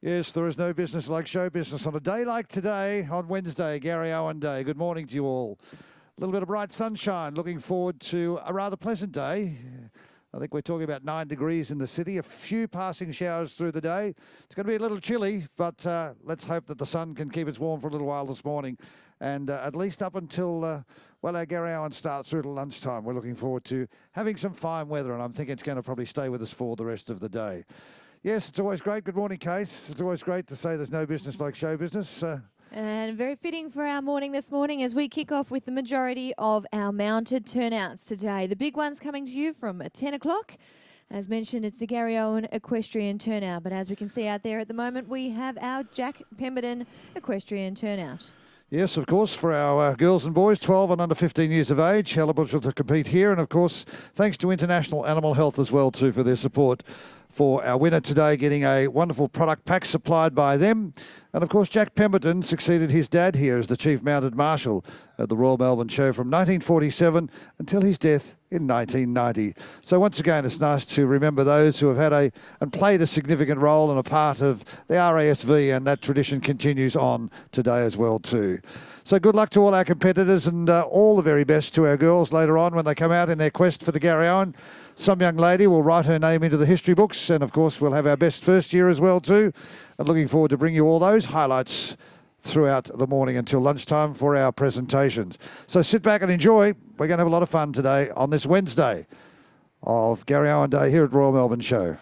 Yes, there is no business like show business on a day like today, on Wednesday, Garryowen Day. Good morning to you all. A little bit of bright sunshine. Looking forward to a rather pleasant day. I think we're talking about 9 degrees in the city. A few passing showers through the day. It's going to be a little chilly, but let's hope that the sun can keep us warm for a little while this morning. And at least up until, our Garryowen starts through to lunchtime. We're looking forward to having some fine weather, and I'm thinking it's going to probably stay with us for the rest of the day. Yes, it's always great. Good morning, Case. It's always great to say there's no business like show business. And very fitting for our morning this morning as we kick off with the majority of our mounted turnouts today. The big one's coming to you from 10 o'clock. As mentioned, it's the Garryowen Equestrienne Turnout. But as we can see out there at the moment, we have our Jack Pemberton Equestrian Turnout. Yes, of course, for our girls and boys, 12 and under 15 years of age, eligible to compete here. And, of course, thanks to International Animal Health as well, too, for their support for our winner today, getting a wonderful product pack supplied by them. And, of course, Jack Pemberton succeeded his dad here as the Chief Mounted Marshal at the Royal Melbourne Show from 1947 until his death in 1990. So once again, it's nice to remember those who have had and played a significant role and a part of the RASV, and that tradition continues on today as well too. So good luck to all our competitors, and all the very best to our girls later on when they come out in their quest for the Garryowen. Some young lady will write her name into the history books, and of course we'll have our best first year as well too. And looking forward to bring you all those highlights throughout the morning until lunchtime for our presentations. So sit back and enjoy. We're going to have a lot of fun today on this Wednesday of Garryowen Day here at Royal Melbourne Show.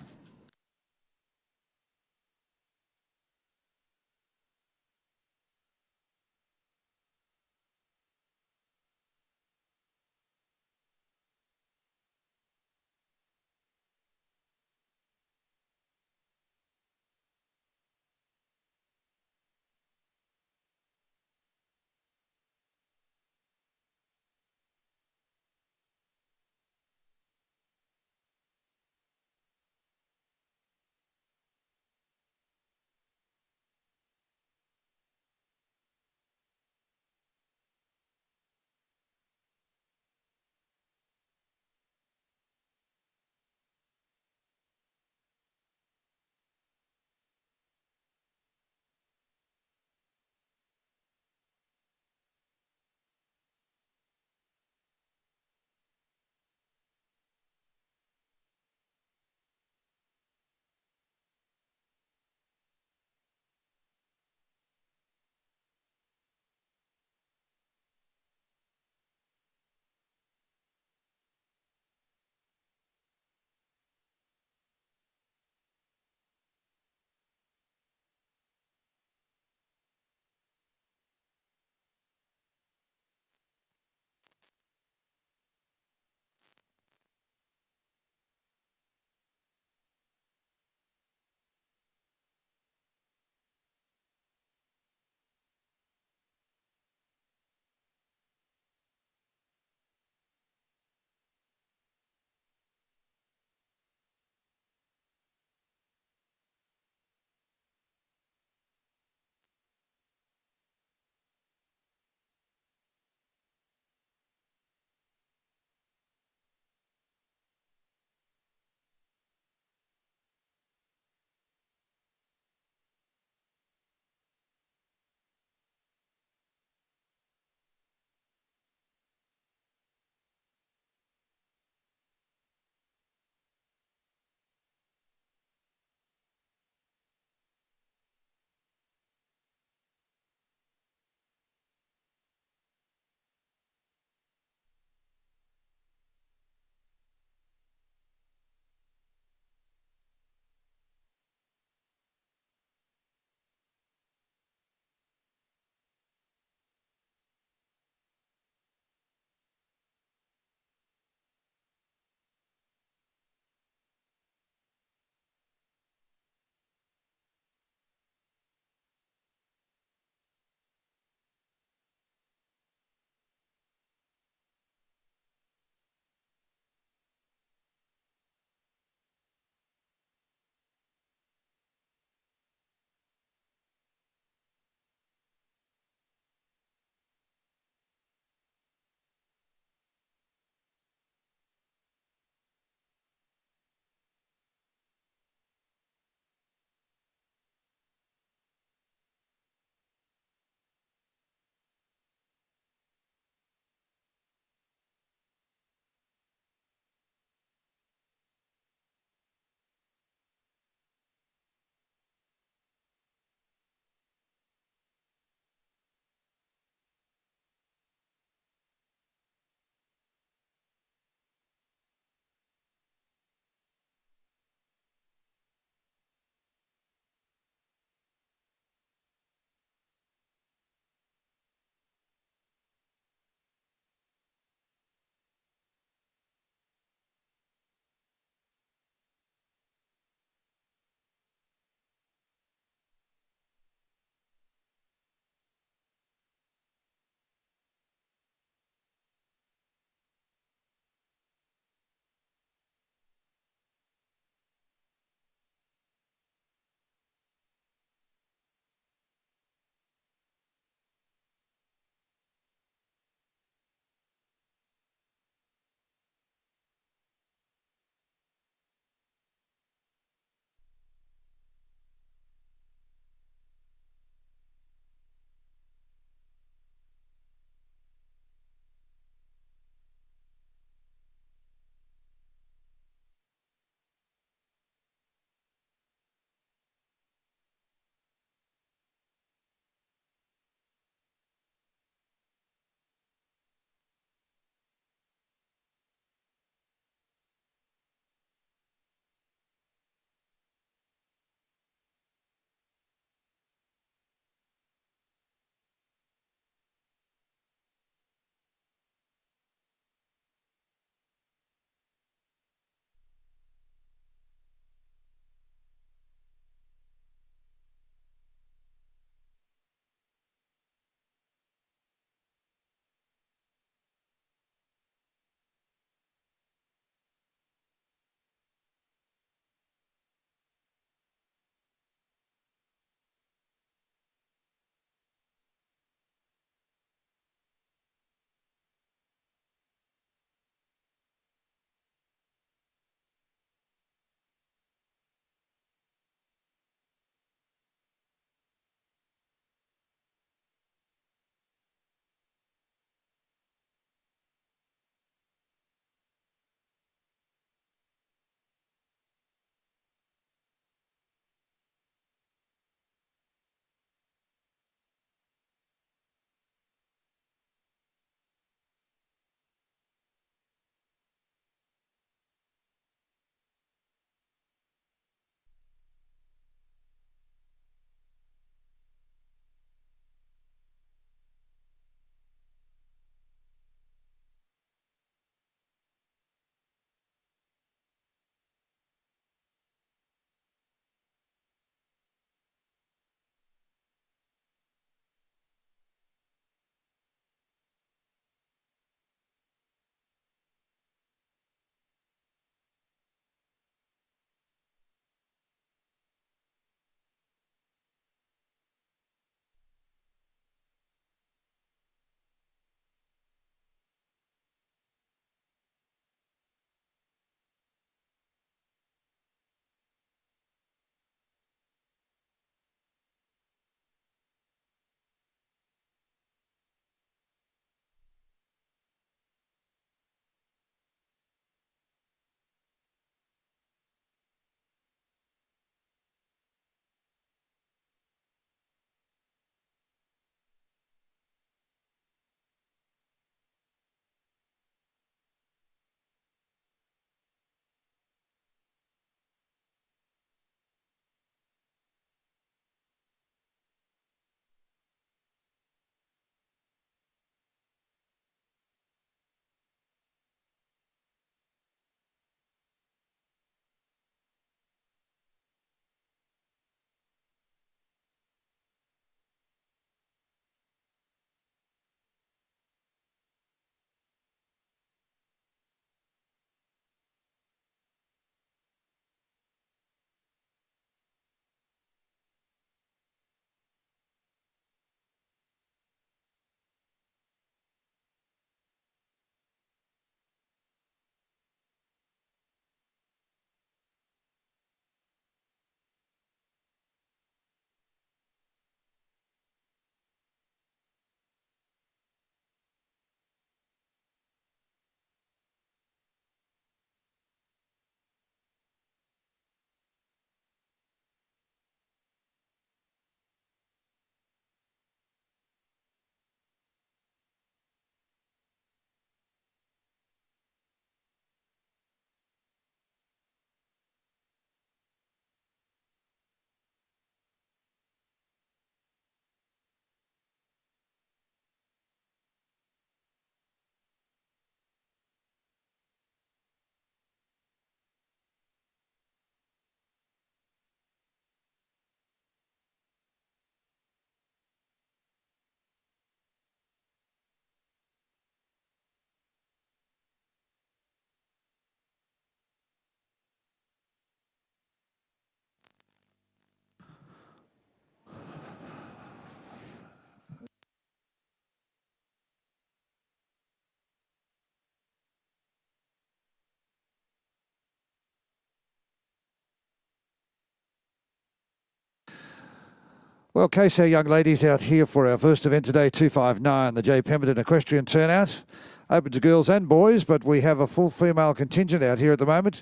Well, case our young ladies out here for our first event today, 259, the J. Pemberton Equestrian Turnout. Open to girls and boys, but we have a full female contingent out here at the moment.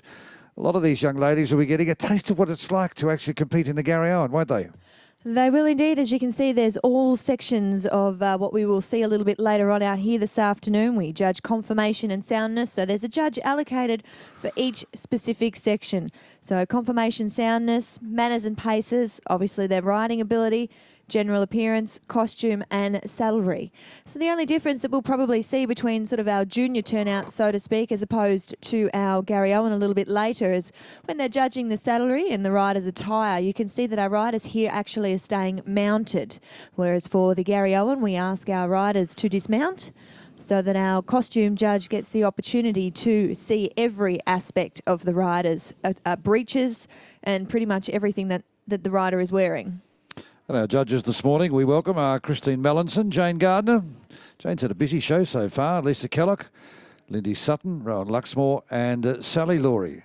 A lot of these young ladies will be getting a taste of what it's like to actually compete in the Garryowen, won't they? They will indeed. As you can see, there's all sections of what we will see a little bit later on out here this afternoon. We judge conformation and soundness. So there's a judge allocated for each specific section. So conformation, soundness, manners and paces, obviously their riding ability, general appearance, costume and saddlery. So the only difference that we'll probably see between sort of our junior turnout, so to speak, as opposed to our Garryowen a little bit later is when they're judging the saddlery and the rider's attire, you can see that our riders here actually are staying mounted. Whereas for the Garryowen, we ask our riders to dismount so that our costume judge gets the opportunity to see every aspect of the rider's breeches and pretty much everything that the rider is wearing. And our judges this morning, we welcome Christine Mellinson, Jane Gardner. Jane's had a busy show so far. Lisa Kellock, Lindy Sutton, Rowan Luxmore and Sally Laurie.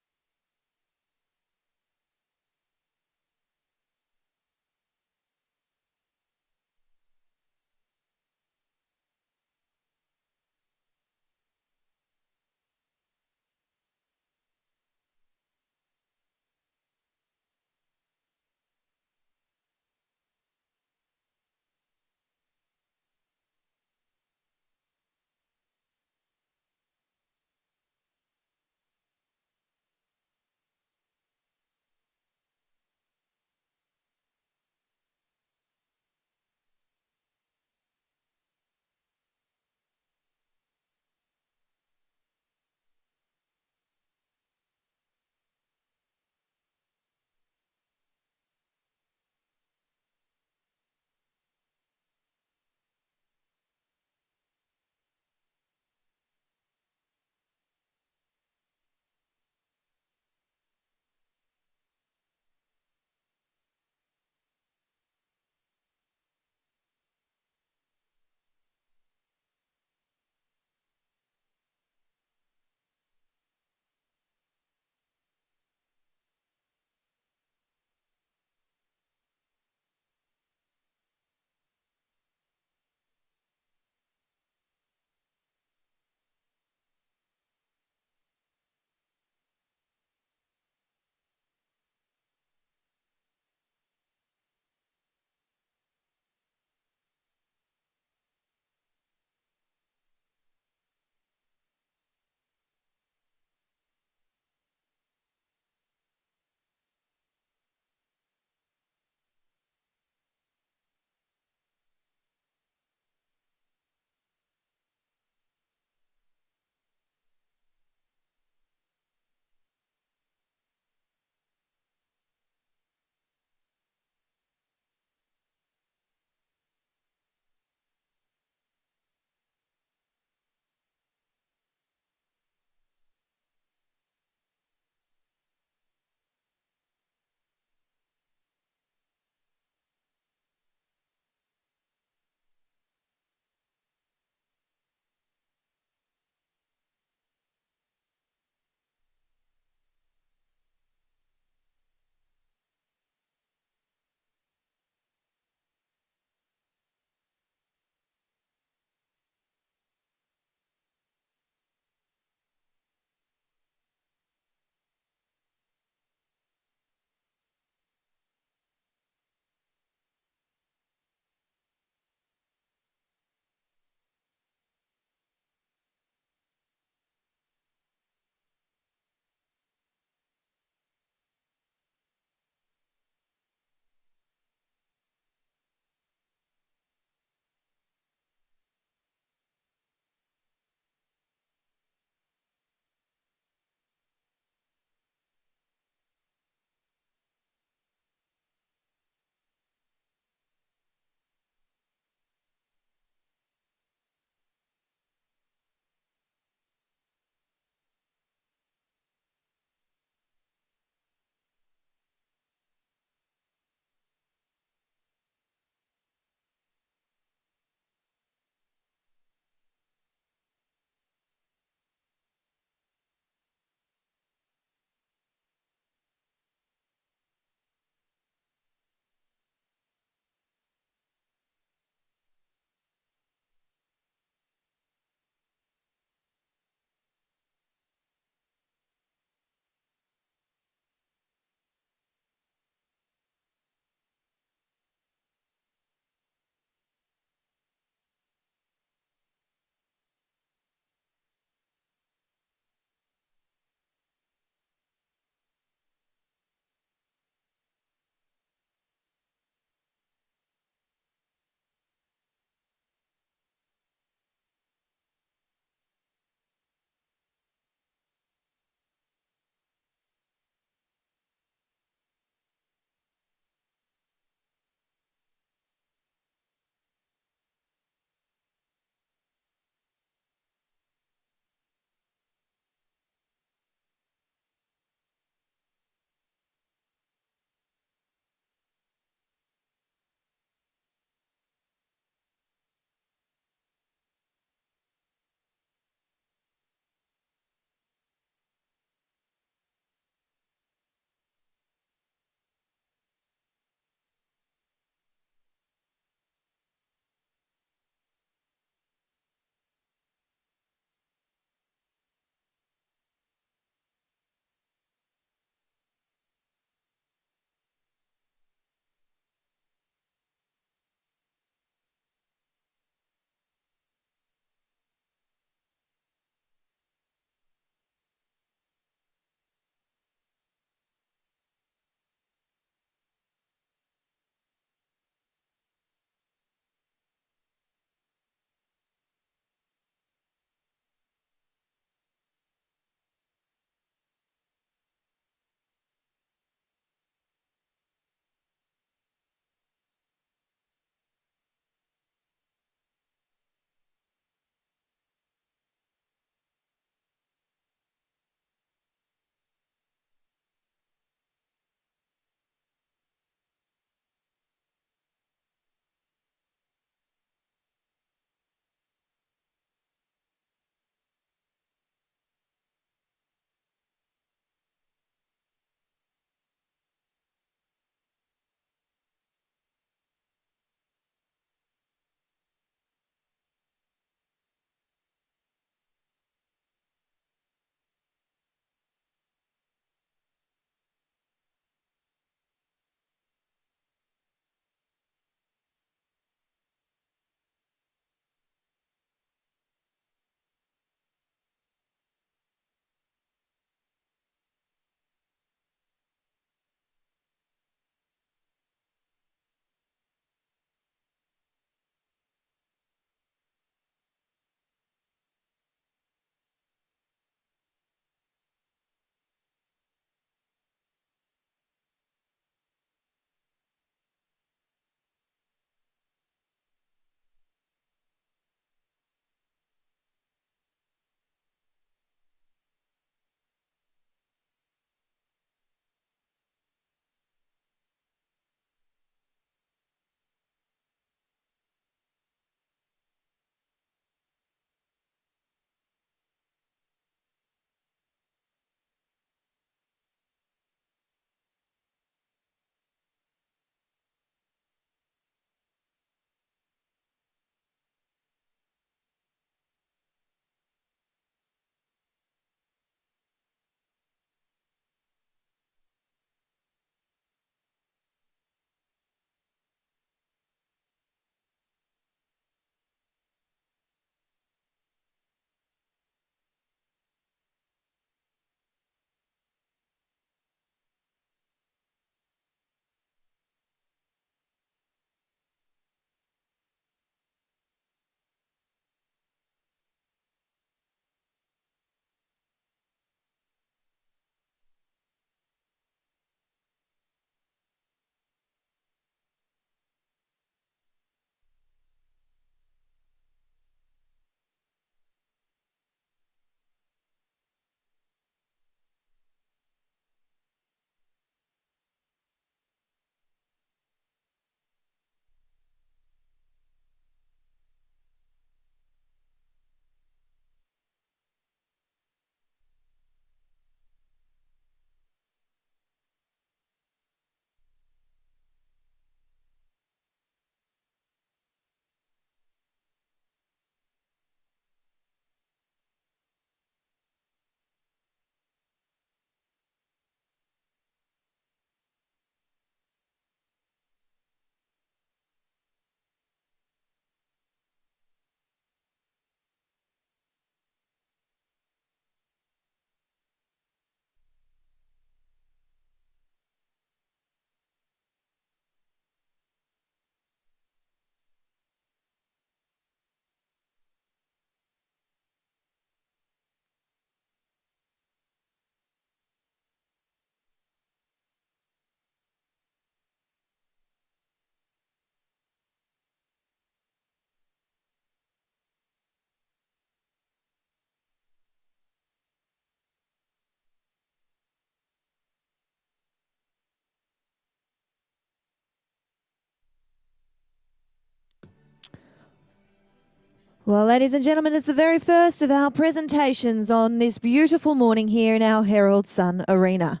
Well, ladies and gentlemen, it's the very first of our presentations on this beautiful morning here in our Herald Sun Arena.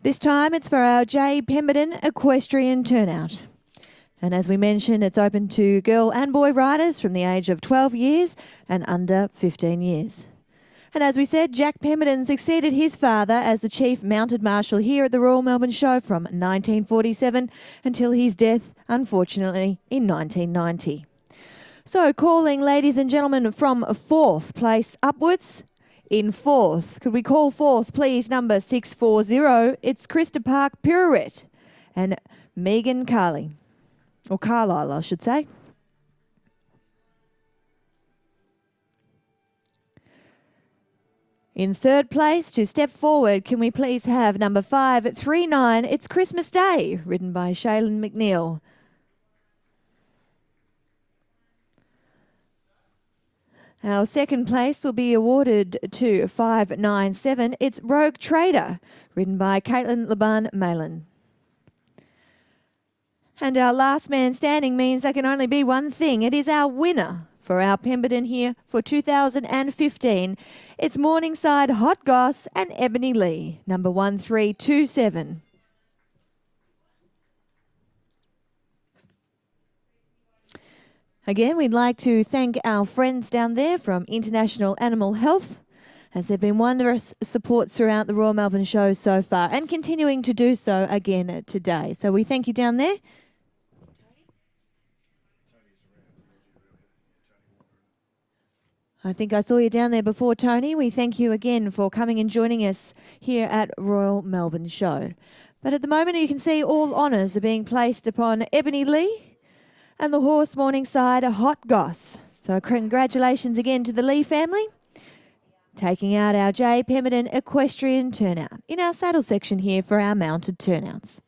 This time it's for our J. Pemberton Equestrian Turnout. And as we mentioned, it's open to girl and boy riders from the age of 12 years and under 15 years. And as we said, Jack Pemberton succeeded his father as the Chief Mounted Marshal here at the Royal Melbourne Show from 1947 until his death, unfortunately, in 1990. So calling, ladies and gentlemen, from fourth place upwards. In fourth, could we call fourth, please, number 640. It's Krista Park Pirouette and Megan Carley, or Carlisle, I should say. In third place, to step forward, can we please have number 539, It's Christmas Day, ridden by Shaylin McNeil. Our second place will be awarded to 597, It's Rogue Trader, ridden by Caitlin Laban Malin. And our last man standing means there can only be one thing. It is our winner for our Pemberton here for 2015. It's Morningside Hot Goss and Ebony Lee, number 1327. Again, we'd like to thank our friends down there from International Animal Health, as they've been wondrous supports throughout the Royal Melbourne Show so far and continuing to do so again today. So we thank you down there. I think I saw you down there before, Tony. We thank you again for coming and joining us here at Royal Melbourne Show. But at the moment, you can see all honours are being placed upon Ebony Lee and the horse Morningside Hot Goss. So congratulations again to the Lee family, taking out our J. Pemberton Equestrian Turnout in our saddle section here for our mounted turnouts.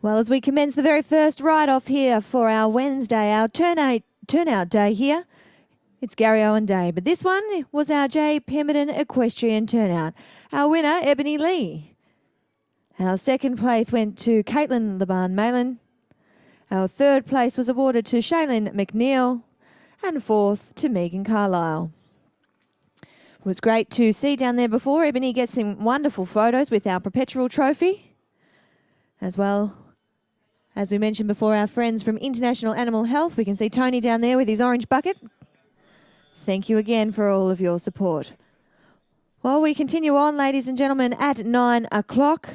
Well, as we commence the very first ride-off here for our Wednesday, our turnout day here, it's Garryowen Day. But this one was our J. Pemberton Equestrian Turnout. Our winner, Ebony Lee. Our second place went to Caitlin Laban-Malin. Our third place was awarded to Shaylin McNeil. And fourth to Megan Carlisle. It was great to see down there before. Ebony gets some wonderful photos with our perpetual trophy. As well, as we mentioned before, our friends from International Animal Health. We can see Tony down there with his orange bucket. Thank you again for all of your support. Well, we continue on, ladies and gentlemen, at 9 o'clock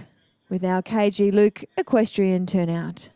with our KG Luke Equestrian Turnout.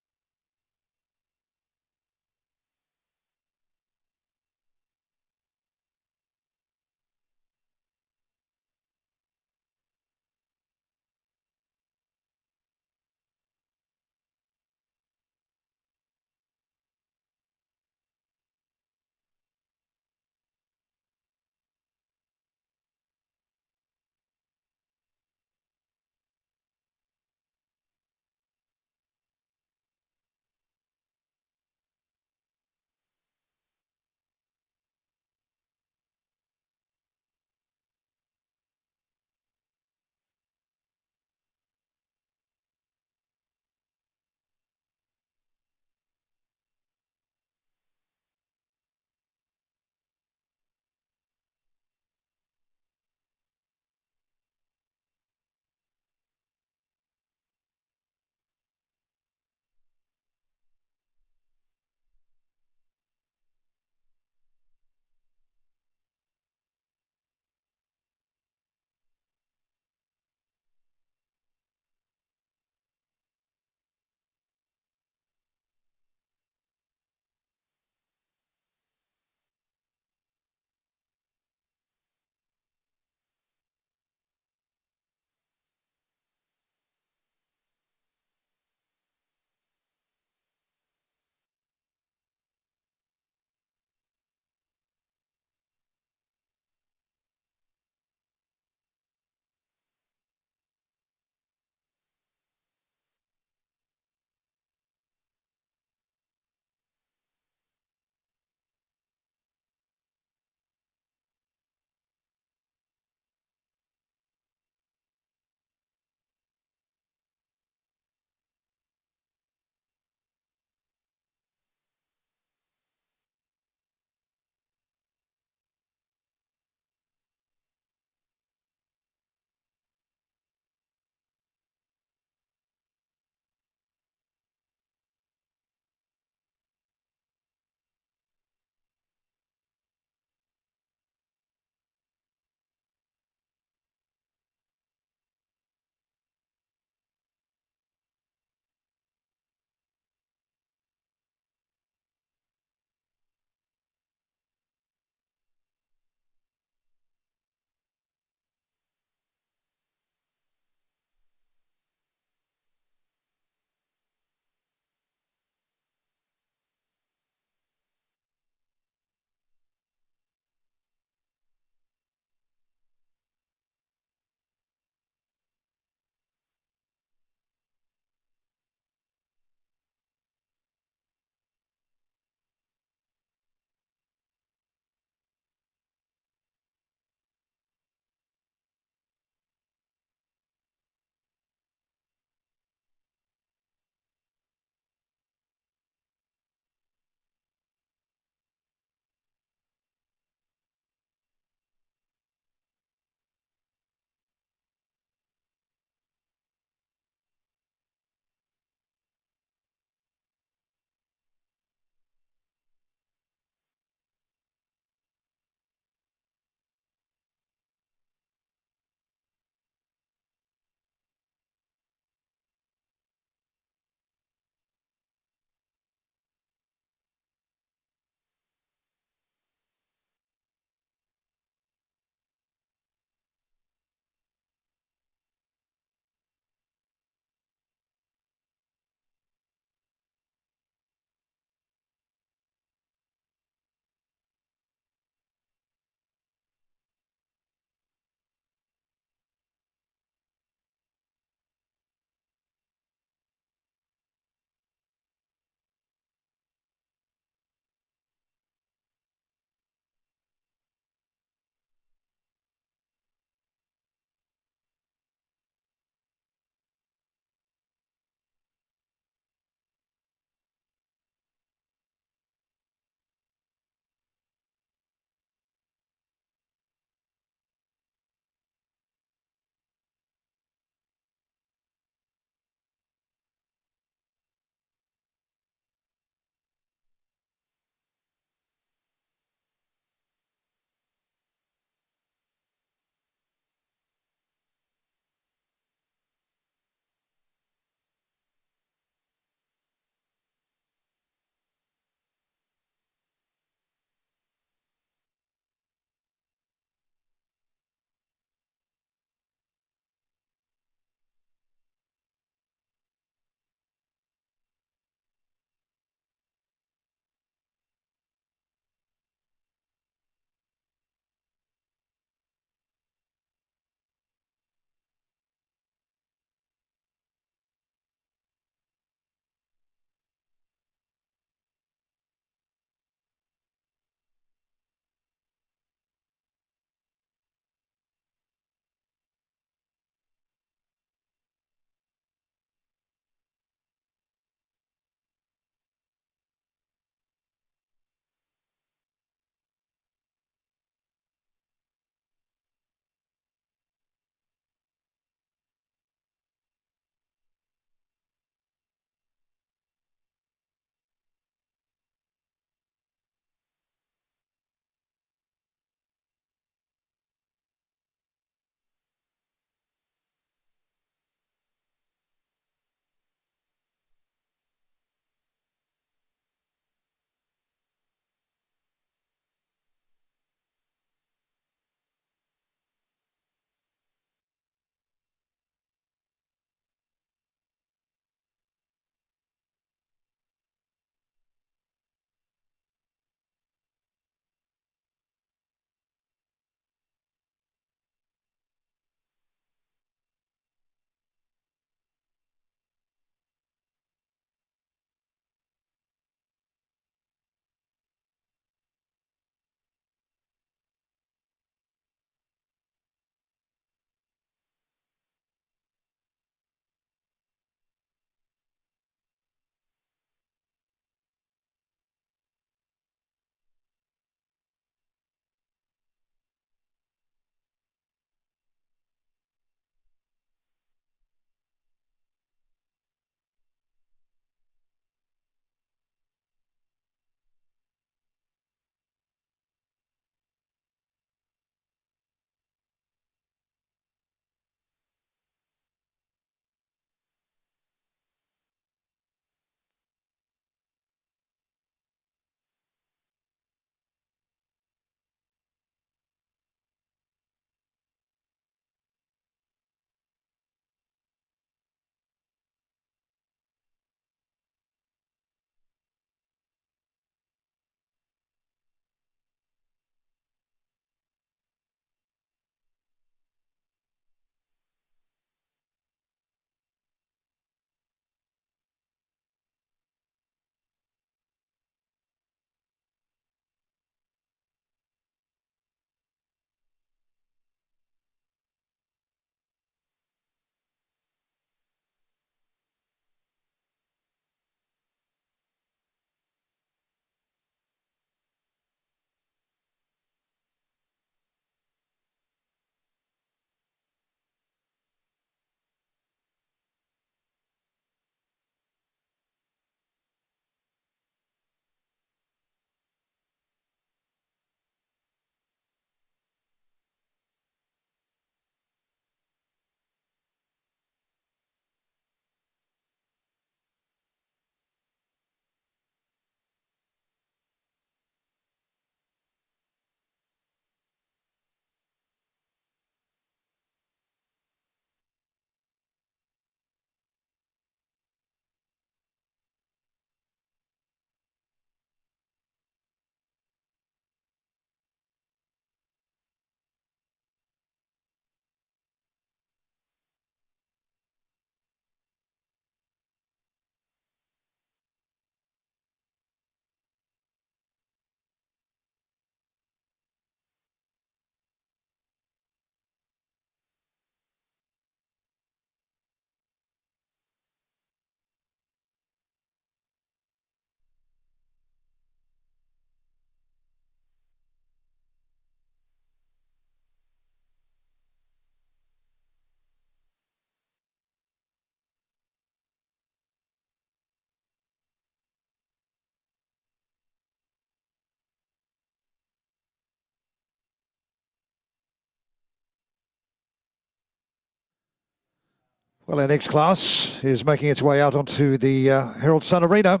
Well, our next class is making its way out onto the Herald Sun Arena.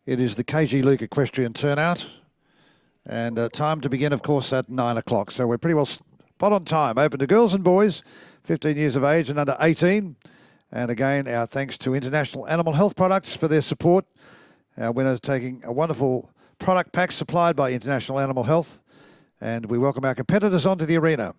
It is the Garryowen Equestrienne Turnout. And time to begin, of course, at 9 o'clock. So we're pretty well spot on time. Open to girls and boys, 15 years of age and under 18. And again, our thanks to International Animal Health Products for their support. Our winner taking a wonderful product pack supplied by International Animal Health. And we welcome our competitors onto the arena.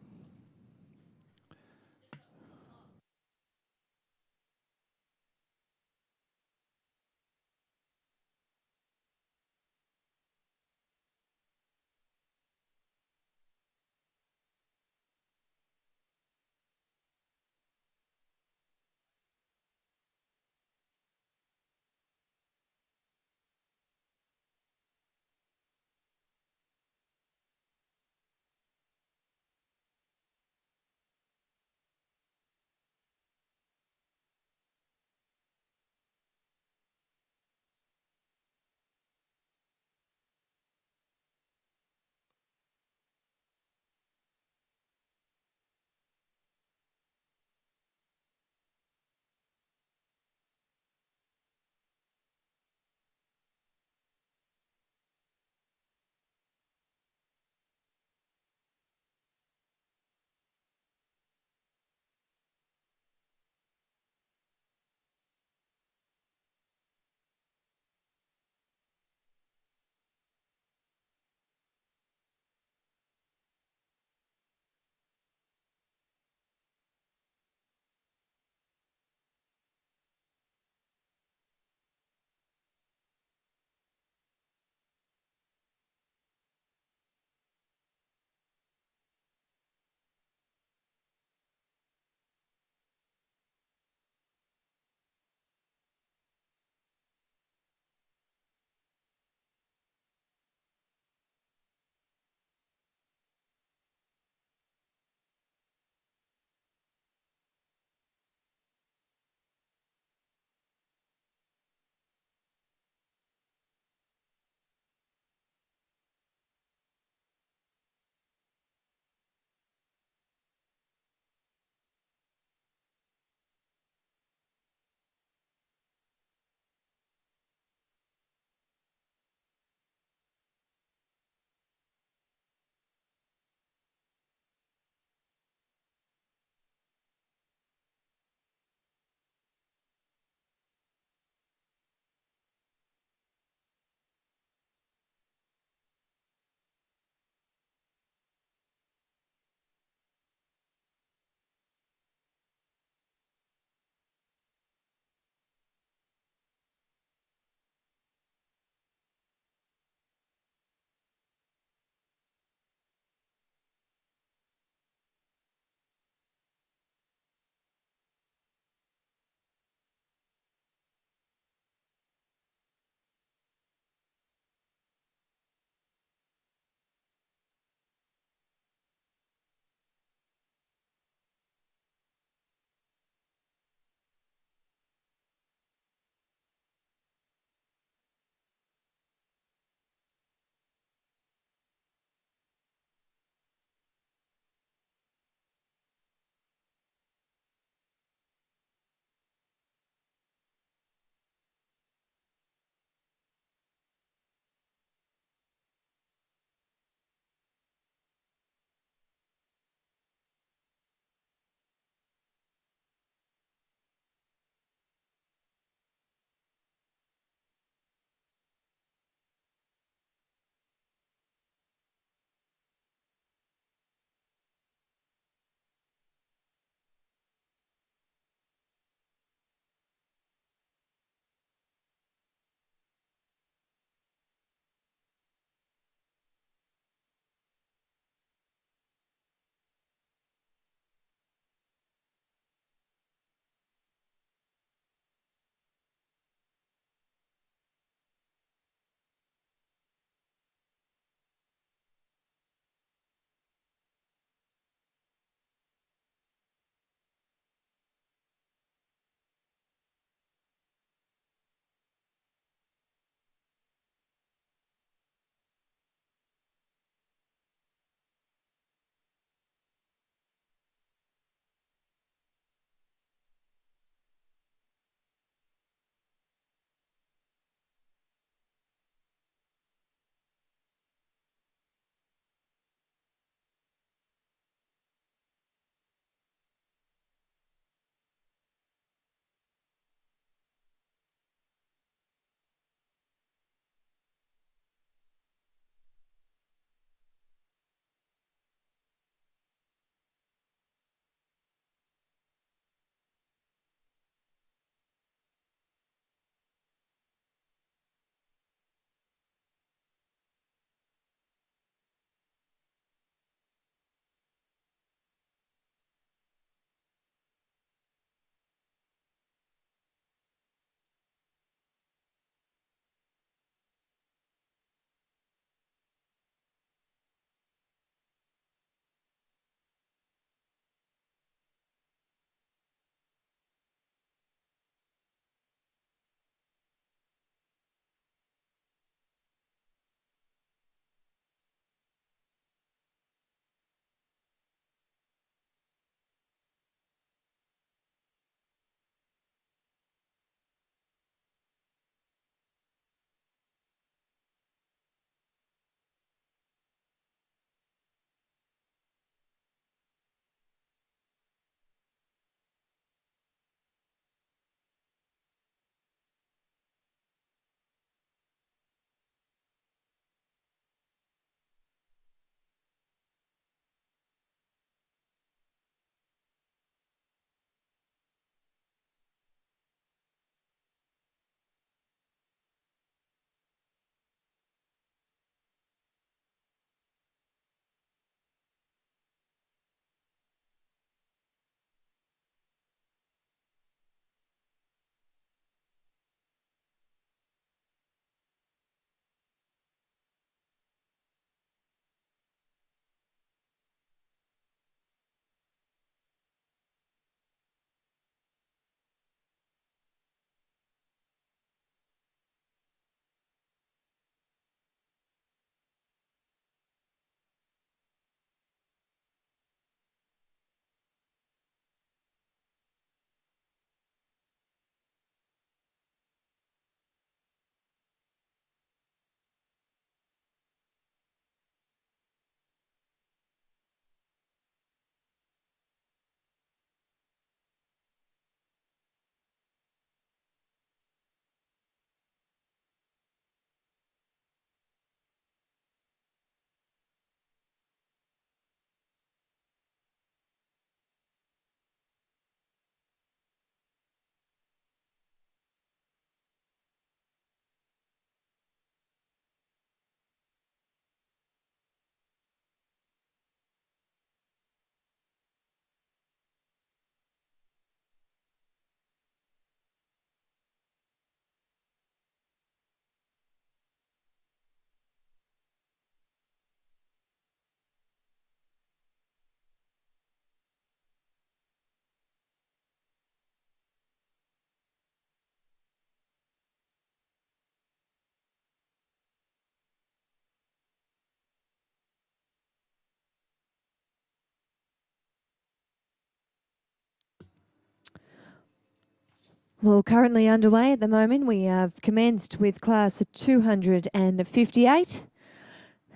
Well, currently underway at the moment, we have commenced with class 258.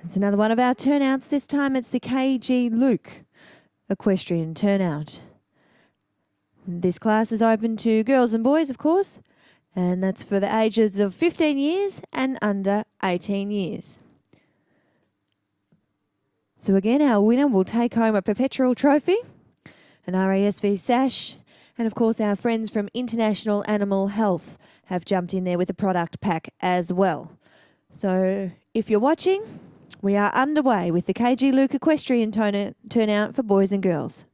It's another one of our turnouts. This time it's the KG Luke Equestrian Turnout. This class is open to girls and boys, of course, and that's for the ages of 15 years and under 18 years. So again, our winner will take home a perpetual trophy, an RASV sash, and of course our friends from International Animal Health have jumped in there with a product pack as well. So if you're watching, we are underway with the KG Luke Equestrian Turnout for boys and girls.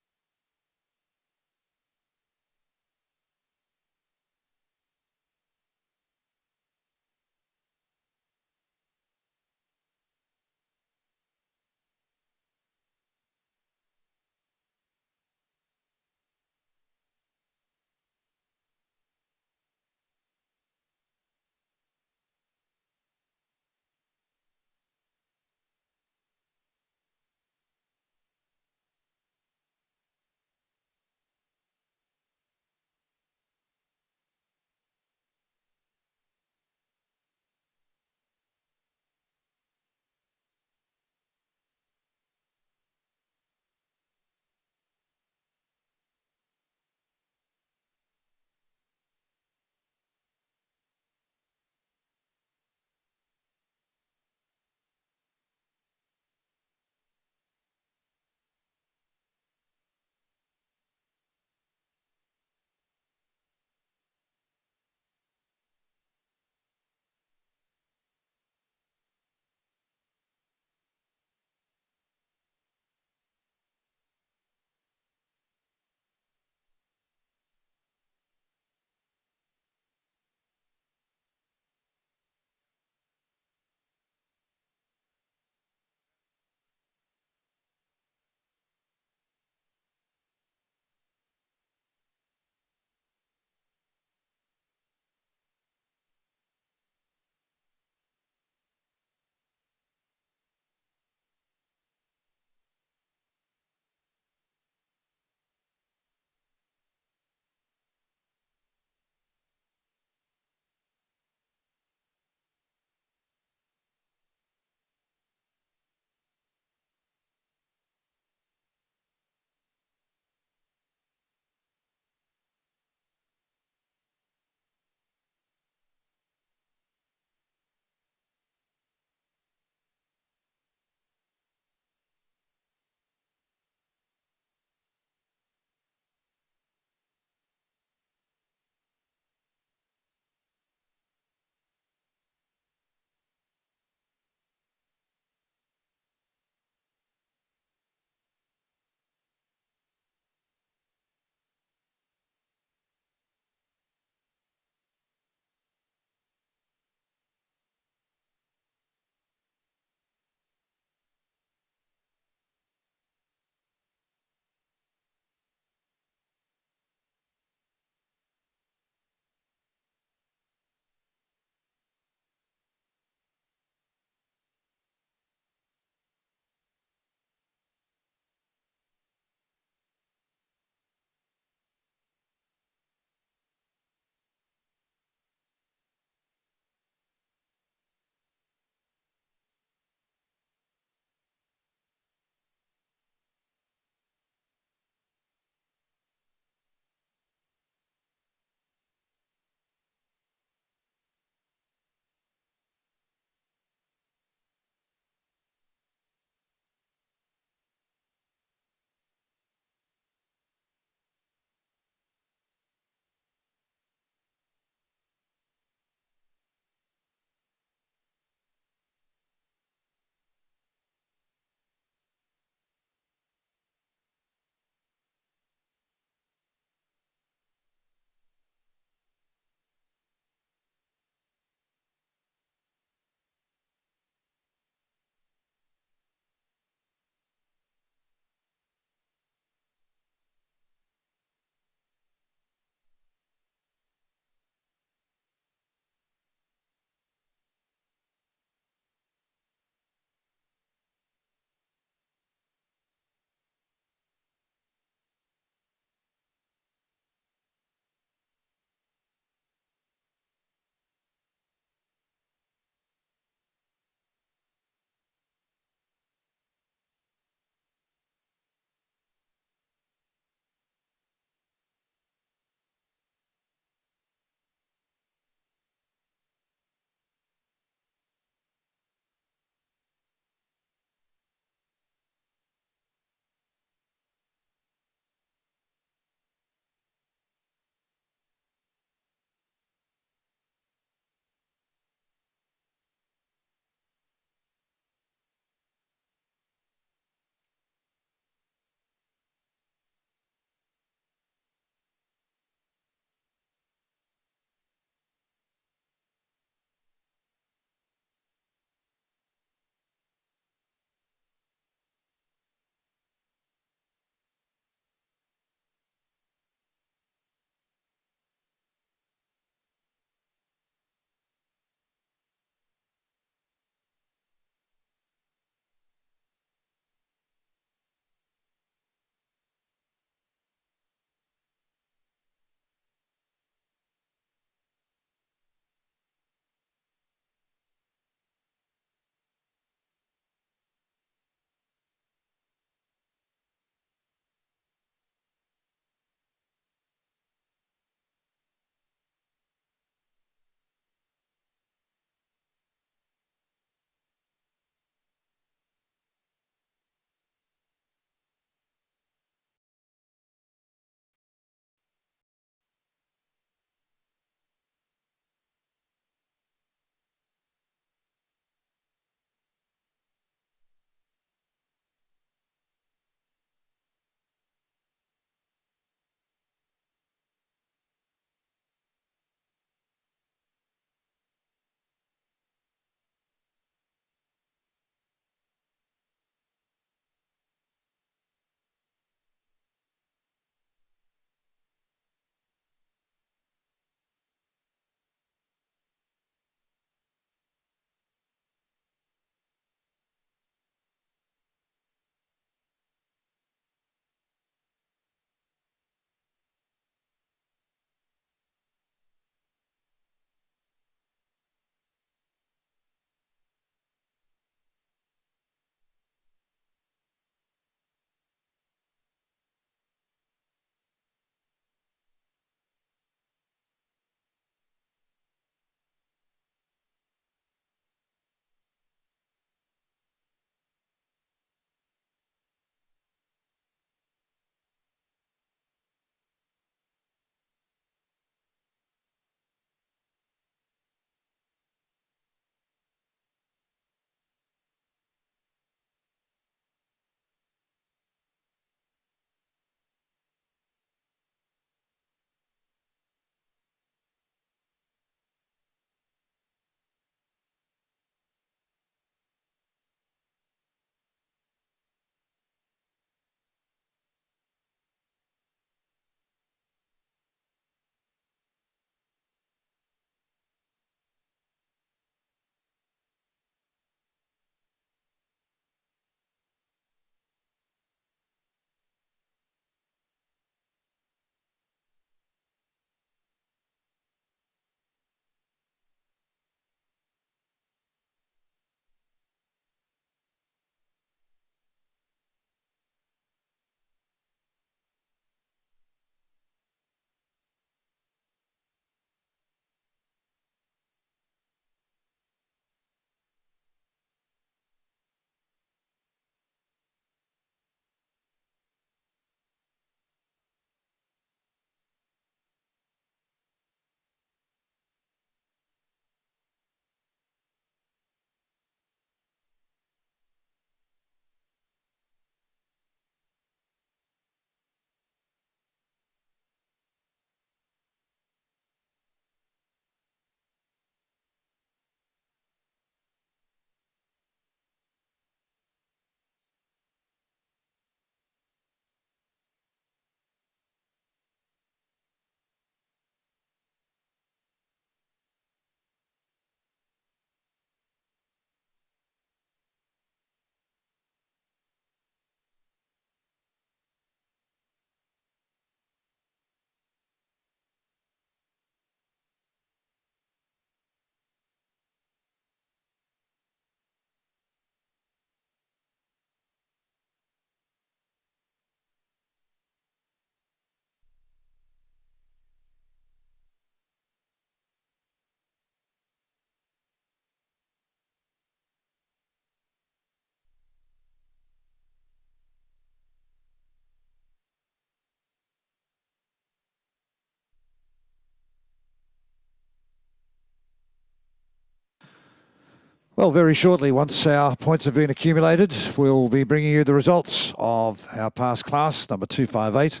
Well, very shortly, once our points have been accumulated, we'll be bringing you the results of our past class, number 258,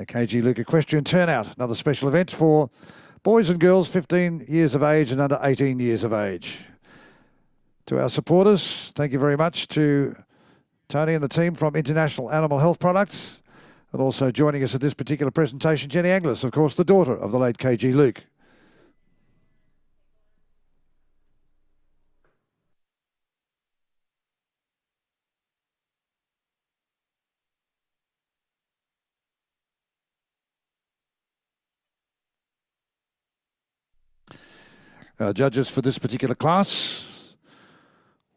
KG Luke Equestrian Turnout, another special event for boys and girls 15 years of age and under 18 years of age. To our supporters, thank you very much to Tony and the team from International Animal Health Products, and also joining us at this particular presentation, Jenny Anglis, of course, the daughter of the late KG Luke. Our judges for this particular class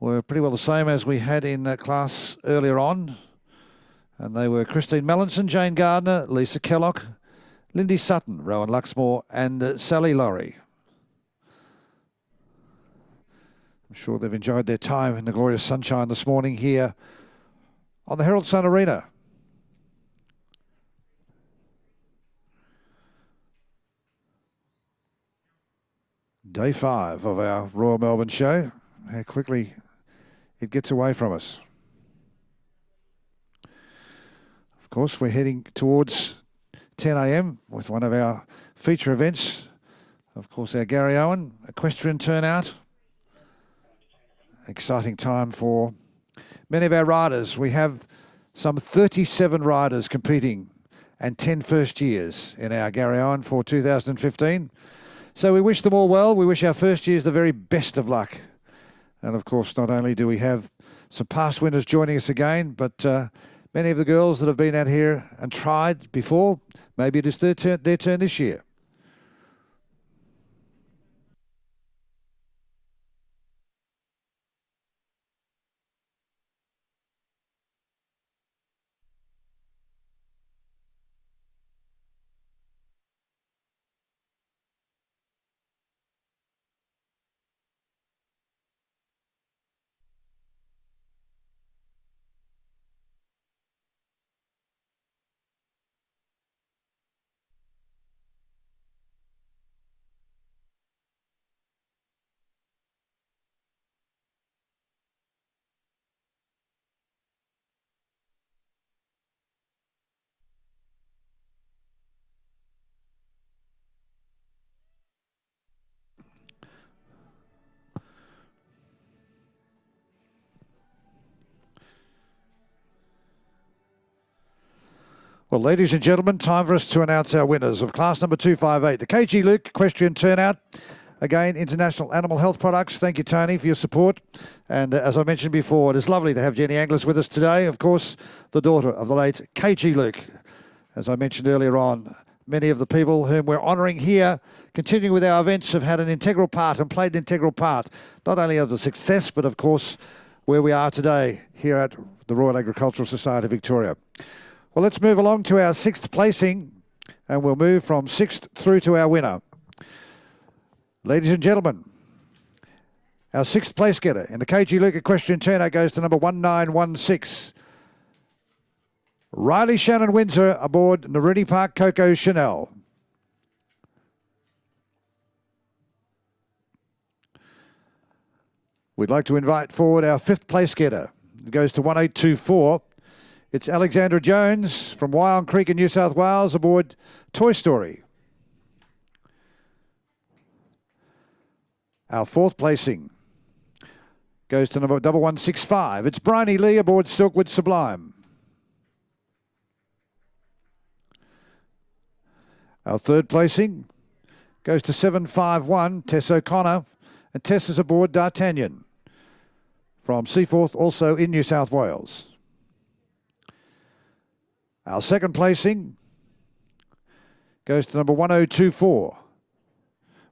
were pretty well the same as we had in that class earlier on. And they were Christine Mellinson, Jane Gardner, Lisa Kellogg, Lindy Sutton, Rowan Luxmore and Sally Laurie. I'm sure they've enjoyed their time in the glorious sunshine this morning here on the Herald Sun Arena. Day 5 of our Royal Melbourne show. How quickly it gets away from us. Of course, we're heading towards 10 a.m. with one of our feature events. Of course, our Garryowen Equestrienne Turnout. Exciting time for many of our riders. We have some 37 riders competing and 10 first years in our Garryowen for 2015. So we wish them all well. We wish our first years the very best of luck. And of course, not only do we have some past winners joining us again, but many of the girls that have been out here and tried before, maybe it is their turn this year. Well, ladies and gentlemen, time for us to announce our winners of class number 258, the KG Luke Equestrian Turnout. Again, International Animal Health Products. Thank you, Tony, for your support. And as I mentioned before, it is lovely to have Jenny Anglis with us today. Of course, the daughter of the late KG Luke. As I mentioned earlier on, many of the people whom we're honouring here, continuing with our events, have had an integral part and played an integral part, not only of the success, but of course, where we are today here at the Royal Agricultural Society of Victoria. Well, let's move along to our 6th placing, and we'll move from 6th through to our winner. Ladies and gentlemen, our 6th place getter in the KG Luke Equestrian Turnout goes to number 1916. Riley Shannon Windsor aboard Narini Park Coco Chanel. We'd like to invite forward our 5th place getter. It goes to 1824. It's Alexandra Jones from Wyong Creek in New South Wales aboard Toy Story. Our 4th placing goes to number 1165. It's Bryony Lee aboard Silkwood Sublime. Our 3rd placing goes to 751, Tess O'Connor, and Tess is aboard D'Artagnan from Seaforth, also in New South Wales. Our 2nd placing goes to number 1024.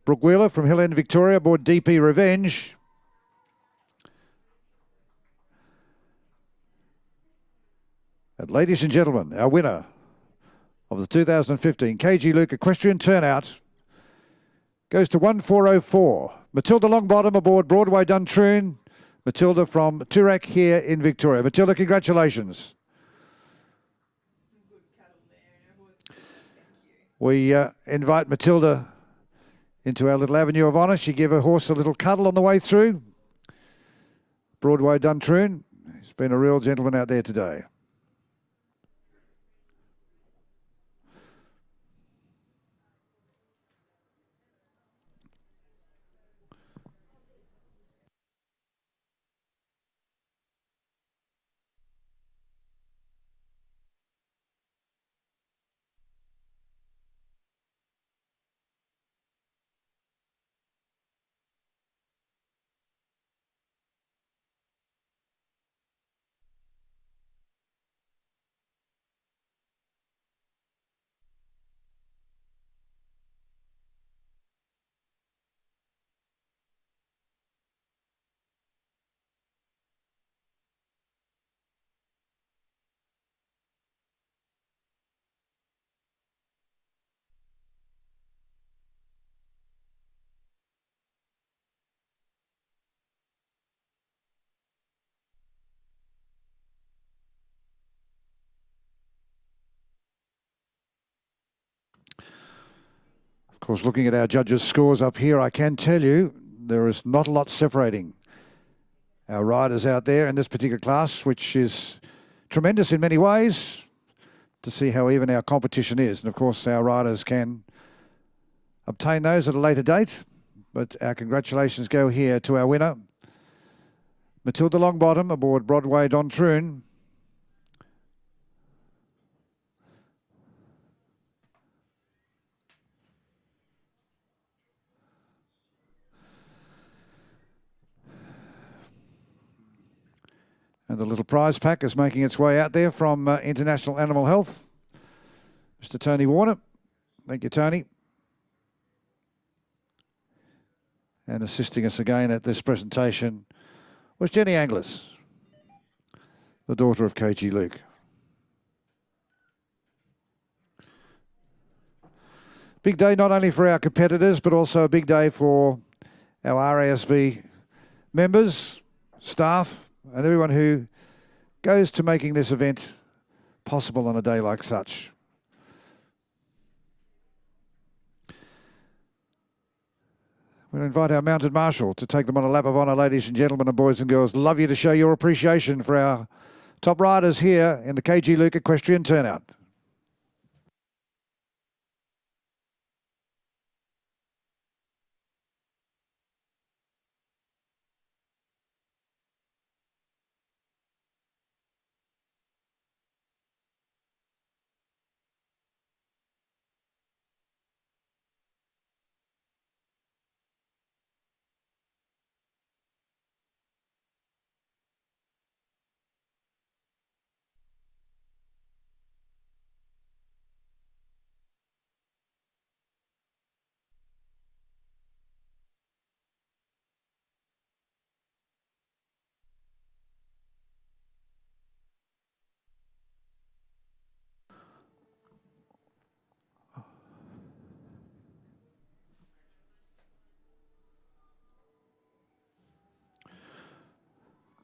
Brooke Wheeler from Hill End, Victoria, aboard DP Revenge. And ladies and gentlemen, our winner of the 2015 KG Luke Equestrian Turnout goes to 1404. Matilda Longbottom aboard Broadway Duntroon. Matilda from Toorak here in Victoria. Matilda, congratulations. We invite Matilda into our little avenue of honour. She gave her horse a little cuddle on the way through. Broadway Duntroon. He's been a real gentleman out there today. Of course, looking at our judges' scores up here, I can tell you there is not a lot separating our riders out there in this particular class, which is tremendous in many ways to see how even our competition is. And of course, our riders can obtain those at a later date. But our congratulations go here to our winner, Matilda Longbottom aboard Broadway Duntroon. And the little prize pack is making its way out there from International Animal Health. Mr. Tony Warner. Thank you, Tony. And assisting us again at this presentation was Jenny Anglis, the daughter of KG Luke. Big day not only for our competitors, but also a big day for our RASV members, staff, and everyone who goes to making this event possible on a day like such. We'll invite our mounted marshal to take them on a lap of honour, ladies and gentlemen and boys and girls. Love you to show your appreciation for our top riders here in the KG Luke Equestrian Turnout.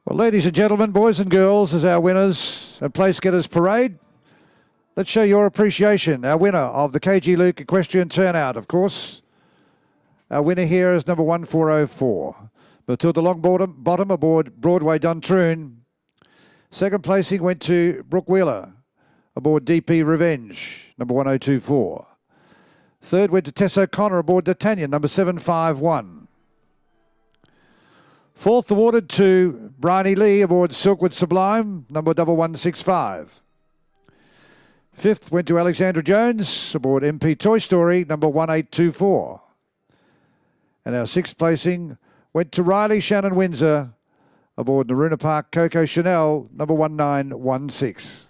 Well, ladies and gentlemen, boys and girls, as our winners and place getters parade, let's show your appreciation. Our winner of the KG Luke Equestrian Turnout, of course. Our winner here is number 1404. Matilda Longbottom aboard Broadway Duntroon. Second placing went to Brooke Wheeler aboard DP Revenge, number 1024. Third went to Tess O'Connor aboard D'Artagnan, number 751. Fourth awarded to Bryony Lee aboard Silkwood Sublime, number 1165. Fifth went to Alexandra Jones aboard MP Toy Story, number 1824. And our sixth placing went to Riley Shannon Windsor aboard Naruna Park Coco Chanel, number 1916.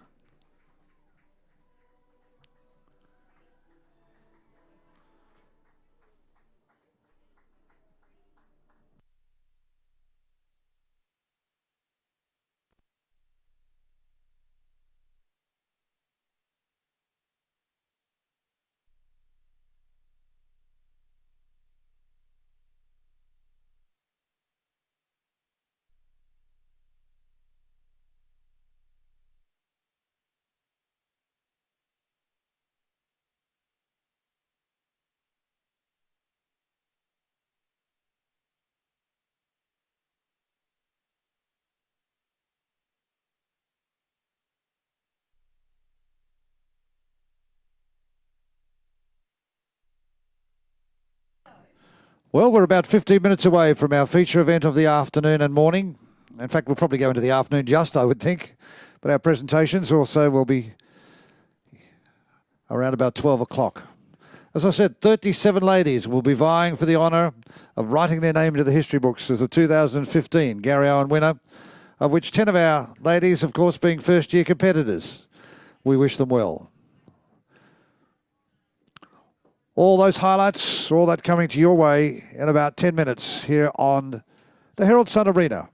Well, we're about 15 minutes away from our feature event of the afternoon and morning. In fact, we'll probably go into the afternoon just, I would think. But our presentations also will be around about 12 o'clock. As I said, 37 ladies will be vying for the honour of writing their name into the history books as the 2015 Garryowen winner, of which 10 of our ladies, of course, being first-year competitors. We wish them well. All those highlights, all that coming to your way in about 10 minutes here on the Herald Sun Arena.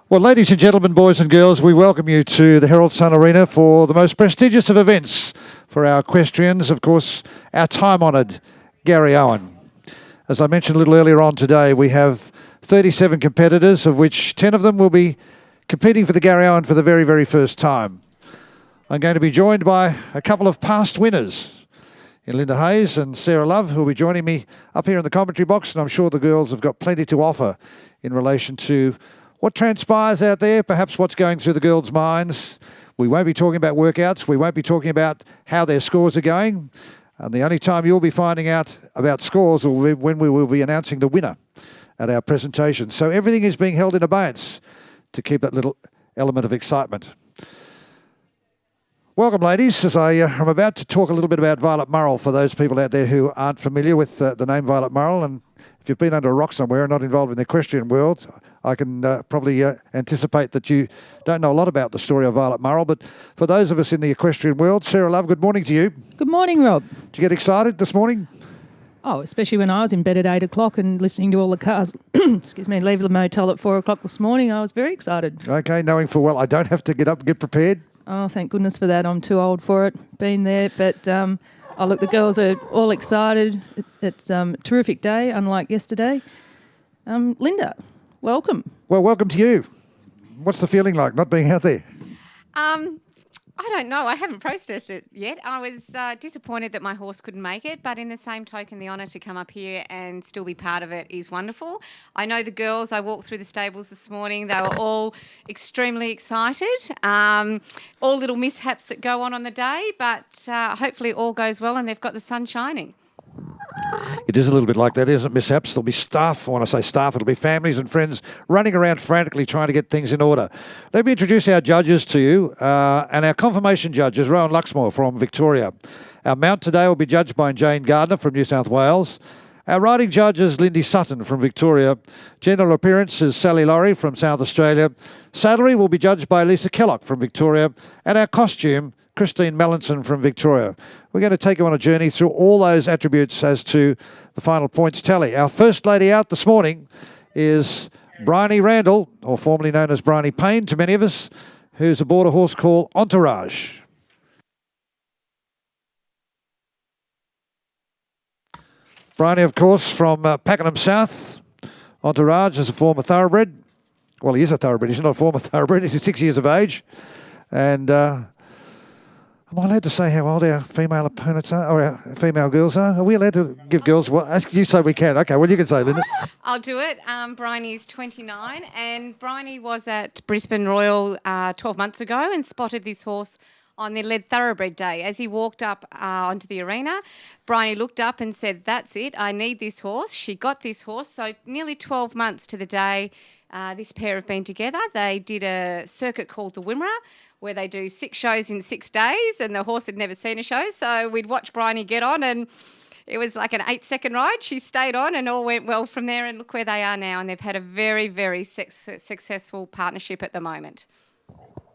Well, ladies and gentlemen, boys and girls, we welcome you to the Herald Sun Arena for the most prestigious of events for our equestrians, of course, our time-honoured Garryowen. As I mentioned a little earlier on today, we have 37 competitors, of which 10 of them will be competing for the Garryowen for the very, very first time. I'm going to be joined by a couple of past winners, in Linda Hayes and Sarah Love, who will be joining me up here in the commentary box, and I'm sure the girls have got plenty to offer in relation to what transpires out there, perhaps what's going through the girls' minds. We won't be talking about workouts. We won't be talking about how their scores are going. And the only time you'll be finding out about scores will be when we will be announcing the winner at our presentation. So everything is being held in abeyance to keep that little element of excitement. Welcome, ladies, as I'm about to talk a little bit about Violet Murrell for those people out there who aren't familiar with the name Violet Murrell. And if you've been under a rock somewhere and not involved in the equestrian world, I can probably anticipate that you don't know a lot about the story of Violet Murrell. But for those of us in the equestrian world, Sarah Love, good morning to you. Good morning, Rob. Did you get excited this morning? Oh, especially when I was in bed at 8 o'clock and listening to all the cars, excuse me, leave the motel at 4 o'clock this morning. I was very excited. Okay, knowing full well I don't have to get up and get prepared. Oh, thank goodness for that. I'm too old for it, been there. But, oh, look, the girls are all excited. It's a terrific day, unlike yesterday. Linda, welcome. Well, welcome to you. What's the feeling like not being out there? I don't know. I haven't processed it yet. I was disappointed that my horse couldn't make it, but in the same token, the honour to come up here and still be part of it is wonderful. I know the girls, I walked through the stables this morning, they were all extremely excited. All little mishaps that go on the day, but hopefully all goes well and they've got the sun shining. It is a little bit like that, isn't it? Mishaps. There'll be staff. When I say staff, it'll be families and friends running around frantically trying to get things in order. Let me introduce our judges to you, and our confirmation judges, Rowan Luxmore from Victoria. Our mount today will be judged by Jane Gardner from New South Wales. Our riding judge is Lindy Sutton from Victoria. General appearance is Sally Laurie from South Australia. Saddlery will be judged by Lisa Kellock from Victoria. And our costume, Christine Mallinson from Victoria. We're going to take you on a journey through all those attributes as to the final points tally. Our first lady out this morning is Bryony Randall, or formerly known as Bryony Payne to many of us, who's aboard a horse called Entourage. Bryony, of course, from Pakenham South. Entourage is a former thoroughbred. Well, he is a thoroughbred. He's not a former thoroughbred. He's 6 years of age. And am I allowed to say how old our female opponents are, or our female girls are? Are we allowed to give girls what? Ask you so we can. Okay, well, you can say, Linda. I'll do it. Bryony's 29, and Bryony was at Brisbane Royal 12 months ago and spotted this horse on their lead thoroughbred day. As he walked up onto the arena, Bryony looked up and said, "That's it, I need this horse." She got this horse. So nearly 12 months to the day this pair have been together. They did a circuit called the Wimmera, where they do 6 shows in 6 days, and the horse had never seen a show. So we'd watch Bryony get on, and it was like an 8-second ride. She stayed on and all went well from there, and look where they are now. And they've had a very, very successful partnership at the moment.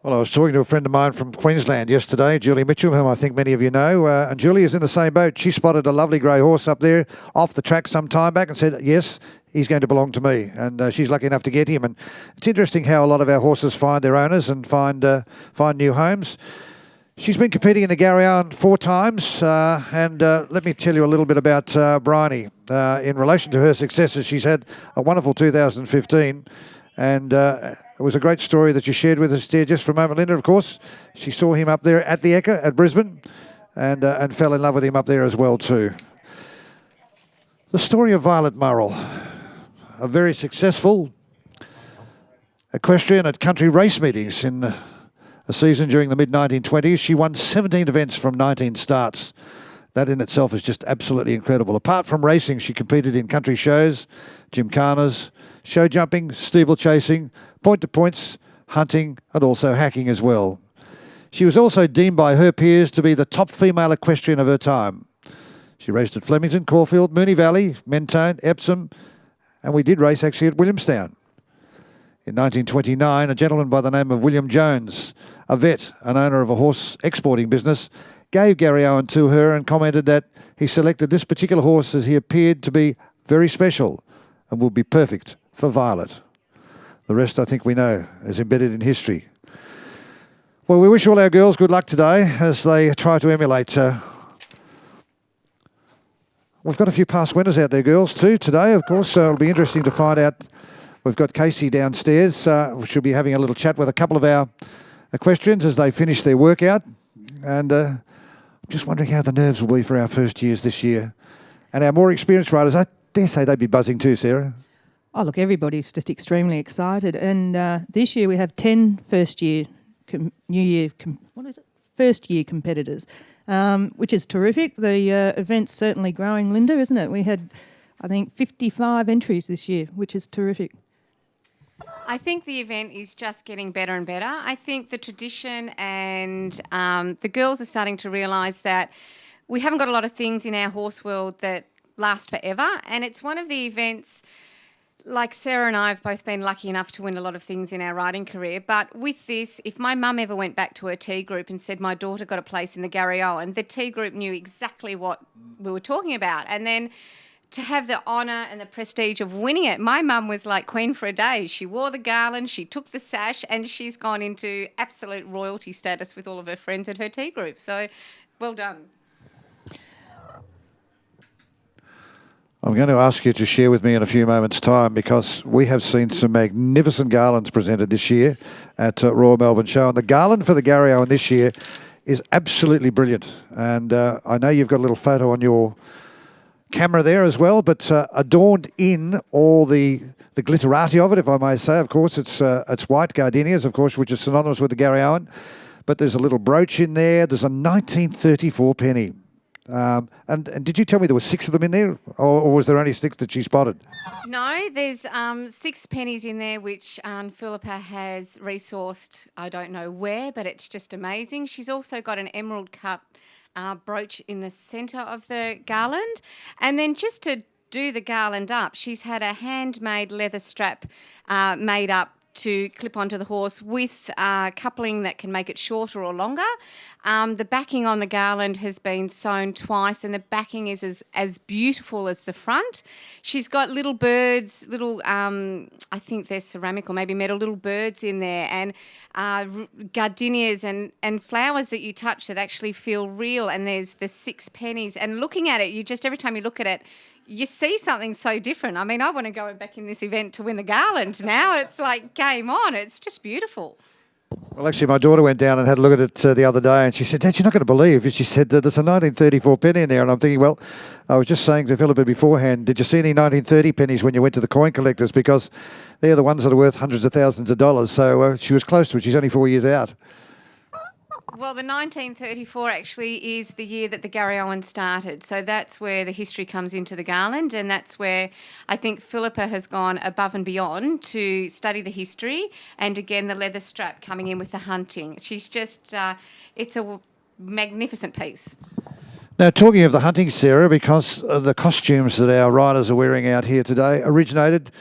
Well, I was talking to a friend of mine from Queensland yesterday, Julie Mitchell, whom I think many of you know, and Julie is in the same boat. She spotted a lovely grey horse up there off the track some time back and said, yes, he's going to belong to me, and she's lucky enough to get him. And it's interesting how a lot of our horses find their owners and find new homes. She's been competing in the Garryowen 4 times, and let me tell you a little bit about Bryony. In relation to her successes, she's had a wonderful 2015, and it was a great story that you shared with us there just for a moment, Linda. Of course, she saw him up there at the Ekka at Brisbane, and fell in love with him up there as well too. The story of Violet Murrell, a very successful equestrian at country race meetings in a season during the mid-1920s. She won 17 events from 19 starts. That in itself is just absolutely incredible. Apart from racing, she competed in country shows, gymkhanas, show jumping, steeplechasing, point-to-points, hunting, and also hacking as well. She was also deemed by her peers to be the top female equestrian of her time. She raced at Flemington, Caulfield, Moonee Valley, Mentone, Epsom, and we did race actually at Williamstown. In 1929, a gentleman by the name of William Jones, a vet, an owner of a horse exporting business, gave Garryowen to her and commented that he selected this particular horse as he appeared to be very special and would be perfect for Violet. The rest, I think we know, is embedded in history. Well, we wish all our girls good luck today as they try to emulate. We've got a few past winners out there, girls, too, today, of course, so it'll be interesting to find out. We've got Casey downstairs. She'll be having a little chat with a couple of our equestrians as they finish their workout. And I'm just wondering how the nerves will be for our first years this year. And our more experienced riders, I dare say they'd be buzzing too, Sarah. Oh, look, everybody's just extremely excited. And this year we have 10 first-year competitors, which is terrific. The event's certainly growing, Linda, isn't it? We had, I think, 55 entries this year, which is terrific. I think the event is just getting better and better. I think the tradition and the girls are starting to realise that we haven't got a lot of things in our horse world that last forever, and it's one of the events. Like Sarah and I have both been lucky enough to win a lot of things in our riding career, but with this, if my mum ever went back to her T group and said my daughter got a place in the Garryowen, the T group knew exactly what we were talking about. And then to have the honour and the prestige of winning it, my mum was like queen for a day. She wore the garland, she took the sash, and she's gone into absolute royalty status with all of her friends at her T group. So well done. I'm going to ask you to share with me in a few moments' time because we have seen some magnificent garlands presented this year at Royal Melbourne Show. And the garland for the Garryowen this year is absolutely brilliant. And I know you've got a little photo on your camera there as well, but adorned in all the glitterati of it, if I may say. Of course, it's white gardenias, of course, which is synonymous with the Garryowen. But there's a little brooch in there. There's a 1934 penny. And did you tell me there were 6 of them in there, or was there only 6 that she spotted? No, there's 6 pennies in there, which Philippa has resourced, I don't know where, but it's just amazing. She's also got an emerald cut brooch in the centre of the garland. And then just to do the garland up, she's had a handmade leather strap made up to clip onto the horse with coupling that can make it shorter or longer. The backing on the garland has been sewn twice, and the backing is as beautiful as the front. She's got little birds, little, I think they're ceramic or maybe metal, little birds in there, and gardenias and flowers that you touch that actually feel real, and there's the 6 pennies. And looking at it, every time you look at it, you see something so different. I mean, I want to go back in this event to win the garland now. It's like game on. It's just beautiful. Well, actually, my daughter went down and had a look at it the other day, and she said, Dad, you're not going to believe it. She said, there's a 1934 penny in there. And I'm thinking, well, I was just saying to Philippa beforehand, did you see any 1930 pennies when you went to the coin collectors? Because they're the ones that are worth hundreds of thousands of dollars. So she was close to it. She's only 4 years out. Well, the 1934 actually is the year that the Garryowen started. So that's where the history comes into the garland, and that's where I think Philippa has gone above and beyond to study the history, and again the leather strap coming in with the hunting. She's just, it's a magnificent piece. Now, talking of the hunting, Sarah, because the costumes that our riders are wearing out here today originated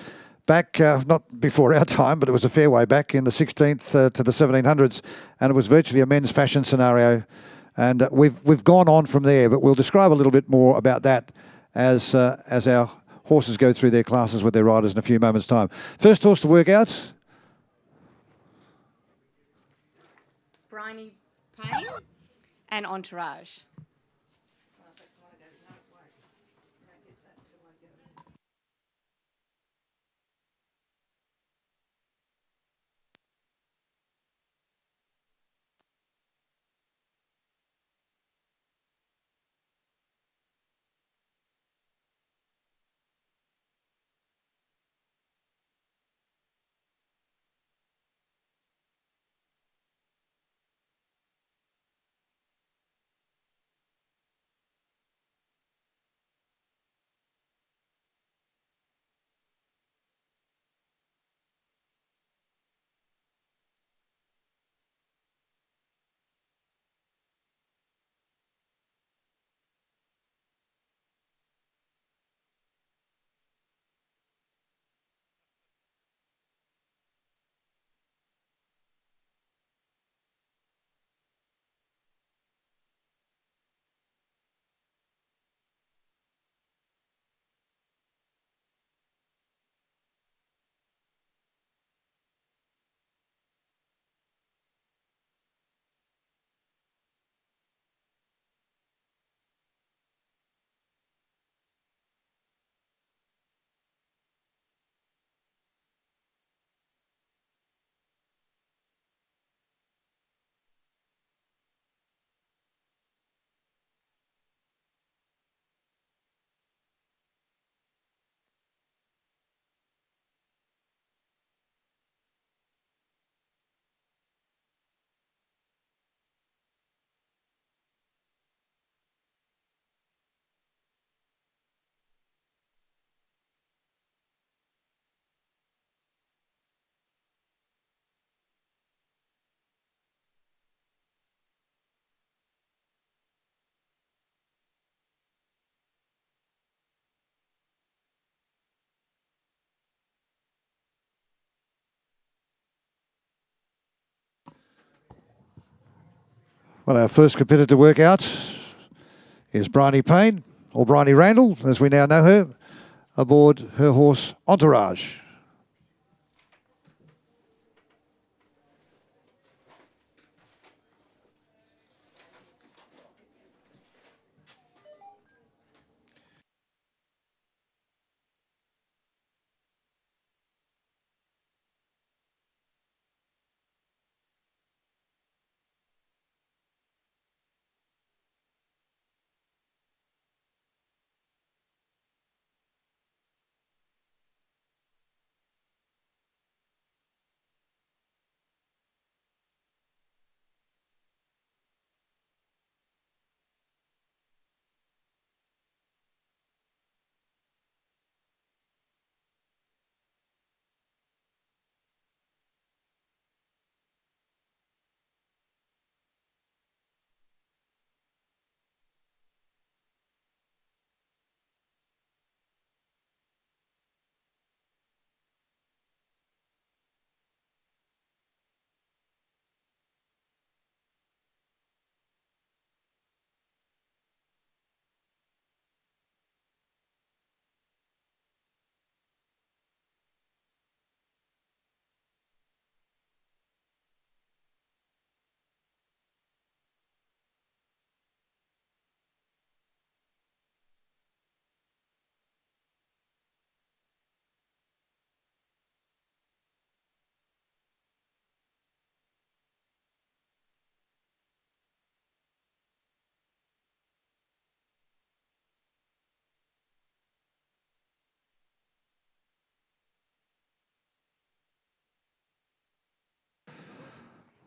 back, not before our time, but it was a fair way back in the 16th to the 1700s, and it was virtually a men's fashion scenario. And we've gone on from there, but we'll describe a little bit more about that as our horses go through their classes with their riders in a few moments' time. First horse to work out. Bryony Payne and Entourage. Well, our first competitor to work out is Bryony Payne, or Bryony Randall, as we now know her, aboard her horse Entourage.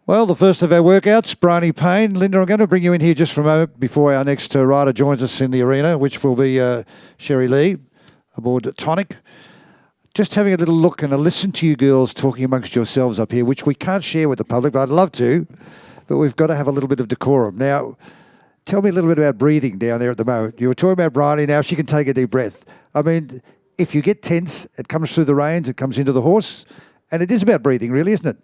Well, the first of our workouts, Bryony Payne. Linda, I'm going to bring you in here just for a moment before our next rider joins us in the arena, which will be Sherry Lee aboard Tonic. Just having a little look and a listen to you girls talking amongst yourselves up here, which we can't share with the public, but I'd love to. But we've got to have a little bit of decorum. Now, tell me a little bit about breathing down there at the moment. You were talking about Bryony. Now she can take a deep breath. I mean, if you get tense, it comes through the reins, it comes into the horse, and it is about breathing, really, isn't it?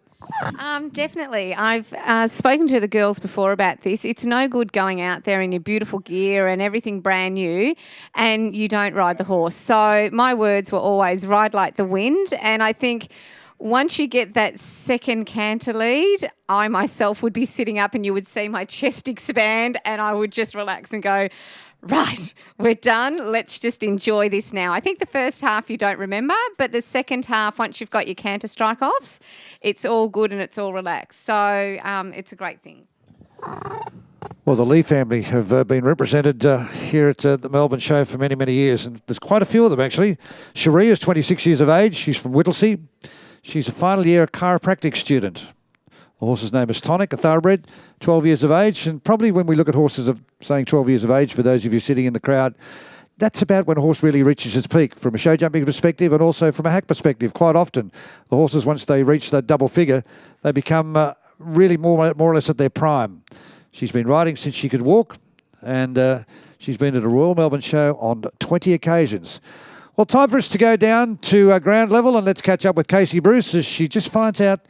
Definitely. I've spoken to the girls before about this. It's no good going out there in your beautiful gear and everything brand new and you don't ride the horse. So my words were always ride like the wind. And I think once you get that second canter lead, I myself would be sitting up and you would see my chest expand and I would just relax and go, right, we're done. Let's just enjoy this now. I think the first half you don't remember, but the second half, once you've got your canter strike-offs, it's all good and it's all relaxed. So it's a great thing. Well, the Lee family have been represented here at the Melbourne show for many, many years, and there's quite a few of them, actually. Cherie is 26 years of age. She's from Whittlesea. She's a final year chiropractic student. The horse's name is Tonic, a thoroughbred, 12 years of age. And probably when we look at horses of saying 12 years of age, for those of you sitting in the crowd, that's about when a horse really reaches its peak from a show jumping perspective and also from a hack perspective. Quite often, the horses, once they reach that double figure, they become really more or less at their prime. She's been riding since she could walk, and she's been at a Royal Melbourne show on 20 occasions. Well, time for us to go down to ground level, and let's catch up with Casey Bruce as she just finds out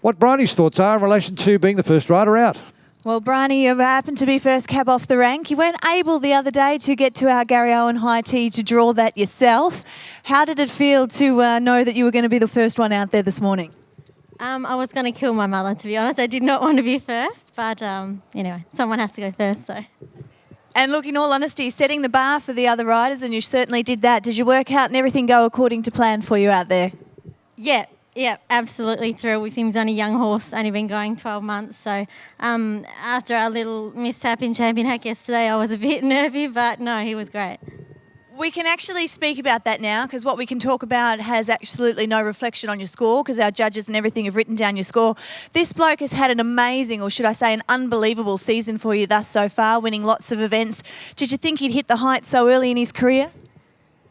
what Bryony's thoughts are in relation to being the first rider out. Well, Bryony, you happened to be first cab off the rank. You weren't able the other day to get to our Garryowen High Tee to draw that yourself. How did it feel to know that you were going to be the first one out there this morning? I was going to kill my mother, to be honest. I did not want to be first, but anyway, someone has to go first, so... And look, in all honesty, setting the bar for the other riders, and you certainly did that. Did your workout and everything go according to plan for you out there? Yeah, absolutely thrilled with him. He's only a young horse, only been going 12 months. So after our little mishap in Champion Hack yesterday, I was a bit nervy, but no, he was great. We can actually speak about that now because what we can talk about has absolutely no reflection on your score because our judges and everything have written down your score. This bloke has had an amazing, or should I say an unbelievable season for you thus so far, winning lots of events. Did you think he'd hit the heights so early in his career?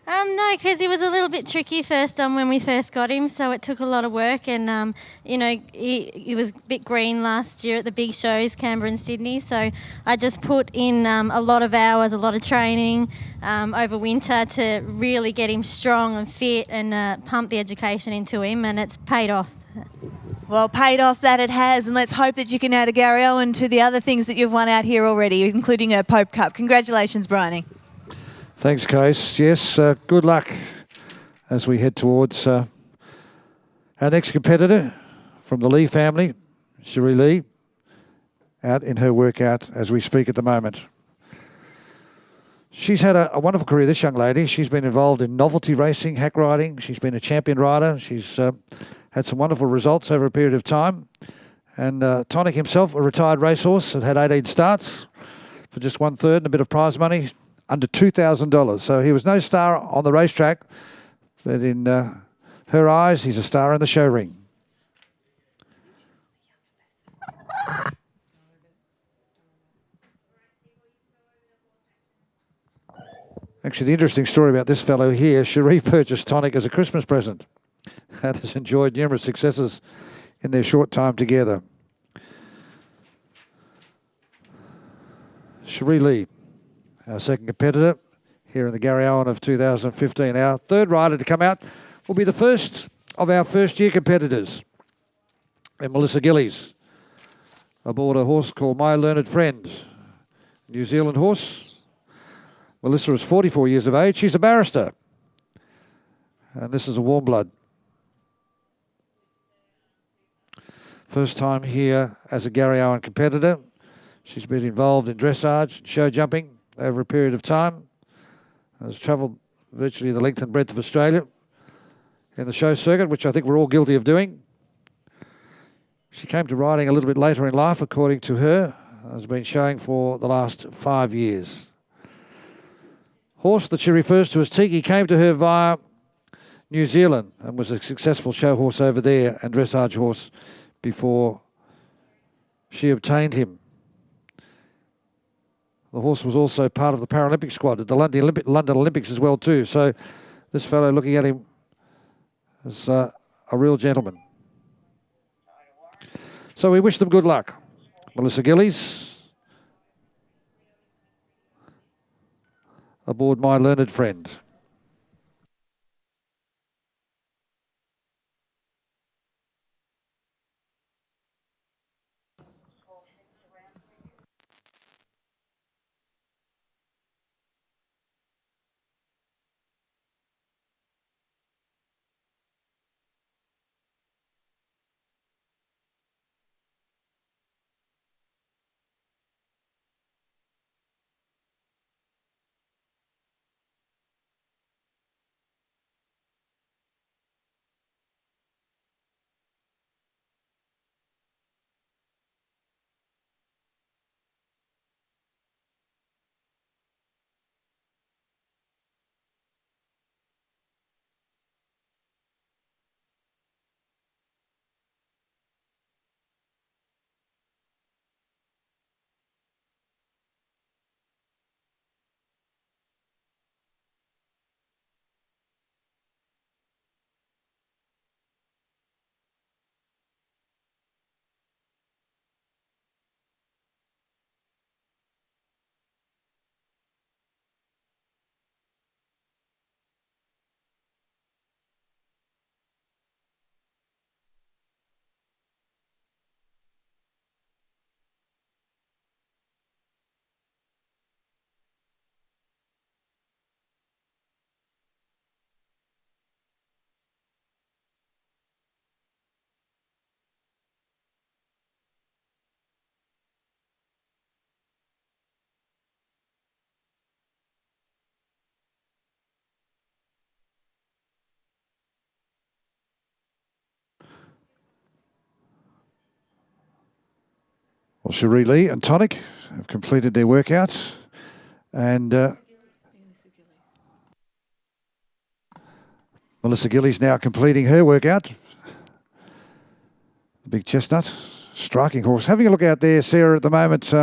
No, because he was a little bit tricky first on when we first got him, so it took a lot of work. And, he was a bit green last year at the big shows, Canberra and Sydney. So I just put in a lot of hours, a lot of training over winter to really get him strong and fit and pump the education into him, and it's paid off. Well, paid off that it has, and let's hope that you can add a Garryowen to the other things that you've won out here already, including a Pope Cup. Congratulations, Bryony. Thanks, Case. Yes, good luck as we head towards our next competitor from the Lee family, Cherie Lee, out in her workout as we speak at the moment. She's had a wonderful career, this young lady. She's been involved in novelty racing, hack riding. She's been a champion rider. She's had some wonderful results over a period of time. And Tonic himself, a retired racehorse, had 18 starts for just 1/3 and a bit of prize money, under $2,000. So he was no star on the racetrack, but in her eyes, he's a star in the show ring. Actually, the interesting story about this fellow here, Cherie purchased Tonic as a Christmas present and has enjoyed numerous successes in their short time together. Cherie Lee, our second competitor here in the Garryowen of 2015. Our third rider to come out will be the first of our first-year competitors, and Melissa Gillies, aboard a horse called My Learned Friend, New Zealand horse. Melissa is 44 years of age. She's a barrister. And this is a warm blood. First time here as a Garryowen competitor. She's been involved in dressage and show jumping over a period of time. Has travelled virtually the length and breadth of Australia in the show circuit, which I think we're all guilty of doing. She came to riding a little bit later in life, according to her. Has been showing for the last 5 years. Horse that she refers to as Tiki came to her via New Zealand and was a successful show horse over there and dressage horse before she obtained him. The horse was also part of the Paralympic squad at the London Olympics as well too. So this fellow, looking at him as a real gentleman. So we wish them good luck. Melissa Gillies, aboard My Learned Friend. Well, Cherie Lee and Tonic have completed their workouts, and Melissa Gillies now completing her workout. The big chestnut, striking horse. Having a look out there, Sarah, at the moment,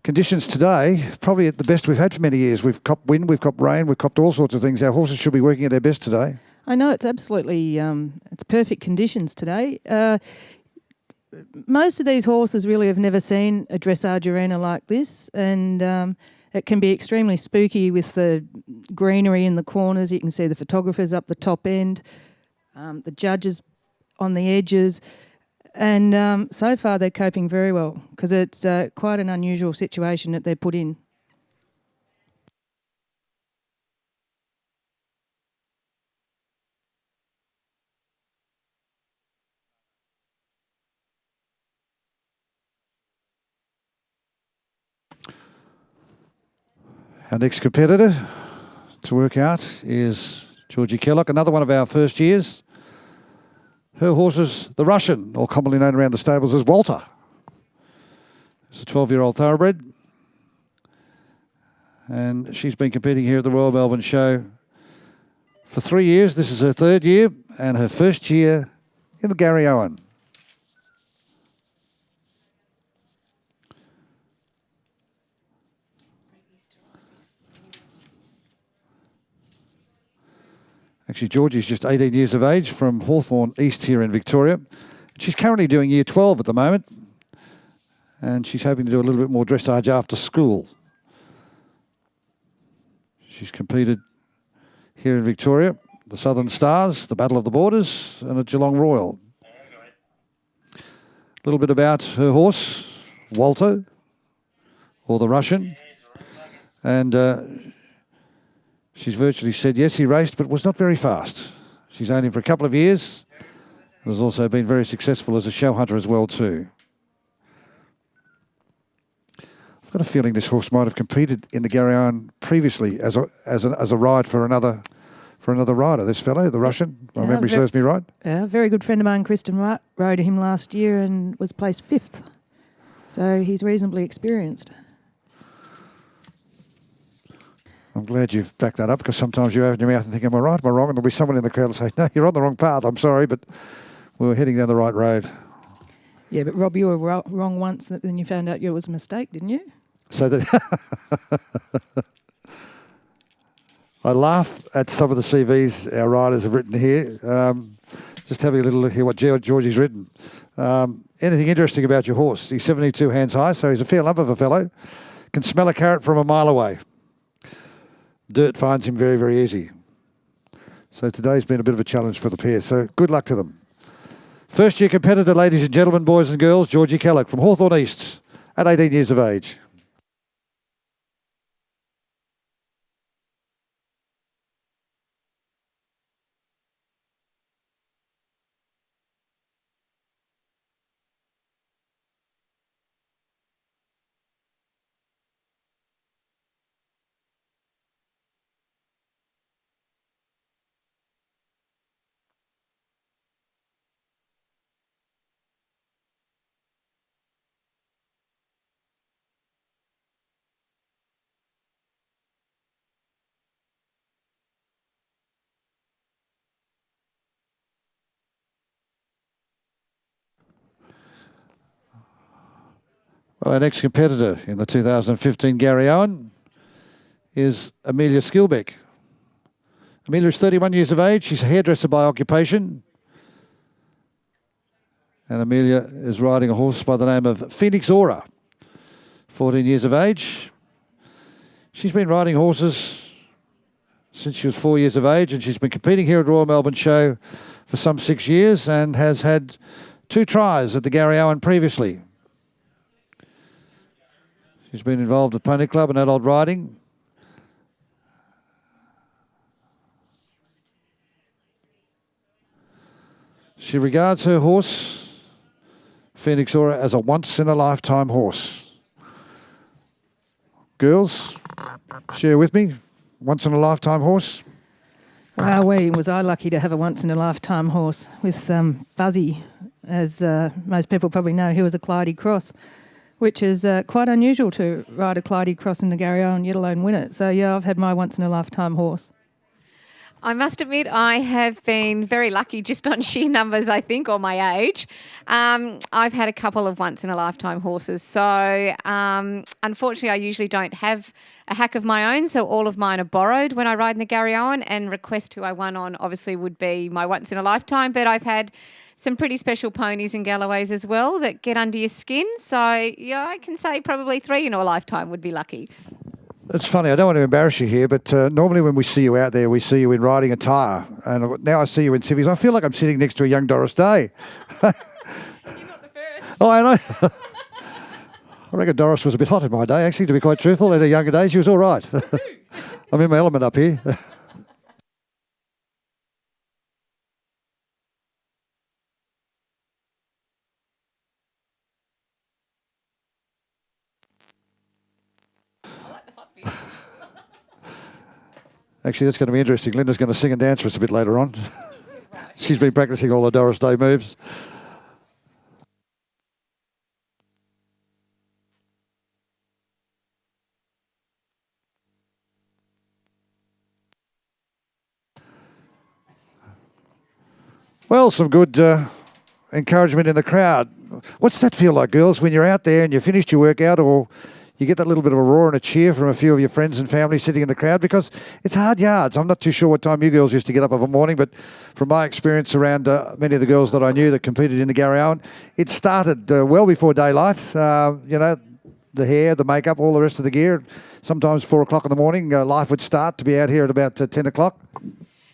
conditions today, probably at the best we've had for many years. We've copped wind, we've copped rain, we've copped all sorts of things. Our horses should be working at their best today. I know, it's absolutely, it's perfect conditions today. Most of these horses really have never seen a dressage arena like this, and it can be extremely spooky with the greenery in the corners. You can see the photographers up the top end. The judges on the edges. And so far they're coping very well because it's quite an unusual situation that they're put in. Our next competitor to work out is Georgie Kellogg, another one of our first years. Her horse is the Russian, or commonly known around the stables as Walter. It's a 12-year-old thoroughbred. And she's been competing here at the Royal Melbourne Show for 3 years. This is her third year and her first year in the Garryowen. Actually, Georgie's just 18 years of age from Hawthorn East here in Victoria. She's currently doing year 12 at the moment, and she's hoping to do a little bit more dressage after school. She's competed here in Victoria, the Southern Stars, the Battle of the Borders, and at Geelong Royal. A little bit about her horse, Walter, or the Russian, and she's virtually said yes, he raced, but was not very fast. She's owned him for a couple of years and has also been very successful as a show hunter as well too. I've got a feeling this horse might have competed in the Garryowen previously as a ride for another rider. This fellow, the Russian, my memory serves me right. Yeah, a very good friend of mine, Kristen Wright, rode him last year and was placed 5th. So he's reasonably experienced. I'm glad you've backed that up, because sometimes you open your mouth and think, am I right, am I wrong? And there'll be someone in the crowd will say, no, you're on the wrong path, I'm sorry, but we were heading down the right road. Yeah, but Rob, you were wrong once, then you found out it was a mistake, didn't you? So that I laugh at some of the CVs our riders have written here. Just having a little look here what Georgie's written. Anything interesting about your horse? He's 72 hands high, so he's a fair lump of a fellow. Can smell a carrot from a mile away. Dirt finds him very, very easy. So today's been a bit of a challenge for the pair, so good luck to them. First year competitor, ladies and gentlemen, boys and girls, Georgie Kellogg from Hawthorn East at 18 years of age. Well, our next competitor in the 2015 Garryowen is Amelia Skilbeck. Amelia is 31 years of age. She's a hairdresser by occupation. And Amelia is riding a horse by the name of Phoenix Aura, 14 years of age. She's been riding horses since she was 4 years of age, and she's been competing here at Royal Melbourne Show for some 6 years and has had 2 tries at the Garryowen previously. She's been involved at Pony Club and adult riding. She regards her horse, Phoenix Aura, as a once-in-a-lifetime horse. Girls, share with me, once-in-a-lifetime horse? Wowee, was I lucky to have a once-in-a-lifetime horse with Buzzy. As most people probably know, he was a Clydie Cross, which is quite unusual to ride a Clydie Cross in the Garryowen, yet alone win it. So, yeah, I've had my once-in-a-lifetime horse. I must admit I have been very lucky just on sheer numbers, I think, or my age. I've had a couple of once-in-a-lifetime horses. So, unfortunately, I usually don't have a hack of my own, so all of mine are borrowed when I ride in the Garryowen, and Request, who I won on, obviously would be my once-in-a-lifetime, but I've had some pretty special ponies and Galloways as well that get under your skin. So, yeah, I can say probably 3 in a lifetime would be lucky. It's funny, I don't want to embarrass you here, but normally when we see you out there, we see you in riding attire. And now I see you in civvies. I feel like I'm sitting next to a young Doris Day. You're not the first. Oh, I know. I reckon Doris was a bit hot in my day, actually, to be quite truthful. In her younger days, she was all right. I'm in my element up here. Actually, that's going to be interesting. Linda's going to sing and dance for us a bit later on. She's been practicing all the Doris Day moves. Well, some good encouragement in the crowd. What's that feel like, girls, when you're out there and you finished your workout, or you get that little bit of a roar and a cheer from a few of your friends and family sitting in the crowd? Because it's hard yards. I'm not too sure what time you girls used to get up of a morning, but from my experience around many of the girls that I knew that competed in the Garryowen, it started well before daylight. You know, the hair, the makeup, all the rest of the gear. Sometimes 4 o'clock in the morning, life would start to be out here at about 10 o'clock.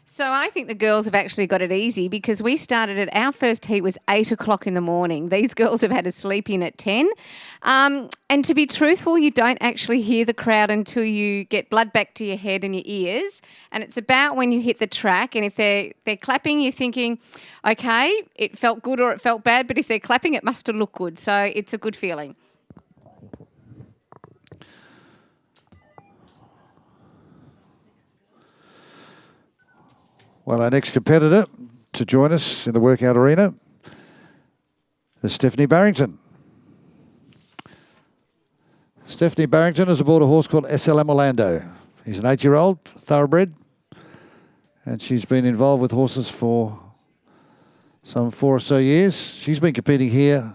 So I think the girls have actually got it easy because we started at our first heat was 8 o'clock in the morning. These girls have had to sleep in at 10. And to be truthful, you don't actually hear the crowd until you get blood back to your head and your ears. And it's about when you hit the track. And if they're clapping, you're thinking, okay, it felt good or it felt bad. But if they're clapping, it must have looked good. So it's a good feeling. Well, our next competitor to join us in the workout arena is Stephanie Barrington. Stephanie Barrington is aboard a horse called SLM Orlando. He's an 8-year-old thoroughbred, and she's been involved with horses for some 4 or so years. She's been competing here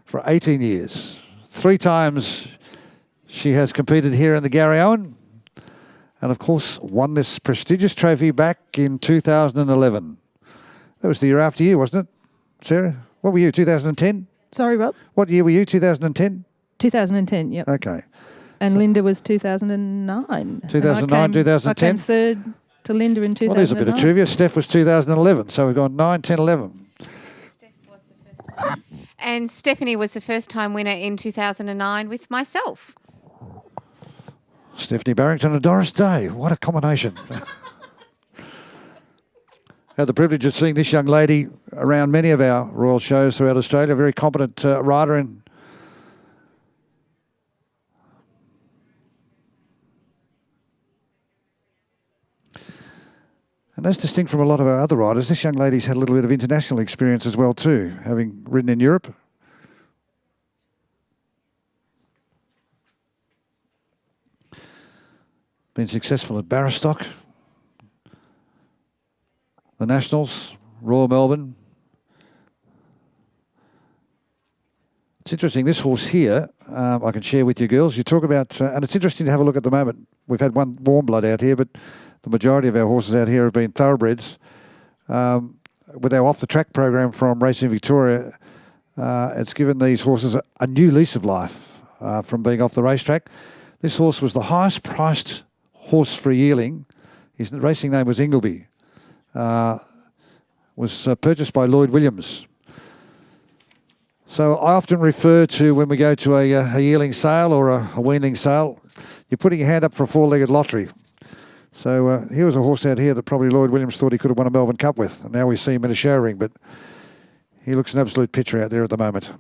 for 18 years. 3 times she has competed here in the Garryowen, and of course won this prestigious trophy back in 2011. That was the year after you, wasn't it, Sarah? What were you, 2010? Sorry, Rob? What year were you, 2010? 2010, yep. Okay. And Linda was 2009. 2009, 2010? I came third to Linda in 2009. Well, there's a bit of trivia. Steph was 2011, so we've gone 9, 10, 11. Steph was the first time. And Stephanie was the first time winner in 2009 with myself. Stephanie Barrington and Doris Day. What a combination. Had the privilege of seeing this young lady around many of our royal shows throughout Australia. A very competent rider. And as distinct from a lot of our other riders, this young lady's had a little bit of international experience as well too, having ridden in Europe. Been successful at Barristock, the Nationals, Royal Melbourne. It's interesting, this horse here, I can share with you girls. You talk about, and it's interesting to have a look at the moment. We've had one warm blood out here, but the majority of our horses out here have been thoroughbreds. With our off-the-track program from Racing Victoria, it's given these horses a new lease of life from being off the racetrack. This horse was the highest priced horse for a yearling. His racing name was Ingleby. Was purchased by Lloyd Williams. So I often refer to, when we go to a yearling sale or a weanling sale, you're putting your hand up for a 4-legged lottery. So here was a horse out here that probably Lloyd Williams thought he could have won a Melbourne Cup with. And now we see him in a show ring, but he looks an absolute picture out there at the moment.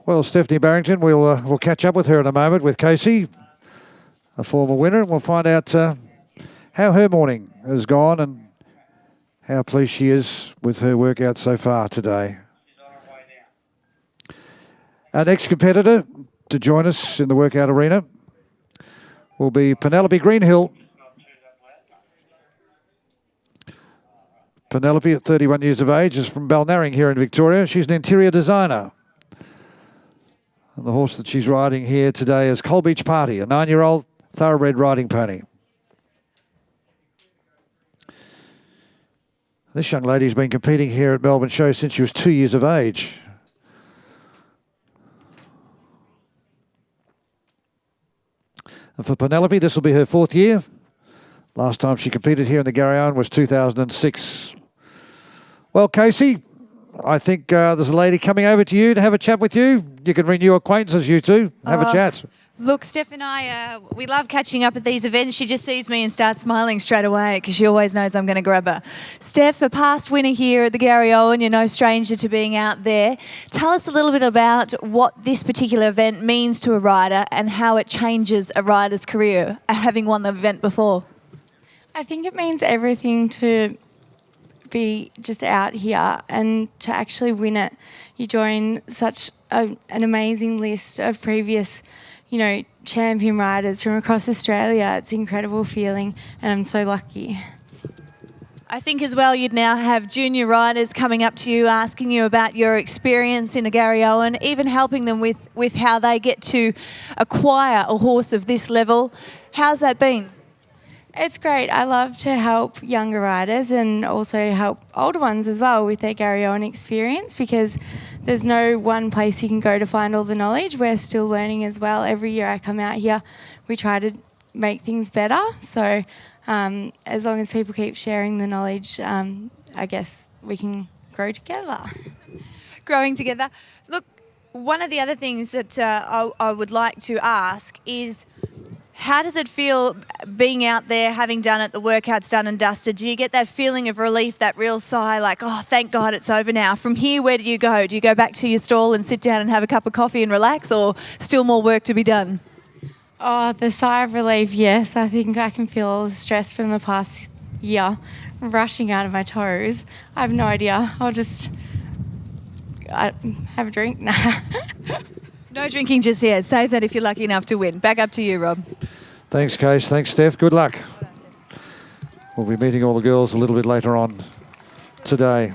Well, Stephanie Barrington, we'll catch up with her in a moment with Casey. a former winner, and we'll find out how her morning has gone and how pleased she is with her workout so far today. Our next competitor to join us in the workout arena will be Penelope Greenhill. Penelope, at 31 years of age, is from Balnarring here in Victoria. She's an interior designer. And the horse that she's riding here today is Coal Beach Party, a 9-year-old thoroughbred riding pony. This young lady's been competing here at Melbourne Show since she was 2 years of age. And for Penelope, this will be her 4th year. Last time she competed here in the Garryowen was 2006. Well, Casey, I think there's a lady coming over to you to have a chat with you. You can renew acquaintances, you two. Have a chat. Look, Steph and I, we love catching up at these events. She just sees me and starts smiling straight away because she always knows I'm going to grab her. Steph, a past winner here at the Garryowen, you're no stranger to being out there. Tell us a little bit about what this particular event means to a rider and how it changes a rider's career, having won the event before. I think it means everything to be just out here and to actually win it. You join such an amazing list of previous, champion riders from across Australia. It's an incredible feeling and I'm so lucky. I think as well you'd now have junior riders coming up to you asking you about your experience in a Garryowen, even helping them with how they get to acquire a horse of this level. How's that been? It's great. I love to help younger riders and also help older ones as well with their Garryowen experience because there's no one place you can go to find all the knowledge. We're still learning as well. Every year I come out here, we try to make things better. So as long as people keep sharing the knowledge, I guess we can grow together. Growing together. Look, one of the other things that I would like to ask is, how does it feel being out there, having done it, the workout's done and dusted? Do you get that feeling of relief, that real sigh, like, oh, thank God it's over now? From here, where do you go? Do you go back to your stall and sit down and have a cup of coffee and relax, or still more work to be done? Oh, the sigh of relief, yes. I think I can feel all the stress from the past year rushing out of my toes. I have no idea. I'll just have a drink now. No drinking just yet. Save that if you're lucky enough to win. Back up to you, Rob. Thanks, Case. Thanks, Steph. Good luck. We'll be meeting all the girls a little bit later on today.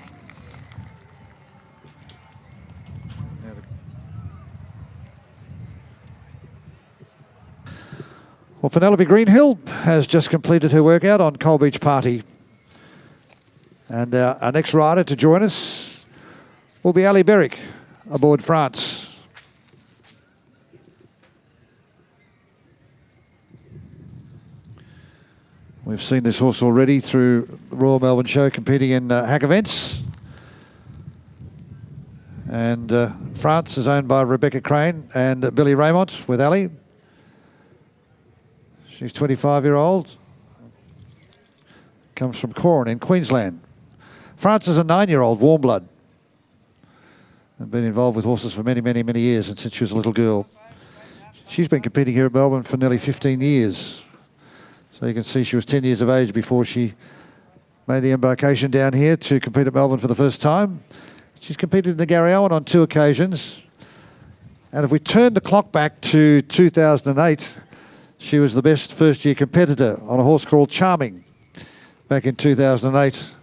Well, Penelope Greenhill has just completed her workout on Coal Beach Party. And our next rider to join us will be Ali Berrick aboard France. We've seen this horse already through the Royal Melbourne Show competing in hack events. And France is owned by Rebecca Crane and Billy Raymond with Ali. She's 25-year-old. Comes from Corran in Queensland. France is a 9-year-old warm blood. And been involved with horses for many, many, many years and since she was a little girl. She's been competing here at Melbourne for nearly 15 years. So you can see she was 10 years of age before she made the embarkation down here to compete at Melbourne for the first time. She's competed in the Garryowen on 2 occasions. And if we turn the clock back to 2008, she was the best first-year competitor on a horse called Charming back in 2008.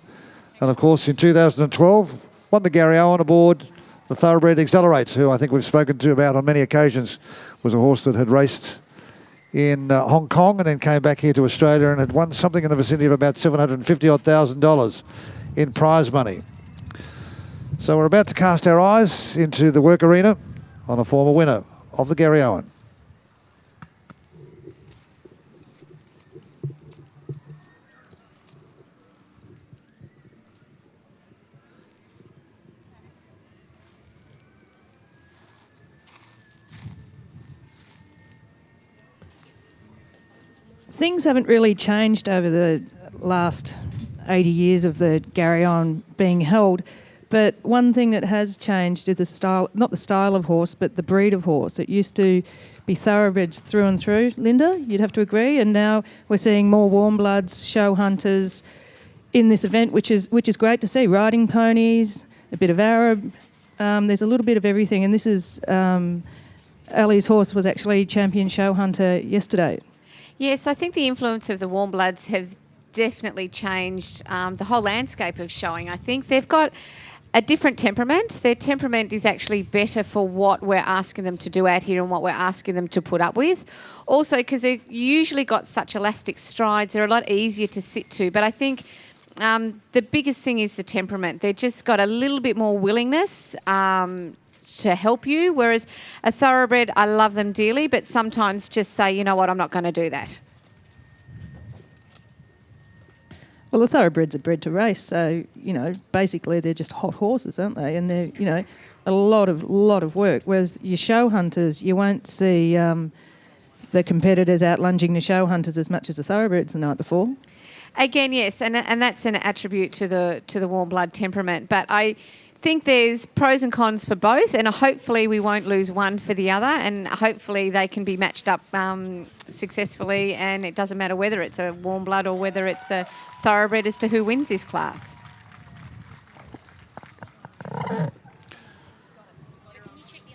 And of course, in 2012, won the Garryowen aboard the thoroughbred Accelerate, who I think we've spoken to about on many occasions, was a horse that had raced in Hong Kong and then came back here to Australia and had won something in the vicinity of about $750,000 in prize money. So we're about to cast our eyes into the work arena on a former winner of the Garryowen. Things haven't really changed over the last 80 years of the Garryowen being held, but one thing that has changed is the style, not the style of horse, but the breed of horse. It used to be thoroughbreds through and through, Linda, you'd have to agree. And now we're seeing more warm bloods, show hunters in this event, which is great to see. Riding ponies, a bit of Arab. There's a little bit of everything. And this is Ali's horse was actually champion show hunter yesterday. Yes, I think the influence of the warm bloods has definitely changed the whole landscape of showing. I think they've got a different temperament. Their temperament is actually better for what we're asking them to do out here and what we're asking them to put up with. Also, because they've usually got such elastic strides, they're a lot easier to sit to. But I think the biggest thing is the temperament. They've just got a little bit more willingness to help you, whereas a thoroughbred, I love them dearly, but sometimes just say, you know what, I'm not going to do that. Well, the thoroughbreds are bred to race, so, basically they're just hot horses, aren't they? And they're, a lot of work, whereas your show hunters, you won't see the competitors out lunging the show hunters as much as the thoroughbreds the night before. Again, yes, and that's an attribute to the warm blood temperament, but I think there's pros and cons for both, and hopefully we won't lose one for the other, and hopefully they can be matched up successfully, and it doesn't matter whether it's a warm blood or whether it's a thoroughbred as to who wins this class.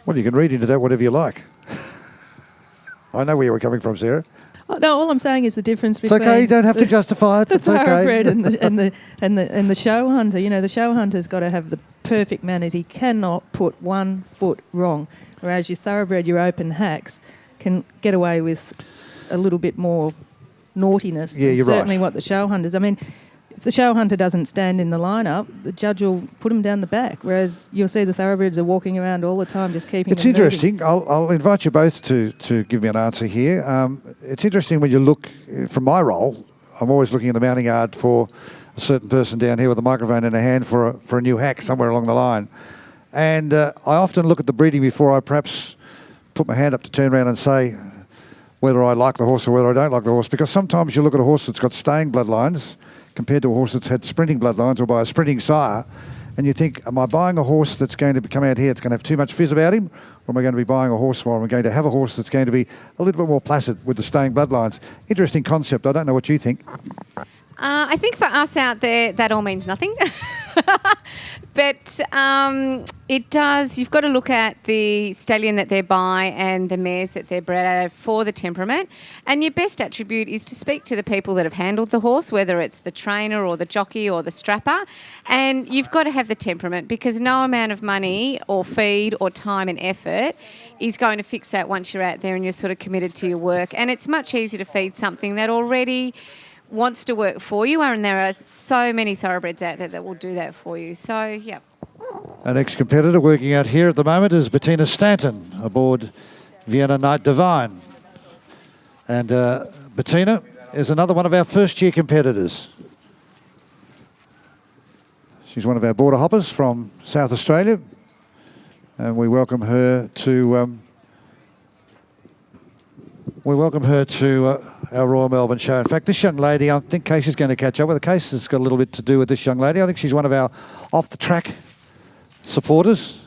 Well, you can read into that whatever you like. I know where you were coming from, Sarah. No, all I'm saying is the difference between... It's okay, you don't have to justify it, it's okay. Thoroughbred and the show hunter. The show hunter's got to have the perfect manners. He cannot put one foot wrong, whereas your thoroughbred, your open hacks, can get away with a little bit more naughtiness. Yeah, you're certainly right. What the show hunters... I mean, if the show hunter doesn't stand in the lineup, the judge will put him down the back, whereas you'll see the thoroughbreds are walking around all the time just keeping It's them interesting. moving. I'll invite you both to give me an answer here. It's interesting when you look, from my role, I'm always looking in the mounting yard for a certain person down here with a microphone in a hand for a new hack somewhere along the line. And I often look at the breeding before I perhaps put my hand up to turn around and say whether I like the horse or whether I don't like the horse, because sometimes you look at a horse that's got staying bloodlines compared to a horse that's had sprinting bloodlines or by a sprinting sire, and you think, am I buying a horse that's going to come out here, it's going to have too much fizz about him, or am I going to be buying a horse where I'm going to have a horse that's going to be a little bit more placid with the staying bloodlines? Interesting concept. I don't know what you think. I think for us out there, that all means nothing. But it does, you've got to look at the stallion that they're by and the mares that they're bred out of for the temperament. And your best attribute is to speak to the people that have handled the horse, whether it's the trainer or the jockey or the strapper. And you've got to have the temperament, because no amount of money or feed or time and effort is going to fix that once you're out there and you're sort of committed to your work. And it's much easier to feed something that already wants to work for you, and there are so many thoroughbreds out there that will do that for you. So, yeah. Our next competitor working out here at the moment is Bettina Stanton aboard Vienna Night Divine. And Bettina is another one of our first-year competitors. She's one of our border hoppers from South Australia, and we welcome her to our Royal Melbourne show. In fact, this young lady, I think Casey's going to catch up with her. Case has got a little bit to do with this young lady. I think she's one of our off-the-track supporters.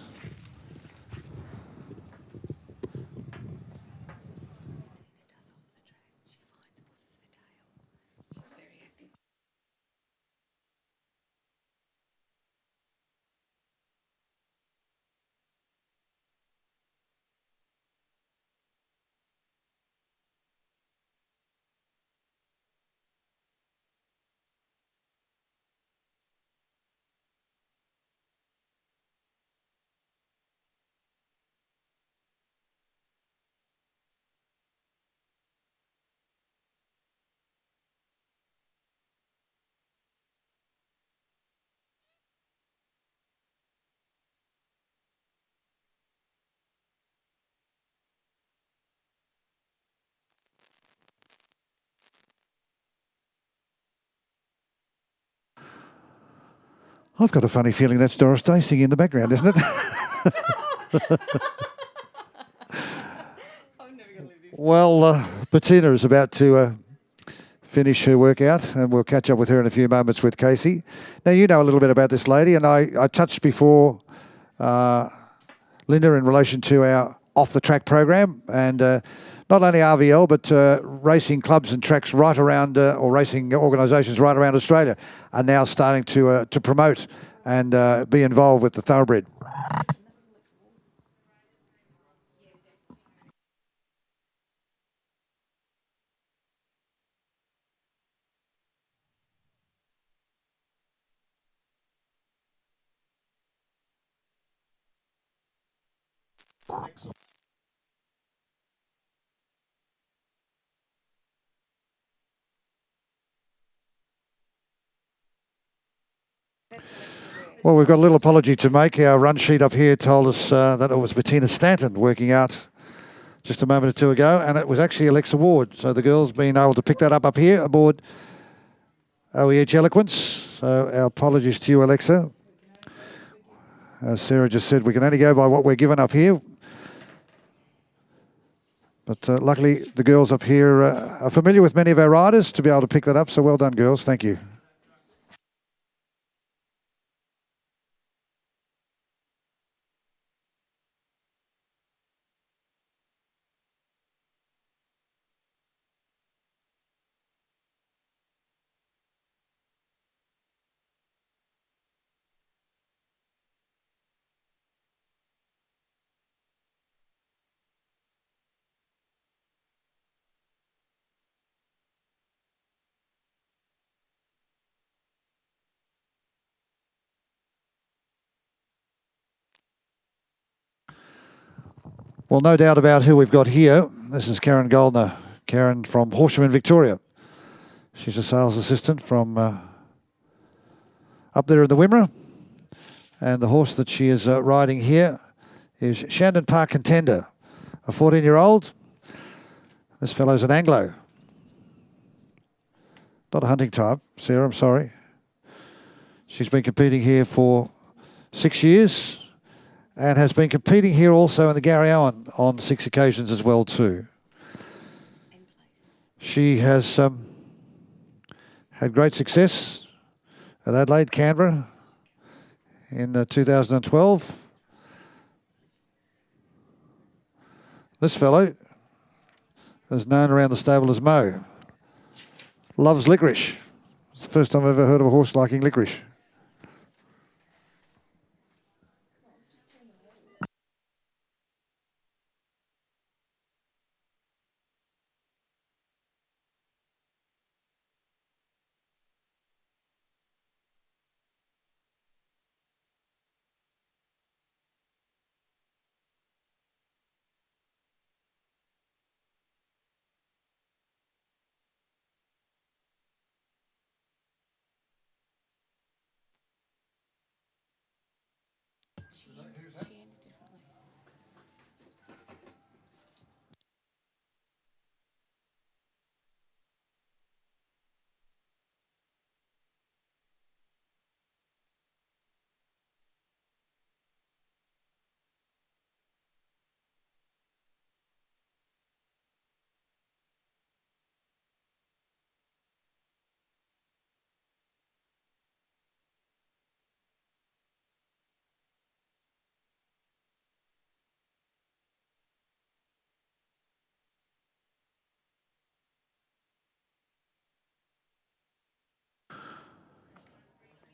I've got a funny feeling that's Doris Day singing in the background, isn't it? Well, Bettina is about to finish her workout, and we'll catch up with her in a few moments with Casey. Now, you know a little bit about this lady, and I touched before, Linda, in relation to our off-the-track program, and not only RVL, but racing clubs and tracks right around, or racing organisations right around Australia are now starting to promote and be involved with the thoroughbred. Well, we've got a little apology to make. Our run sheet up here told us that it was Bettina Stanton working out just a moment or two ago, and it was actually Alexa Ward. So the girls been able to pick that up here aboard OEH Eloquence. So our apologies to you, Alexa. As Sarah just said, we can only go by what we're given up here. But luckily, the girls up here are familiar with many of our riders to be able to pick that up. So well done, girls. Thank you. Well, no doubt about who we've got here. This is Karen Goldner. Karen from Horsewomen Victoria. She's a sales assistant from up there in the Wimmera. And the horse that she is riding here is Shandon Park Contender, a 14-year-old. This fellow's an Anglo. Not a hunting type, Sarah, I'm sorry. She's been competing here for 6 years and has been competing here also in the Garryowen on 6 occasions as well too. She has had great success at Adelaide, Canberra in 2012. This fellow is known around the stable as Mo. Loves licorice. It's the first time I've ever heard of a horse liking licorice.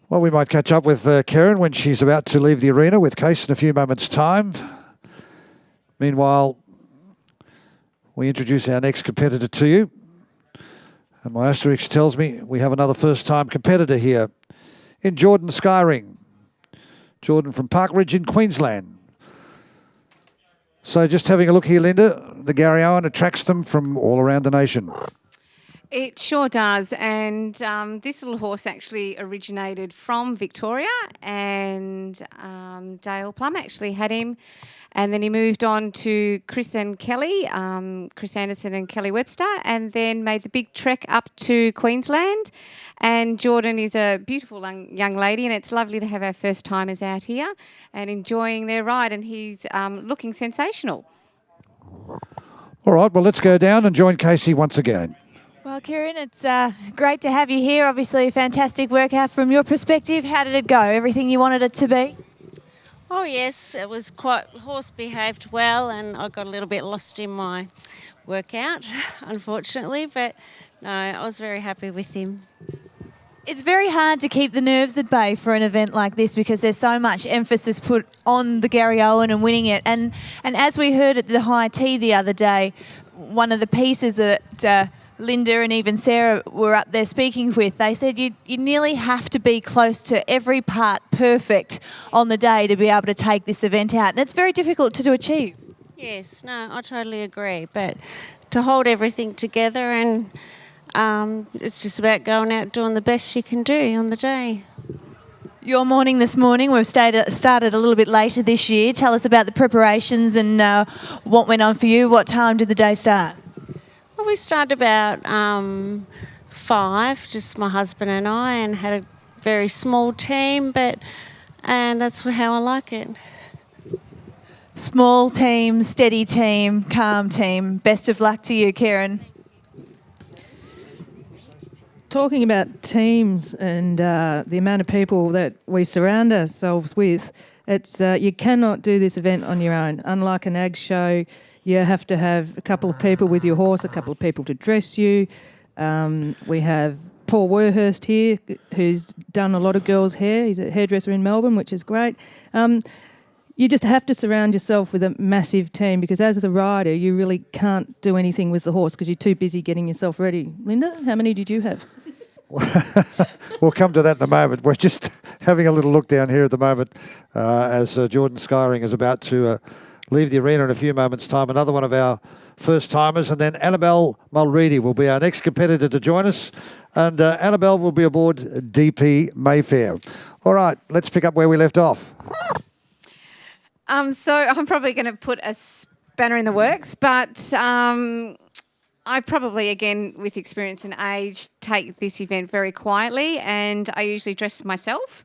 Well, we might catch up with Karen when she's about to leave the arena with Case in a few moments' time. Meanwhile, we introduce our next competitor to you. And my asterisk tells me we have another first-time competitor here in Jordan Skyring. Jordan from Park Ridge in Queensland. So just having a look here, Linda, the Garryowen attracts them from all around the nation. It sure does, and this little horse actually originated from Victoria, and Dale Plum actually had him, and then he moved on to Chris and Kelly, Chris Anderson and Kelly Webster, and then made the big trek up to Queensland. And Jordan is a beautiful young lady, and it's lovely to have our first timers out here and enjoying their ride, and he's looking sensational. All right, well, let's go down and join Casey once again. Well, Kieran, it's great to have you here. Obviously, a fantastic workout from your perspective. How did it go? Everything you wanted it to be? Oh yes, it was quite. Horse behaved well, and I got a little bit lost in my workout, unfortunately. But no, I was very happy with him. It's very hard to keep the nerves at bay for an event like this because there's so much emphasis put on the Garryowen and winning it. And as we heard at the high tea the other day, one of the pieces that Linda and even Sarah were up there speaking with, they said you nearly have to be close to every part perfect on the day to be able to take this event out. And it's very difficult to achieve. Yes, no, I totally agree. But to hold everything together and it's just about going out doing the best you can do on the day. Your morning this morning, we've started a little bit later this year. Tell us about the preparations and what went on for you. What time did the day start? Well, we started about 5, just my husband and I, and had a very small team, and that's how I like it. Small team, steady team, calm team. Best of luck to you, Karen. Talking about teams and the amount of people that we surround ourselves with, it's you cannot do this event on your own. Unlike an ag show, you have to have a couple of people with your horse, a couple of people to dress you. We have Paul Werhurst here, who's done a lot of girls' hair. He's a hairdresser in Melbourne, which is great. You just have to surround yourself with a massive team because as the rider, you really can't do anything with the horse because you're too busy getting yourself ready. Linda, how many did you have? We'll come to that in a moment. We're just having a little look down here at the moment as Jordan Skyring is about to leave the arena in a few moments' time. Another one of our first-timers. And then Annabelle Mulready will be our next competitor to join us. And Annabelle will be aboard DP Mayfair. All right, let's pick up where we left off. So I'm probably going to put a spanner in the works, but I probably, again, with experience and age, take this event very quietly, and I usually dress myself.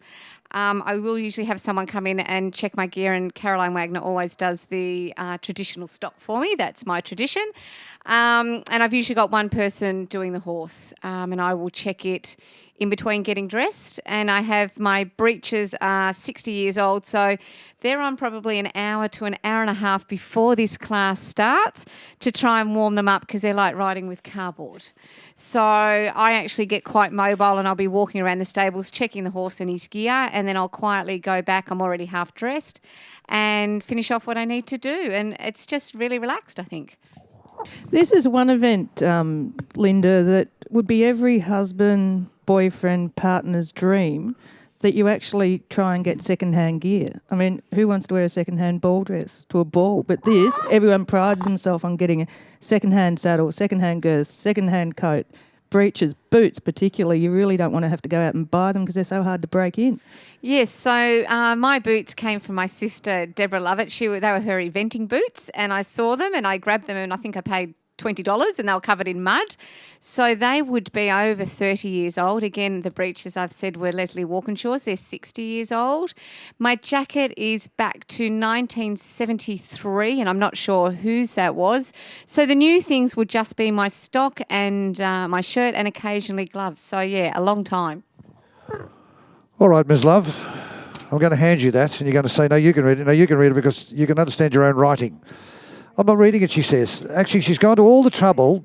I will usually have someone come in and check my gear, and Caroline Wagner always does the traditional stock for me. That's my tradition. And I've usually got one person doing the horse, and I will check it in between getting dressed. And I have my breeches are 60 years old, so they're on probably an hour to an hour and a half before this class starts to try and warm them up because they're like riding with cardboard. So I actually get quite mobile and I'll be walking around the stables checking the horse and his gear, and then I'll quietly go back, I'm already half dressed, and finish off what I need to do. And it's just really relaxed, I think. This is one event, Linda, that would be every husband, boyfriend, partner's dream, that you actually try and get second-hand gear. I mean, who wants to wear a second-hand ball dress to a ball? But this, everyone prides themselves on getting a second-hand saddle, second-hand girth, second-hand coat, breeches, boots particularly. You really don't want to have to go out and buy them because they're so hard to break in. Yes, so my boots came from my sister, Deborah Lovett. They were her eventing boots, and I saw them and I grabbed them, and I think I paid $20 and they were covered in mud. So they would be over 30 years old. Again, the breeches I've said were Leslie Walkinshaw's. They're 60 years old. My jacket is back to 1973 and I'm not sure whose that was. So the new things would just be my stock and my shirt and occasionally gloves. So yeah, a long time. All right, Ms. Love, I'm going to hand you that and you're going to say, no, you can read it. No, you can read it because you can understand your own writing. I'm not reading it, she says. Actually, she's gone to all the trouble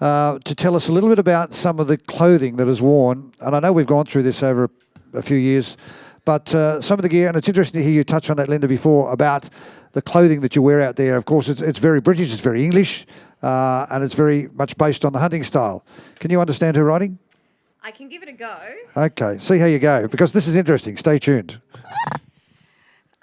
to tell us a little bit about some of the clothing that is worn. And I know we've gone through this over a few years, but some of the gear, and it's interesting to hear you touch on that, Linda, before, about the clothing that you wear out there. Of course, it's very British, it's very English, and it's very much based on the hunting style. Can you understand her writing? I can give it a go. Okay, see how you go, because this is interesting. Stay tuned.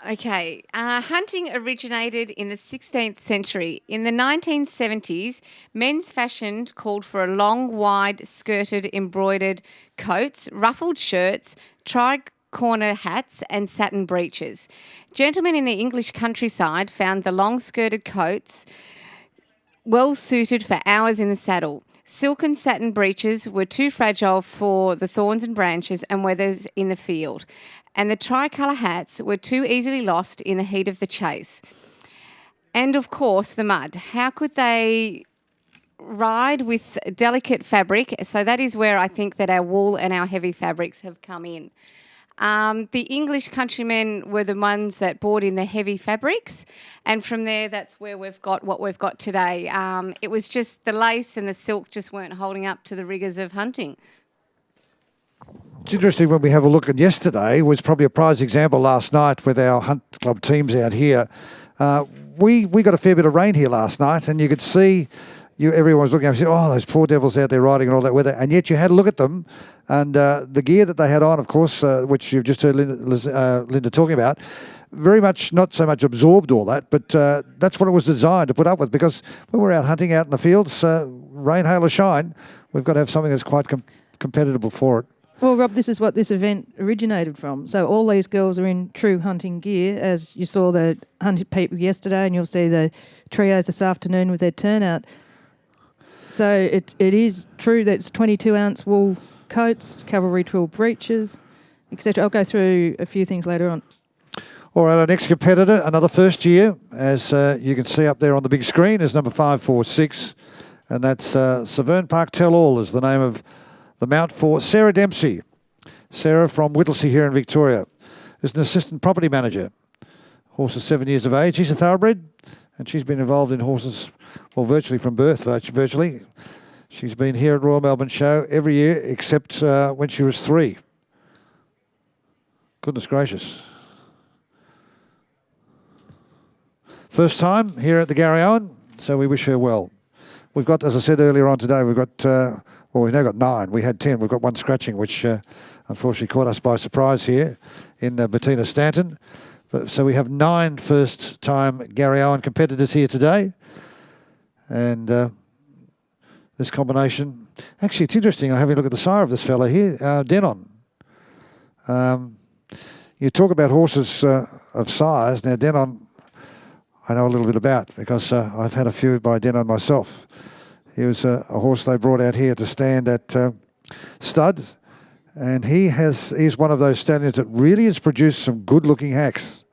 Okay, hunting originated in the 16th century. In the 1970s, men's fashion called for a long, wide, skirted, embroidered coats, ruffled shirts, tri-corner hats and satin breeches. Gentlemen in the English countryside found the long, skirted coats well suited for hours in the saddle. Silken satin breeches were too fragile for the thorns and branches and weathers in the field, and the tricolour hats were too easily lost in the heat of the chase. And, of course, the mud. How could they ride with delicate fabric? So that is where I think that our wool and our heavy fabrics have come in. The English countrymen were the ones that brought in the heavy fabrics, and from there, that's where we've got what we've got today. It was just the lace and the silk just weren't holding up to the rigours of hunting. It's interesting when we have a look at yesterday, was probably a prize example last night with our hunt club teams out here. We got a fair bit of rain here last night, and you could see everyone was looking up and said, oh, those poor devils out there riding and all that weather. And yet you had a look at them, and the gear that they had on, of course, which you've just heard Linda talking about, very much not so much absorbed all that, but that's what it was designed to put up with, because when we're out hunting out in the fields, rain, hail or shine, we've got to have something that's quite competitive for it. Well, Rob, this is what this event originated from. So all these girls are in true hunting gear, as you saw the hunting people yesterday, and you'll see the trios this afternoon with their turnout. So it is true that it's 22-ounce wool coats, cavalry twill breeches, etc. I'll go through a few things later on. All right, our next competitor, another first year, as you can see up there on the big screen, is number 546, and that's Severn Park Tell All is the name of the mount for Sarah Dempsey. Sarah from Whittlesea here in Victoria is an assistant property manager. Horse is 7 years of age. She's a thoroughbred, and she's been involved in horses, well, virtually from birth, virtually. She's been here at Royal Melbourne Show every year except when she was 3. Goodness gracious. First time here at the Garryowen, so we wish her well. We've got, as I said earlier on today, we've got, well, we've now got 9. We had 10. We've got 1 scratching, which unfortunately caught us by surprise here in Bettina Stanton. So we have 9 first-time Garryowen competitors here today. And this combination, actually it's interesting, I'm having a look at the sire of this fella here, Denon. You talk about horses of size. Now Denon, I know a little bit about, because I've had a few by Denon myself. He was a horse they brought out here to stand at stud, and he's one of those stallions that really has produced some good-looking hacks.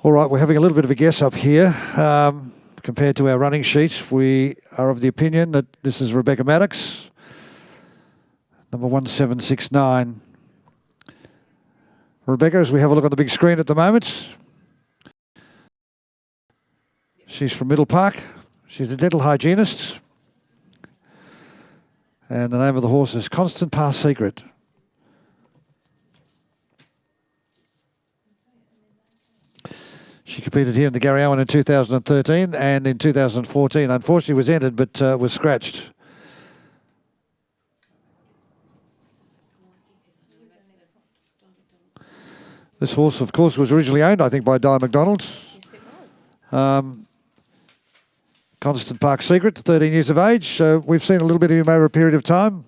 All right, we're having a little bit of a guess up here. Compared to our running sheet, we are of the opinion that this is Rebecca Maddox, number 1769. Rebecca, as we have a look on the big screen at the moment, she's from Middle Park. She's a dental hygienist. And the name of the horse is Constant Past Secret. She competed here in the Garryowen in 2013 and in 2014. Unfortunately was entered but was scratched. This horse, of course, was originally owned, I think, by Di McDonald. Yes, it was. Constant Park Secret, 13 years of age. So we've seen a little bit of him over a period of time.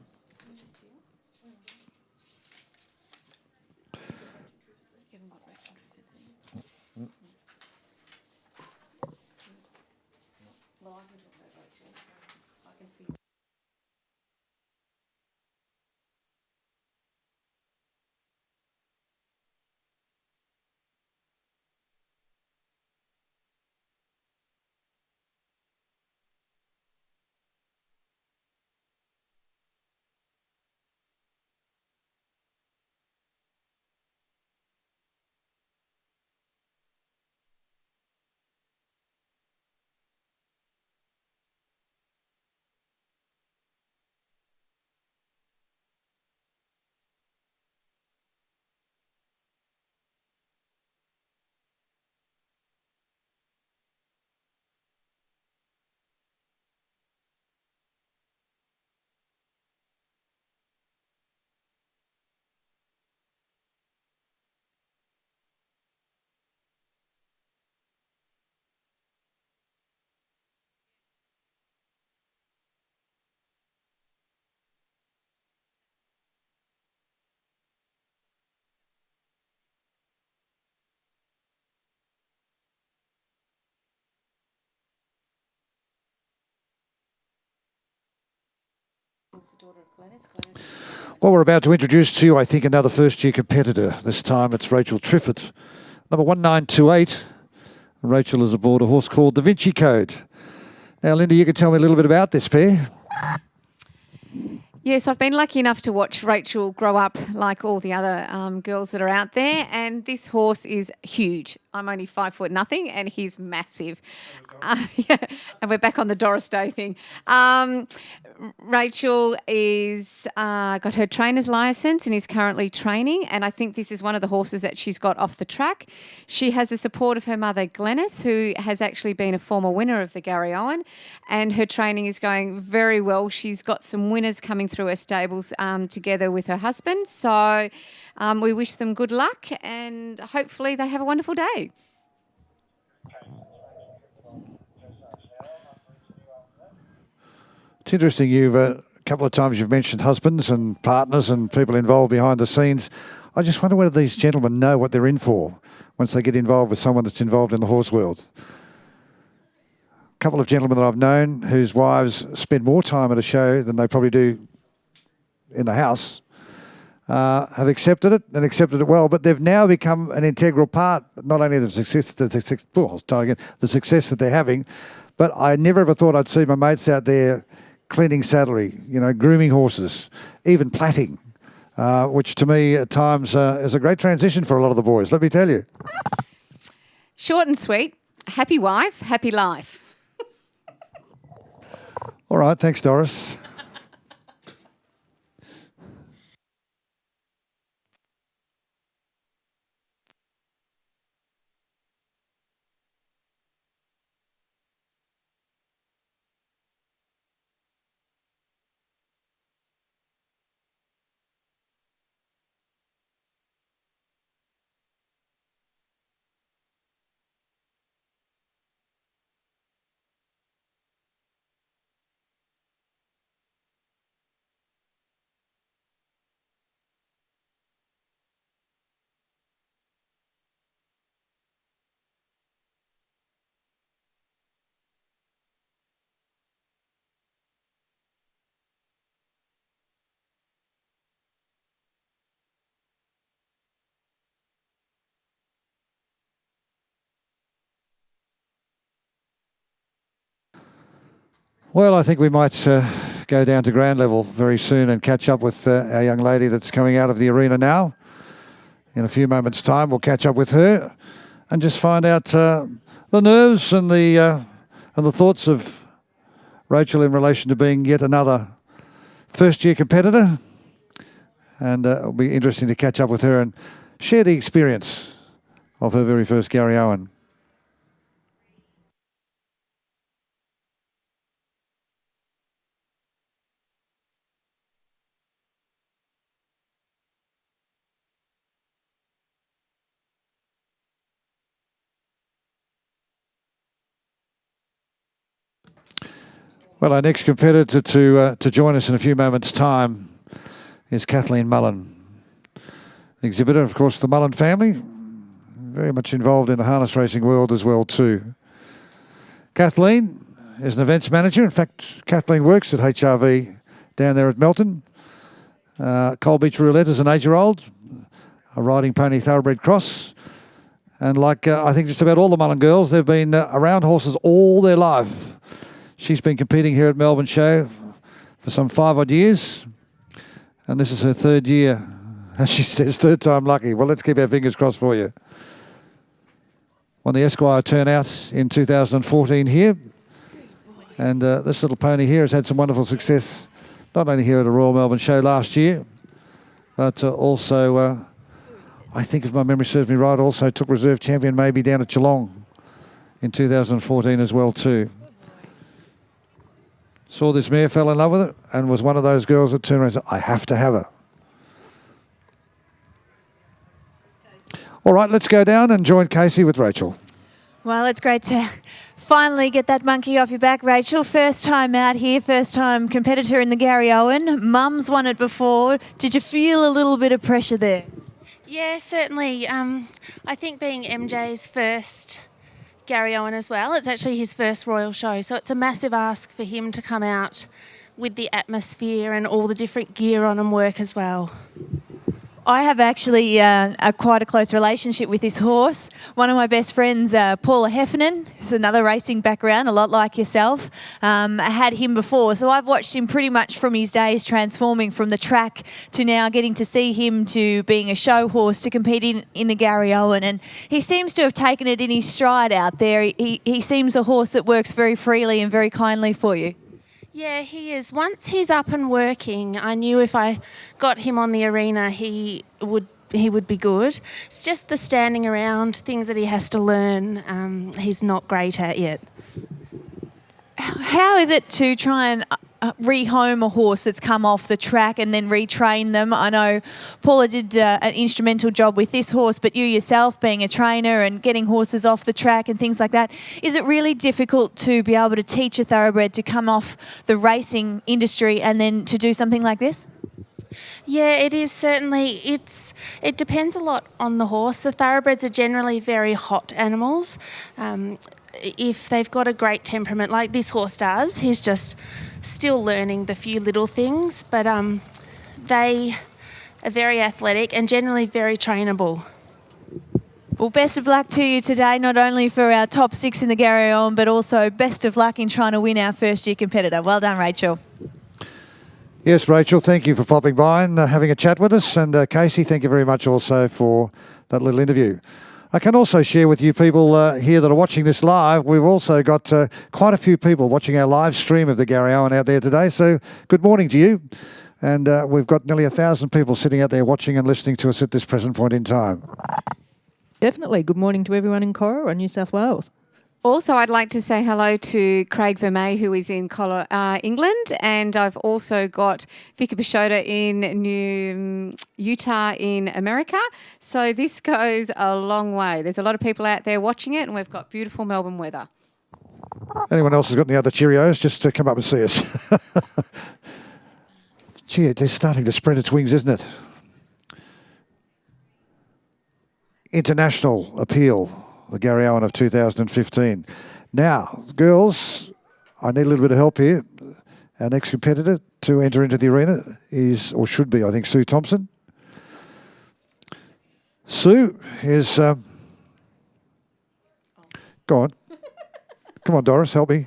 Well, we're about to introduce to you, I think, another first-year competitor. This time it's Rachel Triffett, number 1928. Rachel is aboard a horse called Da Vinci Code. Now, Linda, you can tell me a little bit about this pair. Yes, I've been lucky enough to watch Rachel grow up like all the other girls that are out there, and this horse is huge. I'm only 5 foot nothing, and he's massive. Yeah, and we're back on the Doris Day thing. Rachel is got her trainer's license and is currently training, and I think this is one of the horses that she's got off the track. She has the support of her mother, Glenys, who has actually been a former winner of the Garryowen, and her training is going very well. She's got some winners coming through her stables together with her husband, so we wish them good luck and hopefully they have a wonderful day. It's interesting, a couple of times you've mentioned husbands and partners and people involved behind the scenes. I just wonder whether these gentlemen know what they're in for once they get involved with someone that's involved in the horse world. A couple of gentlemen that I've known whose wives spend more time at a show than they probably do in the house have accepted it and accepted it well, but they've now become an integral part, not only of the success that they're having, but I never ever thought I'd see my mates out there cleaning saddlery, grooming horses, even plaiting, which to me at times is a great transition for a lot of the boys, let me tell you. Short and sweet, happy wife, happy life. All right, thanks, Doris. Well, I think we might go down to ground level very soon and catch up with our young lady that's coming out of the arena now. In a few moments' time, we'll catch up with her and just find out the nerves and the thoughts of Rachel in relation to being yet another first-year competitor. And it'll be interesting to catch up with her and share the experience of her very first Garryowen. Well, our next competitor to join us in a few moments' time is Kathleen Mullen. Exhibitor, of course, the Mullen family, very much involved in the harness racing world as well too. Kathleen is an events manager. In fact, Kathleen works at HRV down there at Melton. Coal Beach Roulette as an 8-year-old, a riding pony thoroughbred cross. And like I think just about all the Mullen girls, they've been around horses all their life. She's been competing here at Melbourne Show for some 5 odd years. And this is her 3rd year. As she says, 3rd time lucky. Well, let's keep our fingers crossed for you. Won the Esquire Turnout in 2014 here. And this little pony here has had some wonderful success, not only here at a Royal Melbourne Show last year, but also, I think if my memory serves me right, also took reserve champion maybe down at Geelong in 2014 as well too. Saw this mare, fell in love with it, and was one of those girls that turned around and said, I have to have her. All right, let's go down and join Casey with Rachel. Well, it's great to finally get that monkey off your back, Rachel. First time out here, first time competitor in the Garryowen. Mum's won it before. Did you feel a little bit of pressure there? Yeah, certainly. I think being MJ's first Garryowen as well, it's actually his first Royal Show, so it's a massive ask for him to come out with the atmosphere and all the different gear on and work as well. I have actually quite a close relationship with this horse. One of my best friends, Paula Heffernan, who's another racing background, a lot like yourself, had him before. So I've watched him pretty much from his days transforming from the track to now getting to see him to being a show horse to compete in the Garryowen. And he seems to have taken it in his stride out there. He seems a horse that works very freely and very kindly for you. Yeah, he is. Once he's up and working, I knew if I got him on the arena, he would be good. It's just the standing around, things that he has to learn, he's not great at yet. How is it to try and rehome a horse that's come off the track and then retrain them? I know Paula did an instrumental job with this horse, but you yourself being a trainer and getting horses off the track and things like that, is it really difficult to be able to teach a thoroughbred to come off the racing industry and then to do something like this? Yeah, it is certainly. It depends a lot on the horse. The thoroughbreds are generally very hot animals. If they've got a great temperament like this horse does, he's just still learning the few little things, but they are very athletic and generally very trainable. Well, best of luck to you today, not only for our top 6 in the Garryowen, but also best of luck in trying to win our first year competitor. Well done, Rachel. Yes, Rachel, thank you for popping by and having a chat with us. And Casey, thank you very much also for that little interview. I can also share with you people here that are watching this live, we've also got quite a few people watching our live stream of the Garryowen out there today. So good morning to you. And we've got nearly 1,000 people sitting out there watching and listening to us at this present point in time. Definitely. Good morning to everyone in Cora, New South Wales. Also, I'd like to say hello to Craig Vermey, who is in England, and I've also got Vicky Pashota in Utah in America. So this goes a long way. There's a lot of people out there watching it, and we've got beautiful Melbourne weather. Anyone else has got any other Cheerios, just to come up and see us. Gee, it's starting to spread its wings, isn't it? International appeal. The Garryowen of 2015. Now, girls, I need a little bit of help here. Our next competitor to enter into the arena is, or should be, I think, Sue Thompson. Sue is... go on. Come on, Doris, help me.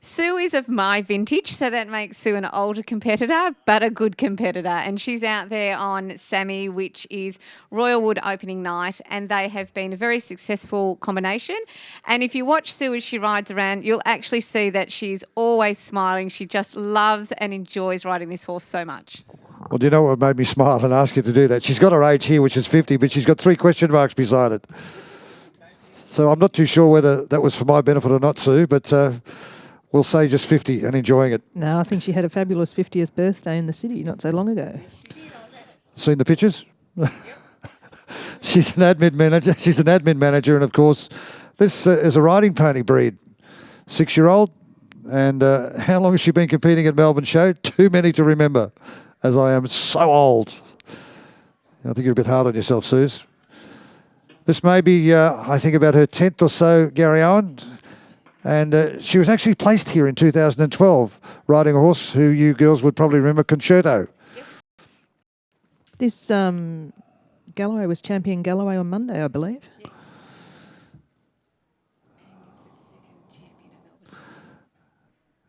Sue is of my vintage, so that makes Sue an older competitor, but a good competitor. And she's out there on Sammy, which is Royal Wood opening night, and they have been a very successful combination. And if you watch Sue as she rides around, you'll actually see that she's always smiling. She just loves and enjoys riding this horse so much. Well, do you know what made me smile and ask you to do that? She's got her age here, which is 50, but she's got 3 question marks beside it. So I'm not too sure whether that was for my benefit or not, Sue, but... we'll say just 50 and enjoying it. No, I think she had a fabulous 50th birthday in the city not so long ago. Seen the pictures? She's an admin manager. She's an admin manager, and of course, this is a riding pony breed. 6-year-old, And how long has she been competing at Melbourne Show? Too many to remember, as I am so old. I think you're a bit hard on yourself, Suze. This may be, I think, about her 10th or so, Garryowen. And she was actually placed here in 2012, riding a horse who you girls would probably remember, Concerto. This Galloway was champion Galloway on Monday, I believe. Yes.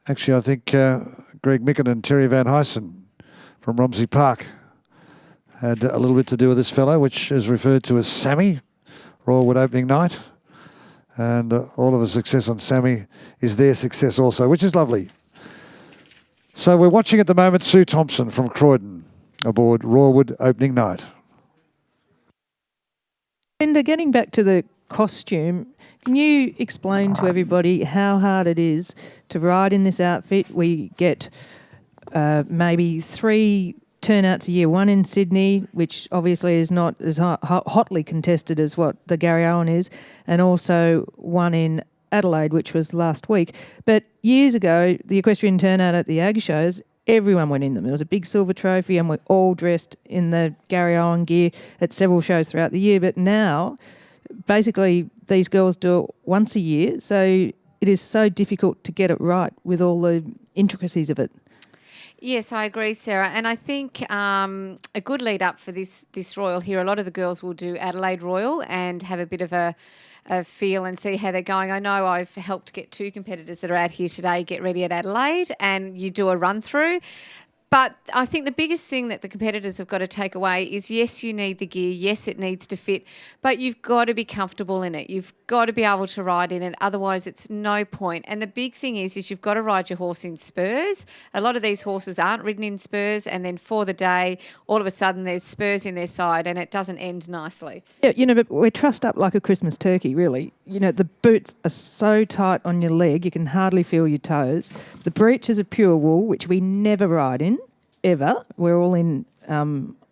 Actually, I think Greg Micken and Terry Van Huysen from Romsey Park had a little bit to do with this fellow, which is referred to as Sammy, Royal Wood opening night. And all of the success on Sammy is their success also, which is lovely. So we're watching at the moment Sue Thompson from Croydon aboard Royal Wood opening night. Linda, getting back to the costume, can you explain to everybody how hard it is to ride in this outfit? We get maybe 3 turnouts a year, one in Sydney, which obviously is not as hotly contested as what the Garryowen is, and also one in Adelaide, which was last week. But years ago, the equestrian turnout at the ag shows, everyone went in them. It was a big silver trophy and we're all dressed in the Garryowen gear at several shows throughout the year. But now, basically, these girls do it once a year, so it is so difficult to get it right with all the intricacies of it. Yes, I agree, Sarah. And I think a good lead up for this Royal here, a lot of the girls will do Adelaide Royal and have a bit of a feel and see how they're going. I know I've helped get 2 competitors that are out here today get ready at Adelaide, and you do a run through. But I think the biggest thing that the competitors have got to take away is, yes, you need the gear. Yes, it needs to fit, but you've got to be comfortable in it. You've got to be able to ride in it. Otherwise, it's no point. And the big thing is you've got to ride your horse in spurs. A lot of these horses aren't ridden in spurs, and then for the day, all of a sudden there's spurs in their side and it doesn't end nicely. Yeah, but we're trussed up like a Christmas turkey, really. The boots are so tight on your leg, you can hardly feel your toes. The breeches are pure wool, which we never ride in, ever. We're all in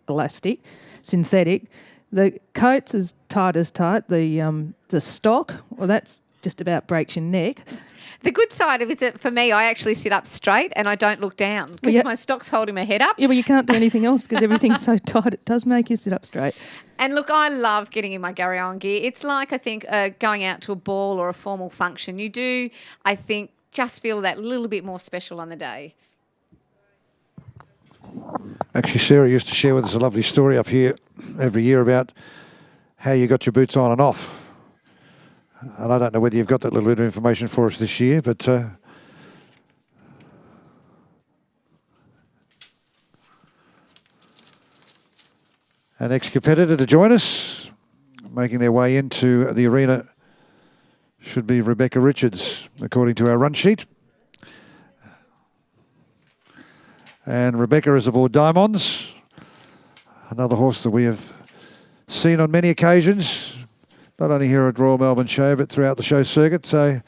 elastic, synthetic. The coat's as tight as tight. The stock, well, that's just about breaks your neck. The good side of it is that for me, I actually sit up straight and I don't look down because my stock's holding my head up. Yeah, well, you can't do anything else because everything's so tight. It does make you sit up straight. And look, I love getting in my Garryowen gear. It's like, I think, going out to a ball or a formal function. You do, I think, just feel that little bit more special on the day. Actually, Sarah used to share with us a lovely story up here every year about how you got your boots on and off. And I don't know whether you've got that little bit of information for us this year, but an ex-competitor to join us, making their way into the arena, should be Rebecca Richards, according to our run sheet. And Rebecca is aboard Diamonds, another horse that we have seen on many occasions, not only here at Royal Melbourne Show, but throughout the show circuit. So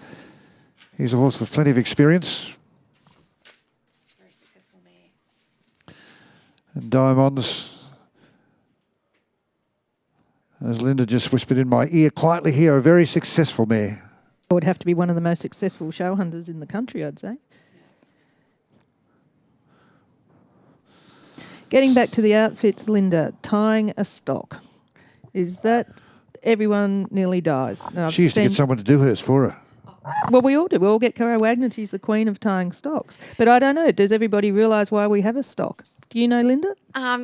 he's a horse with plenty of experience. Very successful mare. And Diamonds, as Linda just whispered in my ear quietly here, a very successful mare. Would have to be one of the most successful show hunters in the country, I'd say. Getting back to the outfits, Linda, tying a stock. Is that everyone nearly dies? Now, she used to get someone to do hers for her. Well, we all do. We all get Caro Wagner. She's the queen of tying stocks. But I don't know. Does everybody realise why we have a stock? Do you know, Linda?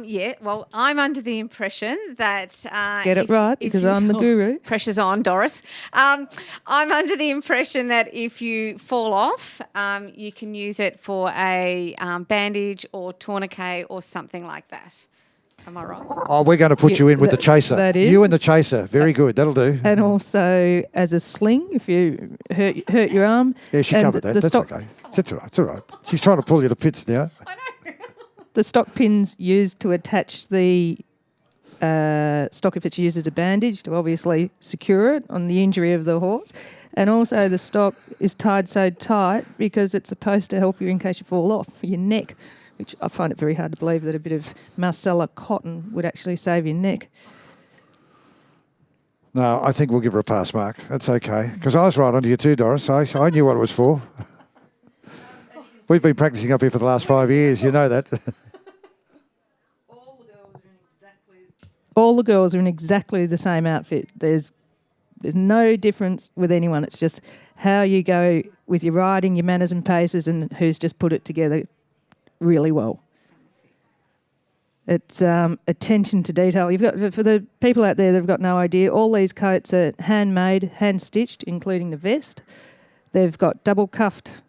Yeah, well, I'm under the impression that... Get it right, because I'm the guru. Pressure's on, Doris. I'm under the impression that if you fall off, you can use it for a bandage or tourniquet or something like that. Am I right? Oh, we're going to put you in with the chaser. That is. You and the chaser. Very good. That'll do. And also as a sling, if you hurt your arm. Yeah, she covered that. That's okay. It's all right. It's all right. She's trying to pull you to pits now. I know. The stock pins used to attach the stock if it's used as a bandage to obviously secure it on the injury of the horse. And also the stock is tied so tight because it's supposed to help you in case you fall off your neck, which I find it very hard to believe that a bit of Marcella cotton would actually save your neck. No, I think we'll give her a pass, Mark. That's okay. Because I was right onto you too, Doris. I knew what it was for. We've been practicing up here for the last 5 years. You know that. All the girls are in exactly the same outfit. There's no difference with anyone. It's just how you go with your riding, your manners and paces, and who's just put it together really well. It's attention to detail. You've got, for the people out there that have got no idea, all these coats are handmade, hand-stitched, including the vest. They've got double-cuffed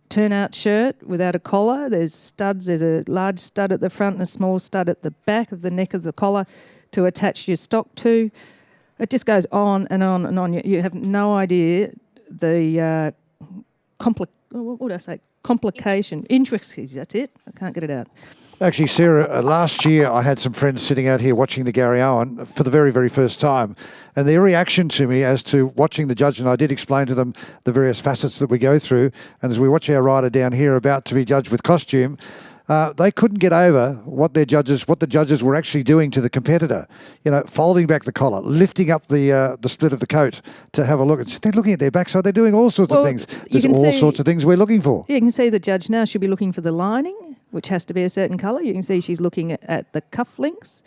turnout shirt without a collar. There's studs. There's a large stud at the front and a small stud at the back of the neck of the collar to attach your stock to. It just goes on and on and on. You have no idea the complication, intricacies, that's it. I can't get it out. Actually, Sarah, last year I had some friends sitting out here watching the Garryowen for the very, very first time. And their reaction to me as to watching the judge, and I did explain to them the various facets that we go through. And as we watch our rider down here about to be judged with costume, they couldn't get over what the judges were actually doing to the competitor. You know, folding back the collar, lifting up the split of the coat to have a look. They're looking at their backside. They're doing all sorts of things. There's all sorts of things we're looking for. You can see the judge now should be looking for the lining, which has to be a certain colour. You can see she's looking at the cuff links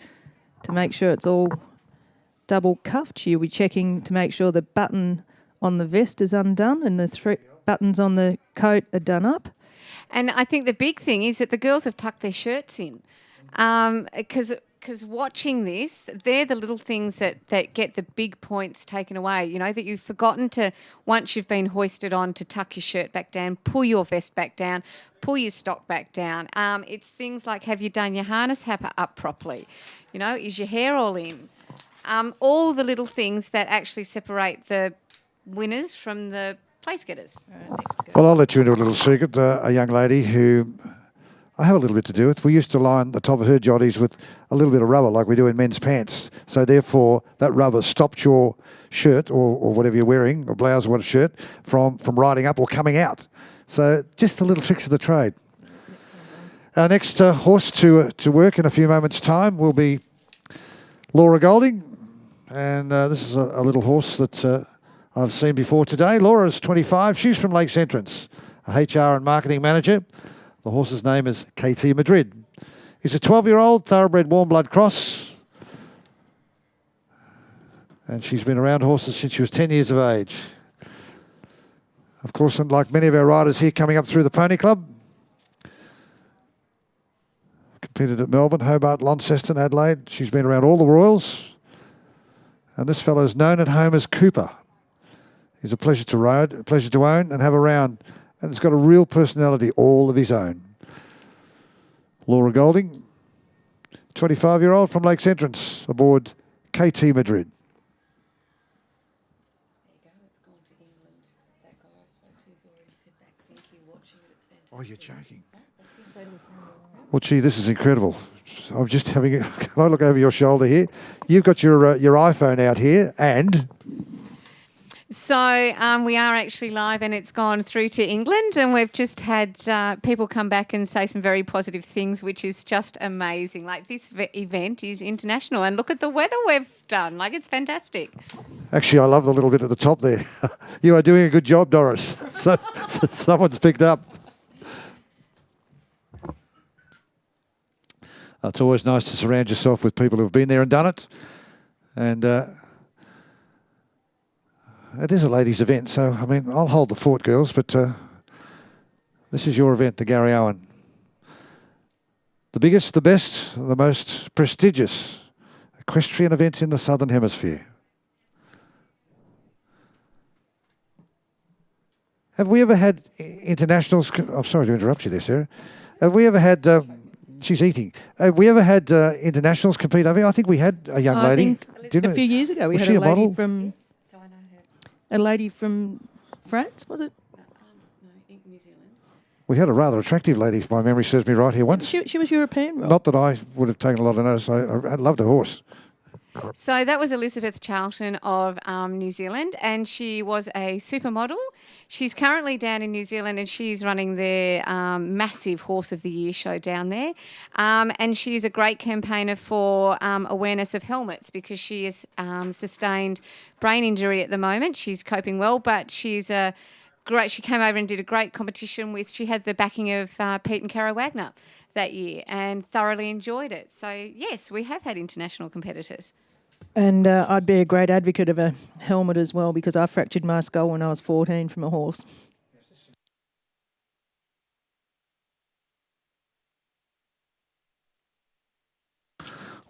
to make sure it's all double cuffed. She'll be checking to make sure the button on the vest is undone and the 3 buttons on the coat are done up. And I think the big thing is that the girls have tucked their shirts in because watching this, they're the little things that get the big points taken away, you know, that you've forgotten to, once you've been hoisted on, to tuck your shirt back down, pull your vest back down, pull your stock back down. It's things like, have you done your harness up properly? You know, is your hair all in? All the little things that actually separate the winners from the place getters. Well, I'll let you into a little secret. A young lady who I have a little bit to do with, we used to line the top of her joddies with a little bit of rubber like we do in men's pants. So therefore, that rubber stopped your shirt or whatever you're wearing, or blouse or whatever shirt, from riding up or coming out. So just the little tricks of the trade. Our next horse to work in a few moments' time will be Laura Golding. And this is a little horse that I've seen before today. Laura's 25. She's from Lakes Entrance, a HR and marketing manager. The horse's name is KT Madrid. He's a 12-year-old thoroughbred warm blood cross. And she's been around horses since she was 10 years of age. Of course, and like many of our riders here coming up through the Pony Club, competed at Melbourne, Hobart, Launceston, Adelaide. She's been around all the Royals. And this fellow's known at home as Cooper. He's a pleasure to ride, a pleasure to own and have around. And it's got a real personality all of his own. Laura Golding, 25-year-old from Lakes Entrance, aboard KT Madrid. Oh, you're joking. Well, gee, this is incredible. I'm just having a... Can I look over your shoulder here? You've got your iPhone out here and... So we are actually live and it's gone through to England, and we've just had people come back and say some very positive things, which is just amazing. Like, this event is international, and look at the weather we've done. Like, it's fantastic. Actually, I love the little bit at the top there. You are doing a good job, Doris. So someone's picked up. It's always nice to surround yourself with people who have been there and done it. And... it is a ladies' event, so, I mean, I'll hold the fort, girls, but this is your event, the Garryowen. The biggest, the best, the most prestigious equestrian event in the Southern Hemisphere. Have we ever had internationals... I'm sorry to interrupt you there, Sarah. Have we ever had... she's eating. Have we ever had internationals compete over here? I think we had a young lady. A few years ago, we had a lady from... A lady from France, was it? No, New Zealand. We had a rather attractive lady, if my memory serves me right, here once. She was European, right? Not that I would have taken a lot of notice. I loved her horse. So that was Elizabeth Charlton of New Zealand, and she was a supermodel. She's currently down in New Zealand, and she's running their massive Horse of the Year show down there. And she's a great campaigner for awareness of helmets, because she has sustained brain injury at the moment. She's coping well, but she's a great. She came over and did a great competition with. She had the backing of Pete and Cara Wagner that year and thoroughly enjoyed it. So yes, we have had international competitors. And I'd be a great advocate of a helmet as well, because I fractured my skull when I was 14 from a horse.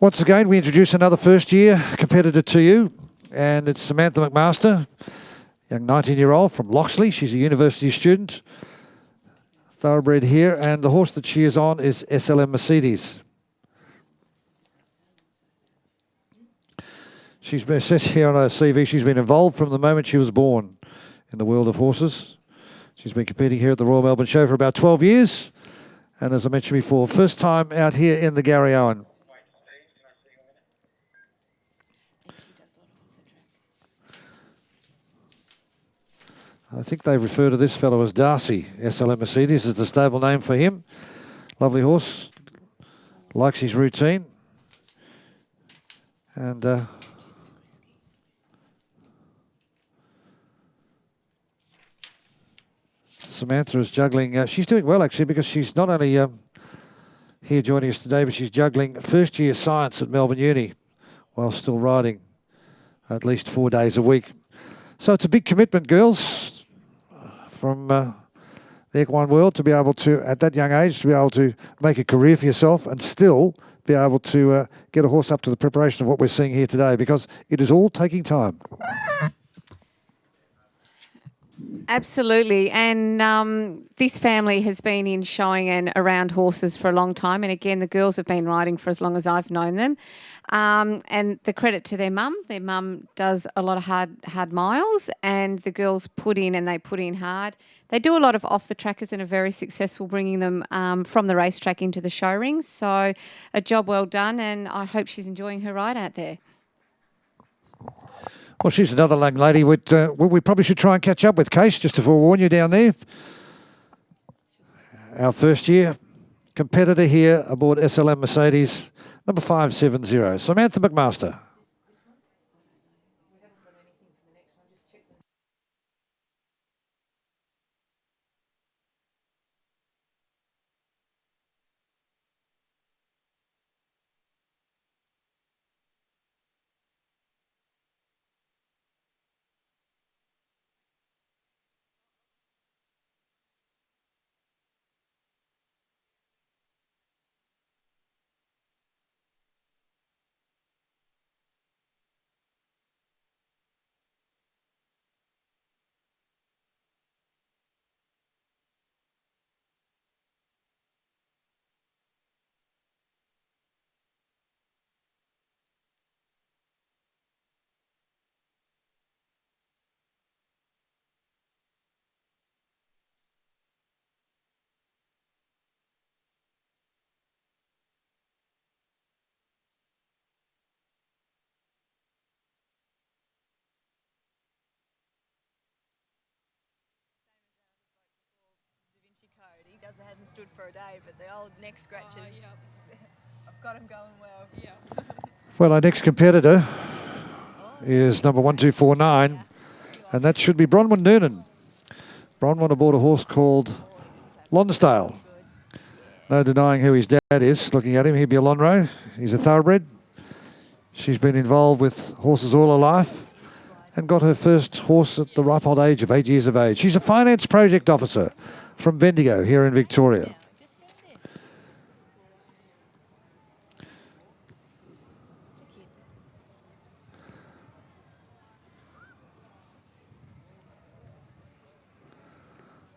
Once again, we introduce another first-year competitor to you, and it's Samantha McMaster, young 19-year-old from Loxley. She's a university student, thoroughbred here, and the horse that she is on is SLM Mercedes. She's been, it says here on her CV, she's been involved from the moment she was born in the world of horses. She's been competing here at the Royal Melbourne Show for about 12 years, and as I mentioned before, first time out here in the Garryowen. I think they refer to this fellow as Darcy. SLM Mercedes is the stable name for him. Lovely horse. Likes his routine. And Samantha is juggling. She's doing well, actually, because she's not only here joining us today, but she's juggling first-year science at Melbourne Uni while still riding at least 4 days a week. So it's a big commitment, girls, from the equine world, to be able to, at that young age, to be able to make a career for yourself and still be able to get a horse up to the preparation of what we're seeing here today, because it is all taking time. Absolutely, and this family has been in showing and around horses for a long time, and again, the girls have been riding for as long as I've known them. And the credit to their mum does a lot of hard miles, and the girls put in hard. They do a lot of off the trackers and are very successful bringing them from the racetrack into the show ring. So a job well done, and I hope she's enjoying her ride out there. Well, she's another young lady we probably should try and catch up with, Case, just to forewarn you down there. Our first year competitor here aboard SLM Mercedes, number 570, Samantha McMaster. Hasn't stood for a day, but the old neck scratches, I've got him going well. Yeah. Well, our next competitor is number 1249, and that should be Bronwyn Noonan. Bronwyn aboard a horse called Lonsdale. No denying who his dad is. Looking at him, he'd be a Lonhro. He's a thoroughbred. She's been involved with horses all her life and got her first horse at the ripe old age of 8 years of age. She's a finance project officer from Bendigo here in Victoria.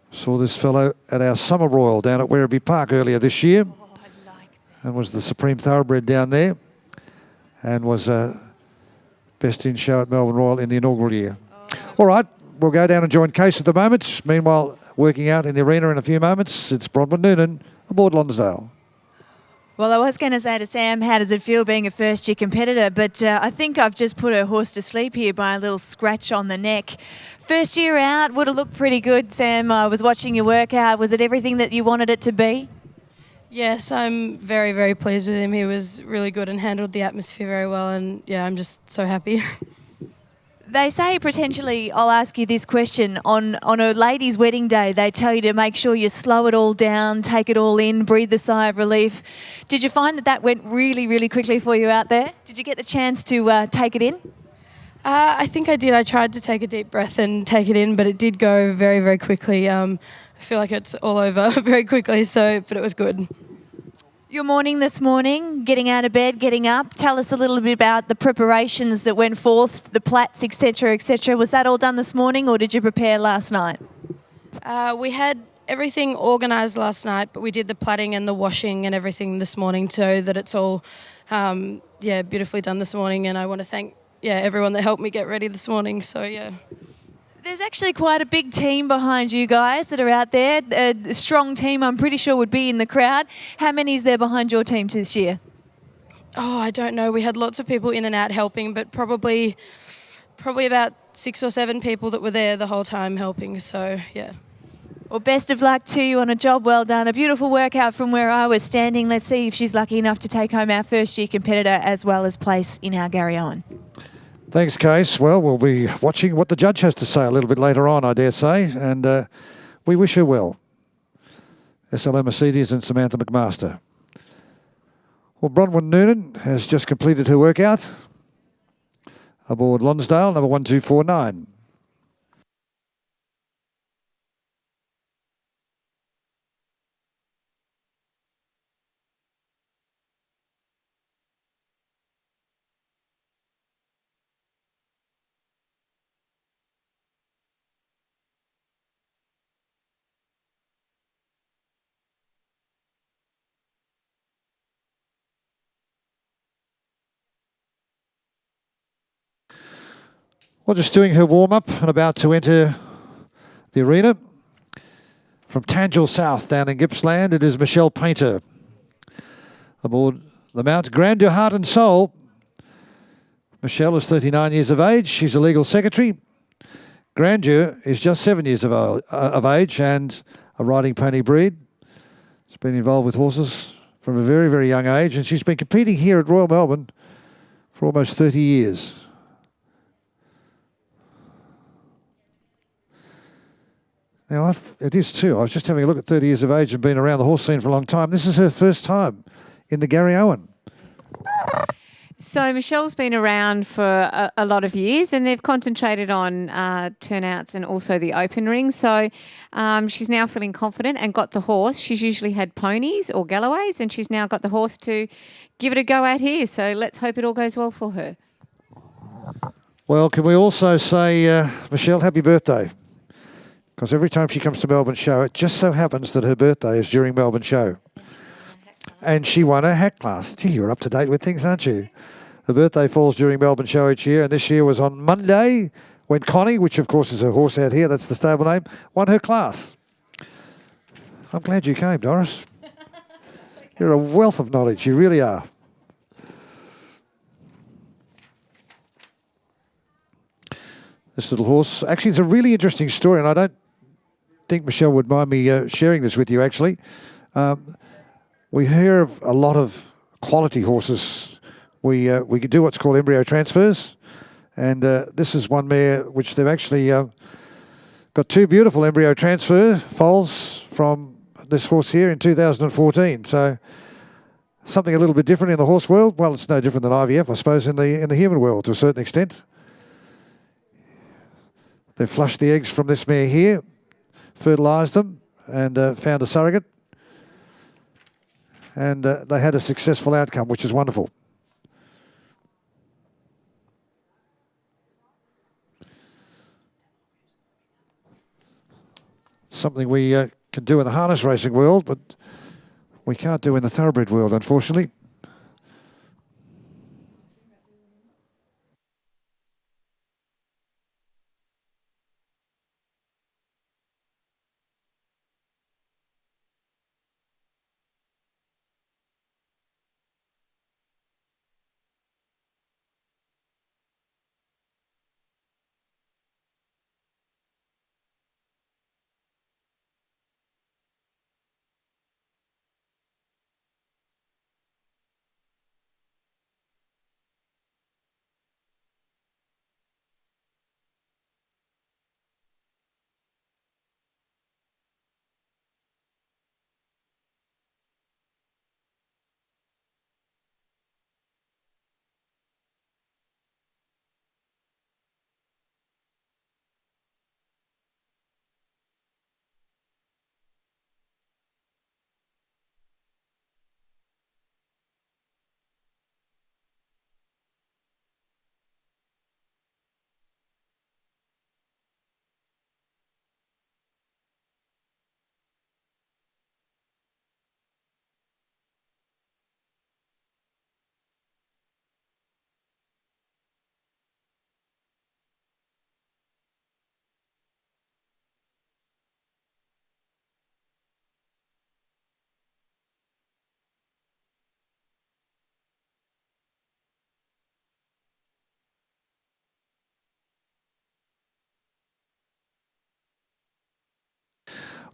Saw this fellow at our Summer Royal down at Werribee Park earlier this year, and was the supreme thoroughbred down there, and was best in show at Melbourne Royal in the inaugural year. All right, we'll go down and join Case at the moment. Meanwhile, working out in the arena in a few moments, it's Bronwyn Noonan aboard Lonsdale. Well, I was going to say to Sam, how does it feel being a first-year competitor? But I think I've just put her horse to sleep here by a little scratch on the neck. First year out, would have looked pretty good, Sam. I was watching your workout. Was it everything that you wanted it to be? Yes, I'm very, very pleased with him. He was really good and handled the atmosphere very well, and yeah, I'm just so happy. They say potentially, I'll ask you this question, on a lady's wedding day, they tell you to make sure you slow it all down, take it all in, breathe a sigh of relief. Did you find that went really, really quickly for you out there? Did you get the chance to take it in? I think I did. I tried to take a deep breath and take it in, but it did go very, very quickly. I feel like it's all over very quickly, but it was good. Your morning this morning, getting out of bed, getting up. Tell us a little bit about the preparations that went forth, the plats, etc., etc. Was that all done this morning, or did you prepare last night? We had everything organised last night, but we did the plaiting and the washing and everything this morning so that it's all, beautifully done this morning. And I want to thank everyone that helped me get ready this morning. So yeah. There's actually quite a big team behind you guys that are out there. A strong team, I'm pretty sure, would be in the crowd. How many is there behind your team this year? Oh, I don't know. We had lots of people in and out helping, but probably about 6 or 7 people that were there the whole time helping. So yeah. Well, best of luck to you on a job well done. A beautiful workout from where I was standing. Let's see if she's lucky enough to take home our first year competitor as well as place in our Garryowen. Thanks, Case. Well, we'll be watching what the judge has to say a little bit later on, I dare say, and we wish her well. SLM Mercedes and Samantha McMaster. Well, Bronwyn Noonan has just completed her workout aboard Lonsdale, number 1249. Well, just doing her warm-up and about to enter the arena. From Tangel South down in Gippsland, it is Michelle Painter. Aboard the mount, Grandeur Heart and Soul. Michelle is 39 years of age. She's a legal secretary. Grandeur is just 7 years of age and a riding pony breed. She's been involved with horses from a very, very young age, and she's been competing here at Royal Melbourne for almost 30 years. Now, it is too. I was just having a look at 30 years of age and been around the horse scene for a long time. This is her first time in the Garryowen. So Michelle's been around for a lot of years, and they've concentrated on turnouts and also the open ring. So she's now feeling confident and got the horse. She's usually had ponies or Galloways, and she's now got the horse to give it a go out here. So let's hope it all goes well for her. Well, can we also say, Michelle, happy birthday? Because every time she comes to Melbourne Show, it just so happens that her birthday is during Melbourne Show. And she won her hack class. Gee, you're up to date with things, aren't you? Her birthday falls during Melbourne Show each year, and this year was on Monday when Connie, which of course is her horse out here, that's the stable name, won her class. I'm glad you came, Doris. You're a wealth of knowledge, you really are. This little horse, actually it's a really interesting story, and I don't think Michelle would mind me sharing this with you actually. We hear of a lot of quality horses. We could do what's called embryo transfers, and this is one mare which they've actually got 2 beautiful embryo transfer foals from this horse here in 2014. So something a little bit different in the horse world. Well, it's no different than IVF, I suppose, in the human world to a certain extent. They've flushed the eggs from this mare here, fertilised them, and found a surrogate. And they had a successful outcome, which is wonderful. Something we can do in the harness racing world, but we can't do in the thoroughbred world, unfortunately.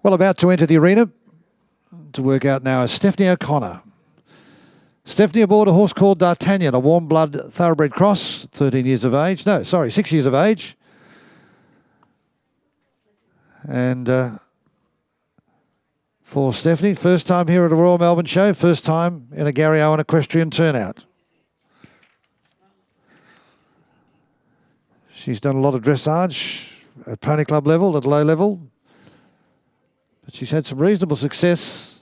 Well, about to enter the arena to work out now is Stephanie O'Connor. Stephanie aboard a horse called D'Artagnan, a warm blood thoroughbred cross, 13 years of age. No, sorry, 6 years of age. And for Stephanie, first time here at a Royal Melbourne show, first time in a Garryowen Equestrienne Turnout. She's done a lot of dressage at pony club level, at low level. But she's had some reasonable success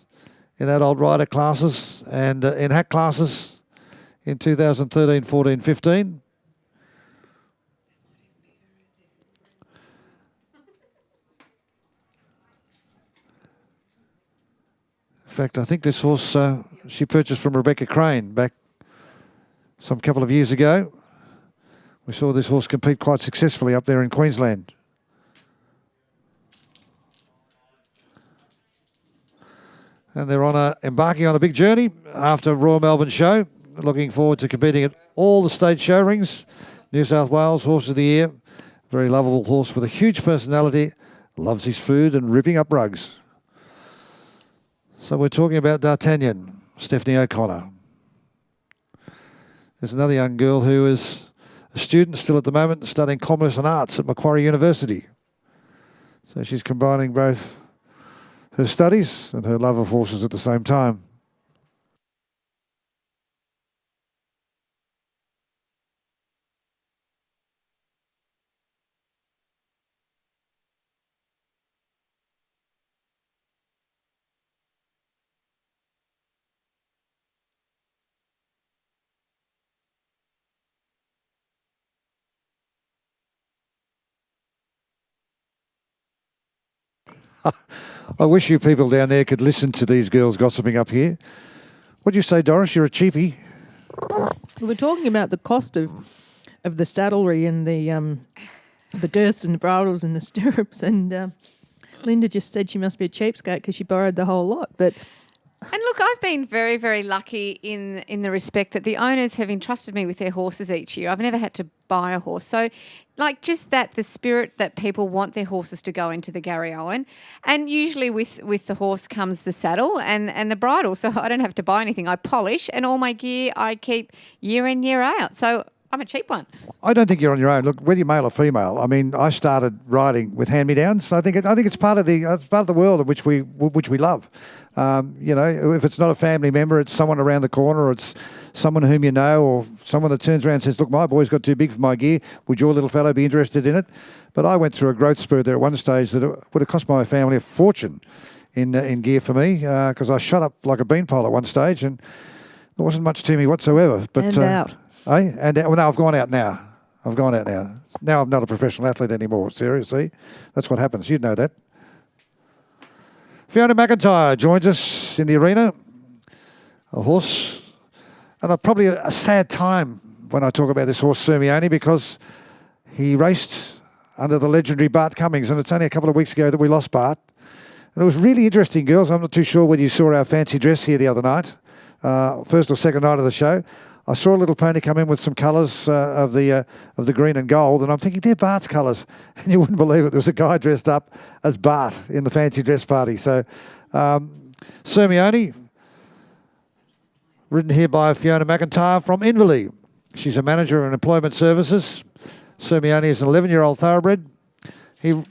in adult rider classes and in hack classes in 2013, 14, 15. In fact, I think this horse she purchased from Rebecca Crane back some couple of years ago. We saw this horse compete quite successfully up there in Queensland. And they're embarking on a big journey after Royal Melbourne show. Looking forward to competing at all the state show rings. New South Wales Horse of the Year. Very lovable horse with a huge personality. Loves his food and ripping up rugs. So we're talking about D'Artagnan, Stephanie O'Connor. There's another young girl who is a student still at the moment, studying Commerce and Arts at Macquarie University. So she's combining both her studies and her love of horses at the same time. I wish you people down there could listen to these girls gossiping up here. What do you say, Doris? You're a cheapie. We were talking about the cost of the saddlery and the girths and the bridles and the stirrups, and Linda just said she must be a cheapskate because she borrowed the whole lot. But And look, I've been very, very lucky in the respect that the owners have entrusted me with their horses each year. I've never had to buy a horse. So, like, just that, the spirit that people want their horses to go into the Garryowen. And usually with the horse comes the saddle and the bridle. So I don't have to buy anything. I polish, and all my gear I keep year in, year out. So I'm a cheap one. I don't think you're on your own. Look, whether you're male or female, I mean, I started riding with hand-me-downs. I think it's part of the world which we love. You know, if it's not a family member, it's someone around the corner, or it's someone whom you know, or someone that turns around and says, "Look, my boy's got too big for my gear. Would your little fellow be interested in it?" But I went through a growth spurt there at one stage that it would have cost my family a fortune in gear for me, because I shot up like a beanpole at one stage, and there wasn't much to me whatsoever. But and out. Well, no, I've gone out now. Now I'm not a professional athlete anymore, seriously. That's what happens. You'd know that. Fiona McIntyre joins us in the arena. A horse, and probably a sad time when I talk about this horse, Sermione, because he raced under the legendary Bart Cummings, and it's only a couple of weeks ago that we lost Bart. And it was really interesting, girls. I'm not too sure whether you saw our fancy dress here the other night, first or second night of the show. I saw a little pony come in with some colours of the green and gold, and I'm thinking, they're Bart's colours. And you wouldn't believe it. There was a guy dressed up as Bart in the fancy dress party. So, Sermione, ridden here by Fiona McIntyre from Inverleigh. She's a manager in employment services. Sermione is an 11-year-old thoroughbred. And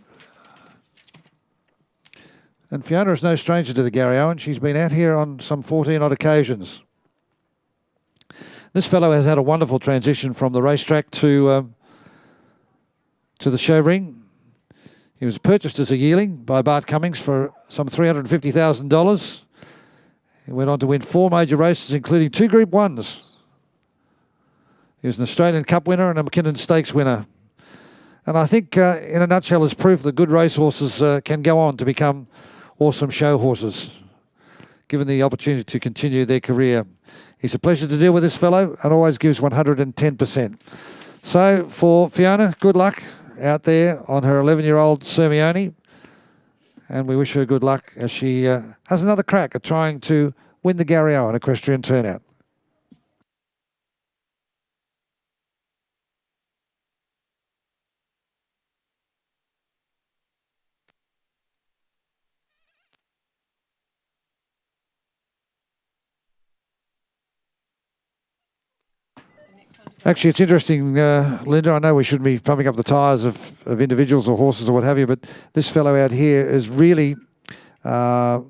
Fiona is no stranger to the Garryowen. She's been out here on some 14 odd occasions. This fellow has had a wonderful transition from the racetrack to the show ring. He was purchased as a yearling by Bart Cummings for some $350,000. He went on to win 4 major races, including 2 Group 1s. He was an Australian Cup winner and a McKinnon Stakes winner. And I think, in a nutshell, is proof that good racehorses can go on to become awesome show horses, given the opportunity to continue their career. He's a pleasure to deal with, this fellow, and always gives 110%. So for Fiona, good luck out there on her 11-year-old Sermione. And we wish her good luck as she has another crack at trying to win the Garryowen Equestrienne Turnout. Actually, it's interesting, Linda. I know we shouldn't be pumping up the tyres of individuals or horses or what have you, but this fellow out here is really, I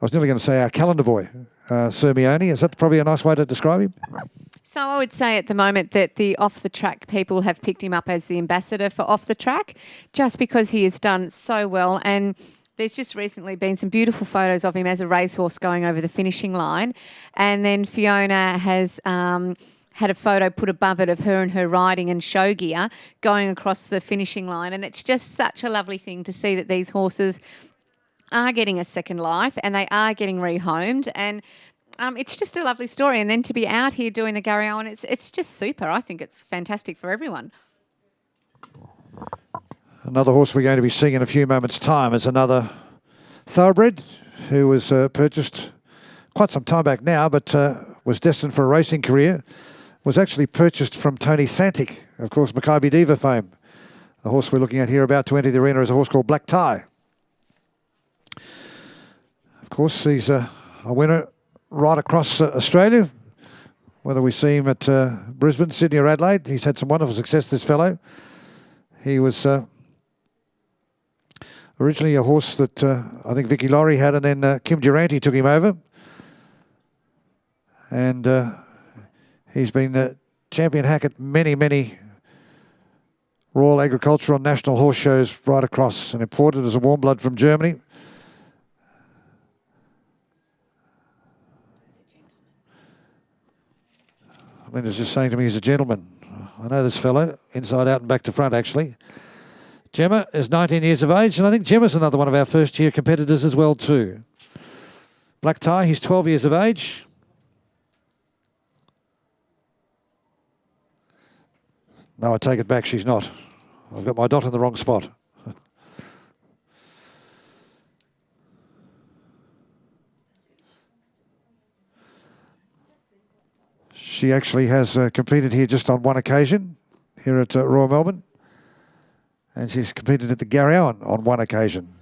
was nearly going to say our calendar boy, Sermione. Is that probably a nice way to describe him? So I would say at the moment that the off-the-track people have picked him up as the ambassador for off-the-track just because he has done so well. And there's just recently been some beautiful photos of him as a racehorse going over the finishing line. And then Fiona has had a photo put above it of her and her riding and show gear going across the finishing line. And it's just such a lovely thing to see that these horses are getting a second life and they are getting rehomed. And it's just a lovely story. And then to be out here doing the Garryowen, it's just super. I think it's fantastic for everyone. Another horse we're going to be seeing in a few moments' time is another thoroughbred who was purchased quite some time back now, but was destined for a racing career. Was actually purchased from Tony Santic, of course, Maccabi Diva fame. The horse we're looking at here about to enter the arena is a horse called Black Tie. Of course, he's a winner right across Australia. Whether we see him at Brisbane, Sydney or Adelaide, he's had some wonderful success, this fellow. He was originally a horse that I think Vicky Laurie had, and then Kim Durante took him over. And he's been champion hack at many, many Royal Agricultural and National Horse Shows right across, and imported as a warm blood from Germany. Linda's just saying to me he's a gentleman. I know this fellow, inside out and back to front, actually. Gemma is 19 years of age, and I think Gemma's another one of our first-year competitors as well, too. Black Tie, he's 12 years of age. No, I take it back, she's not. I've got my dot in the wrong spot. She actually has competed here just on one occasion, here at Royal Melbourne. And she's competed at the Garryowen on one occasion.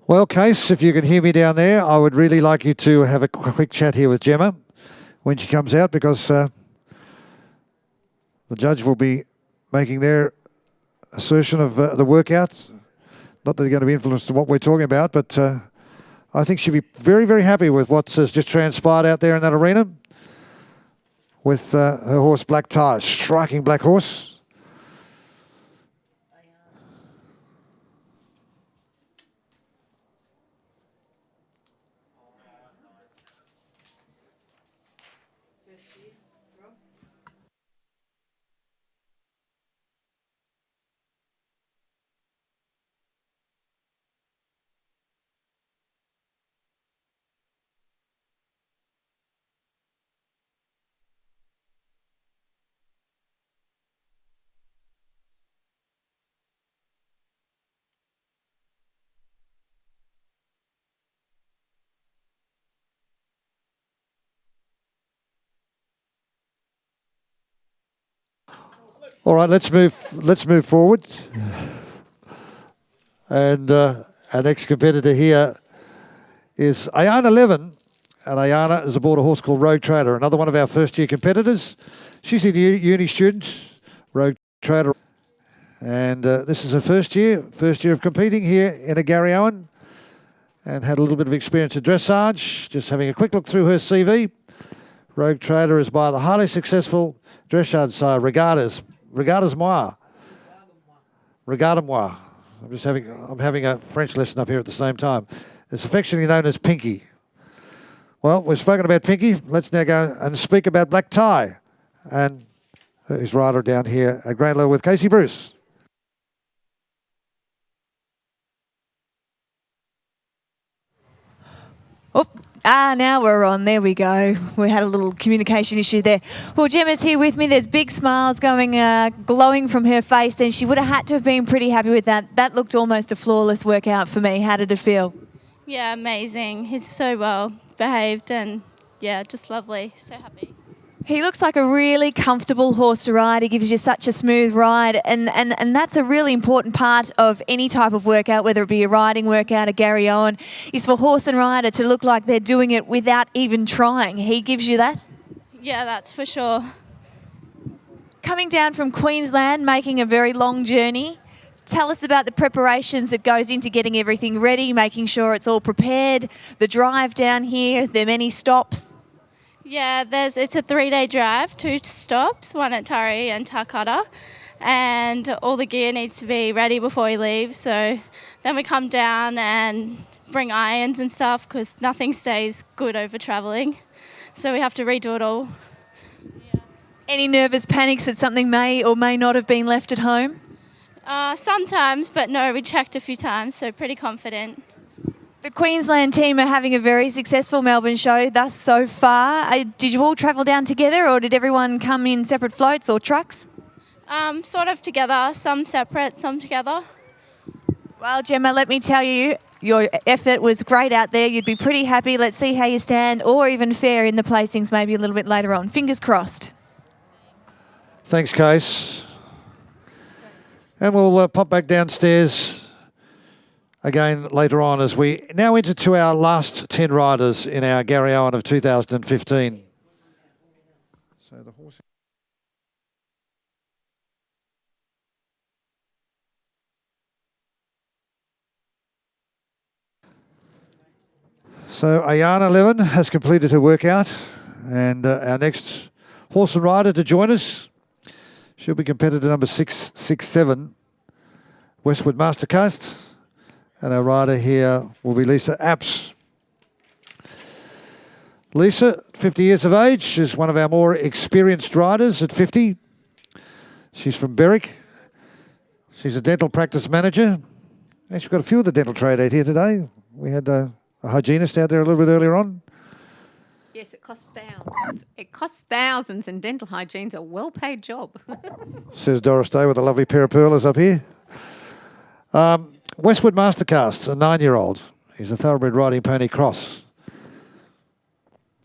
Well, Case, if you can hear me down there, I would really like you to have a quick chat here with Gemma when she comes out, because the judge will be making their assertion of the workout. Not that they're going to be influenced in what we're talking about, but I think she'll be very, very happy with what has just transpired out there in that arena with her horse Black Tie, striking black horse. All right, let's move forward. And our next competitor here is Ayana Levin. And Ayana is aboard a horse called Rogue Trader, another one of our first-year competitors. She's a uni student, Rogue Trader. And this is her first year of competing here in a Garryowen, and had a little bit of experience at dressage. Just having a quick look through her CV. Rogue Trader is by the highly successful dressage sire Regatas Moi. I'm having a French lesson up here at the same time. It's affectionately known as Pinky. Well, we've spoken about Pinky. Let's now go and speak about Black Tie. and his rider down here at grade level with Casey Bruce. Oh, now we're on. There we go. We had a little communication issue there. Well, Gemma's here with me. There's big smiles going, glowing from her face, and she would have had to have been pretty happy with that. That looked almost a flawless workout for me. How did it feel? Yeah, amazing. He's so well behaved and, yeah, just lovely. So happy. He looks like a really comfortable horse to ride. He gives you such a smooth ride, and that's a really important part of any type of workout, whether it be a riding workout, a Garryowen, is for horse and rider to look like they're doing it without even trying. He gives you that? Yeah, that's for sure. Coming down from Queensland, making a very long journey, tell us about the preparations that goes into getting everything ready, making sure it's all prepared, the drive down here, there are many stops. Yeah, it's a 3-day drive, 2 stops, one at Turry and Tarcutta, and all the gear needs to be ready before we leave. So then we come down and bring irons and stuff because nothing stays good over travelling. So we have to redo it all. Yeah. Any nervous panics that something may or may not have been left at home? Sometimes, but no, we checked a few times, so pretty confident. The Queensland team are having a very successful Melbourne show thus so far. Did you all travel down together, or did everyone come in separate floats or trucks? Sort of together, some separate, some together. Well, Gemma, let me tell you, your effort was great out there. You'd be pretty happy. Let's see how you stand, or even fair in the placings maybe a little bit later on. Fingers crossed. Thanks, Case. And we'll pop back downstairs again later on as we now enter to our last 10 riders in our Garryowen of 2015. So the horse. So Ayana Levin has completed her workout, and our next horse and rider to join us, she'll be competitor number 667, Westwood Mastercast. And our rider here will be Lisa Apps. Lisa, 50 years of age, is one of our more experienced riders at 50. She's from Berwick. She's a dental practice manager. Actually, we've got a few of the dental trade out here today. We had a hygienist out there a little bit earlier on. Yes, it costs thousands. It costs thousands, and dental hygiene's a well-paid job. Says Doris Day with a lovely pair of pearlers up here. Westwood Mastercast, a 9-year-old. He's a thoroughbred riding pony cross.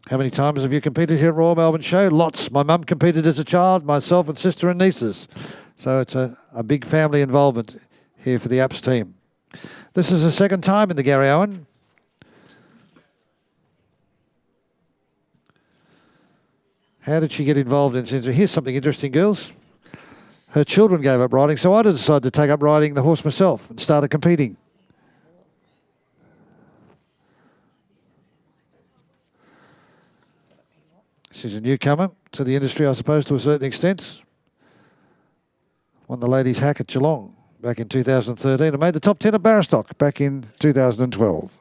How many times have you competed here at Royal Melbourne Show? Lots. My mum competed as a child, myself and sister and nieces. So it's a big family involvement here for the Apps team. This is the second time in the Garryowen. How did she get involved in Cinza? Here's something interesting, girls. Her children gave up riding, so I decided to take up riding the horse myself and started competing. She's a newcomer to the industry, I suppose, to a certain extent. Won the ladies' hack at Geelong back in 2013 and made the top 10 at Barristock back in 2012.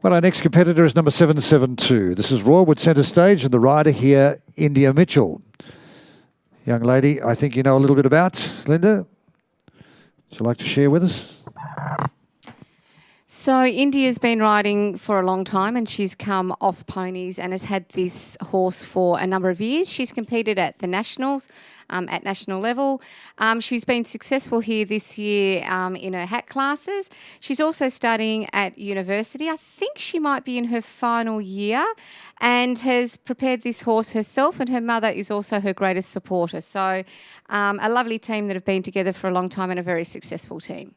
Well, our next competitor is number 772. This is Royalwood Centre Stage, and the rider here, India Mitchell. Young lady, I think you know a little bit about. Linda, would you like to share with us? So India's been riding for a long time, and she's come off ponies and has had this horse for a number of years. She's competed at the Nationals, at national level. She's been successful here this year in her hack classes. She's also studying at university. I think she might be in her final year, and has prepared this horse herself, and her mother is also her greatest supporter. So a lovely team that have been together for a long time, and a very successful team.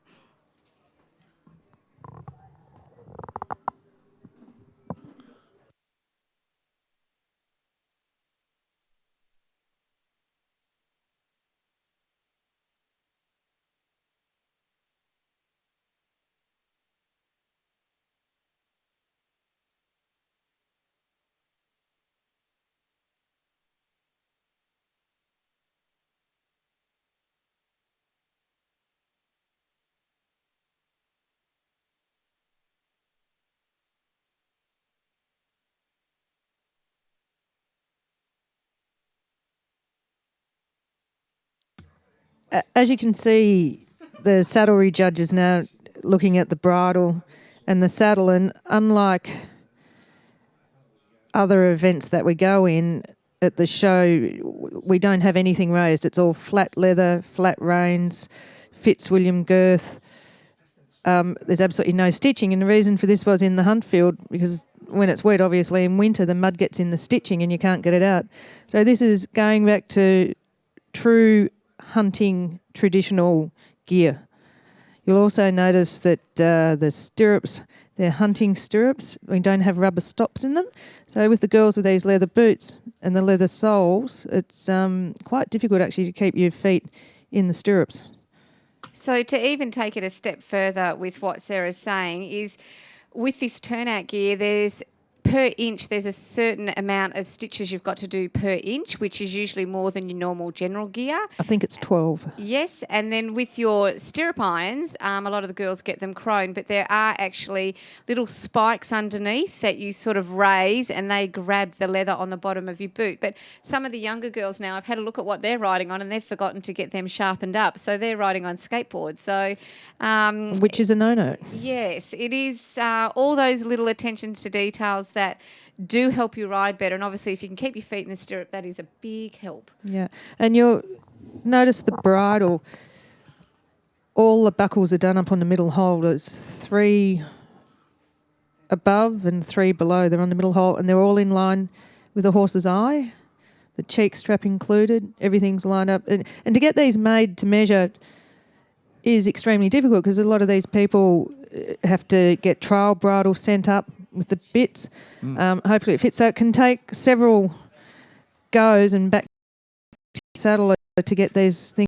As you can see, the saddlery judge is now looking at the bridle and the saddle, and unlike other events that we go in at the show, we don't have anything raised. It's all flat leather, flat reins, Fitzwilliam girth. There's absolutely no stitching, and the reason for this was in the hunt field, because when it's wet, obviously in winter, the mud gets in the stitching and you can't get it out. So this is going back to true hunting traditional gear. You'll also notice that the stirrups, they're hunting stirrups. We don't have rubber stops in them. So with the girls with these leather boots and the leather soles, it's quite difficult actually to keep your feet in the stirrups. So to even take it a step further with what Sarah's saying is, with this turnout gear, per inch, there's a certain amount of stitches you've got to do per inch, which is usually more than your normal general gear. I think it's 12. Yes, and then with your stirrup irons, a lot of the girls get them chrome, but there are actually little spikes underneath that you sort of raise, and they grab the leather on the bottom of your boot. But some of the younger girls now, I've had a look at what they're riding on, and they've forgotten to get them sharpened up. So they're riding on skateboards. So, which is a no-no. Yes, it is all those little attentions to details that do help you ride better. And obviously, if you can keep your feet in the stirrup, that is a big help. Yeah, and you'll notice the bridle, all the buckles are done up on the middle hole. There's 3 above and 3 below. They're on the middle hole, and they're all in line with the horse's eye. The cheek strap included, everything's lined up. And to get these made to measure is extremely difficult, because a lot of these people have to get trial bridle sent up with the bits. Hopefully it fits. So it can take several goes and back to the saddle to get these things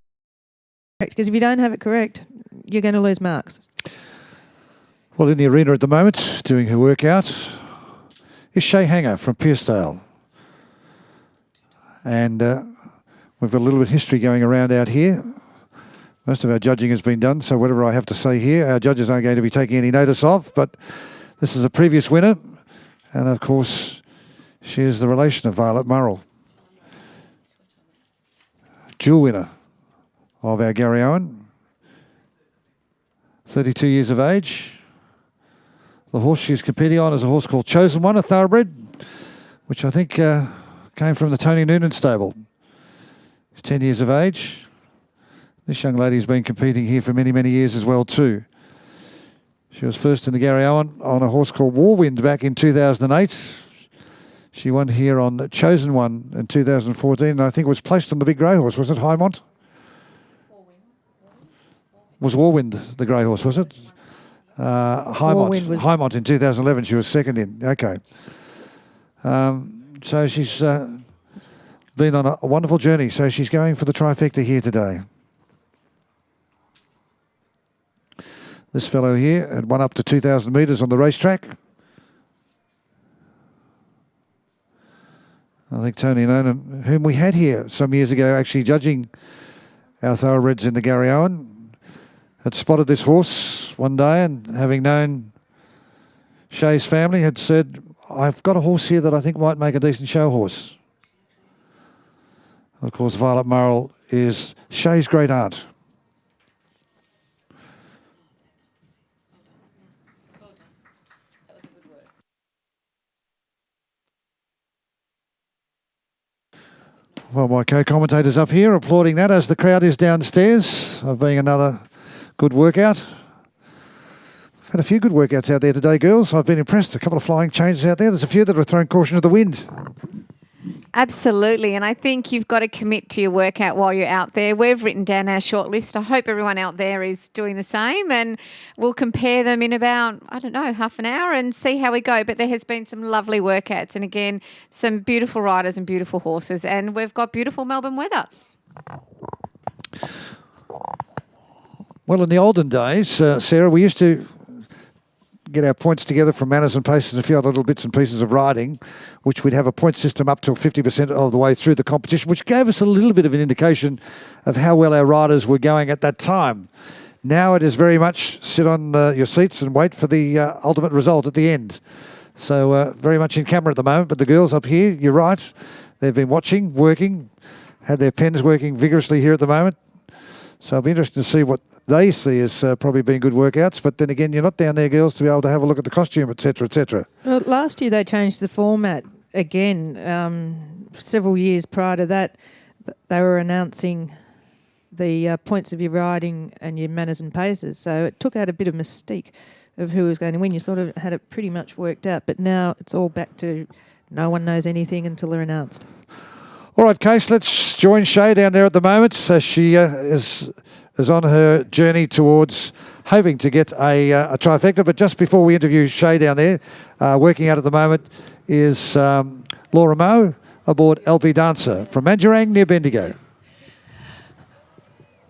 correct, because if you don't have it correct, you're going to lose marks. Well, in the arena at the moment, doing her workout, is Shay Hanger from Pearsdale. And we've got a little bit of history going around out here. Most of our judging has been done, so whatever I have to say here, our judges aren't going to be taking any notice of, but this is a previous winner, and of course, she is the relation of Violet Murrell. Dual winner of our Garryowen, 32 years of age. The horse she's competing on is a horse called Chosen One, a thoroughbred, which I think came from the Tony Noonan stable. She's 10 years of age. This young lady has been competing here for many, many years as well too. She was first in the Garryowen on a horse called Warwind back in 2008. She won here on Chosen One in 2014, and I think was placed on the big grey horse. Was it Highmont? Was Warwind the grey horse, was it? Highmont in 2011, she was second in. Okay. So she's been on a wonderful journey. So she's going for the trifecta here today. This fellow here had won up to 2,000 metres on the racetrack. I think Tony Noonan, whom we had here some years ago actually judging our thoroughbreds in the Garryowen, had spotted this horse one day, and having known Shay's family had said, I've got a horse here that I think might make a decent show horse. Of course, Violet Murrell is Shay's great aunt. Well, my co-commentator's up here applauding that as the crowd is downstairs of being another good workout. We've had a few good workouts out there today, girls. I've been impressed. A couple of flying changes out there. There's a few that have thrown caution to the wind. Absolutely, and I think you've got to commit to your workout while you're out there. We've written down our short list. I hope everyone out there is doing the same, and we'll compare them in about, I don't know, half an hour and see how we go. But there has been some lovely workouts, and again, some beautiful riders and beautiful horses, and we've got beautiful Melbourne weather. Well, in the olden days, Sarah, we used to get our points together from manners and paces and a few other little bits and pieces of riding, which we'd have a point system up till 50% of the way through the competition, which gave us a little bit of an indication of how well our riders were going at that time. Now it is very much sit on your seats and wait for the ultimate result at the end. So very much in camera at the moment, but the girls up here, you're right, they've been watching, working, had their pens working vigorously here at the moment. So it'll be interesting to see what they see as probably being good workouts. But then again, you're not down there, girls, to be able to have a look at the costume, etc., etc. Well, last year they changed the format again. Several years prior to that, they were announcing the points of your riding and your manners and paces. So it took out a bit of mystique of who was going to win. You sort of had it pretty much worked out. But now it's all back to no one knows anything until they're announced. All right, Case, let's join Shay down there at the moment as she is on her journey towards hoping to get a trifecta. But just before we interview Shay down there, working out at the moment is Laura Moe aboard LP Dancer from Mandurang near Bendigo.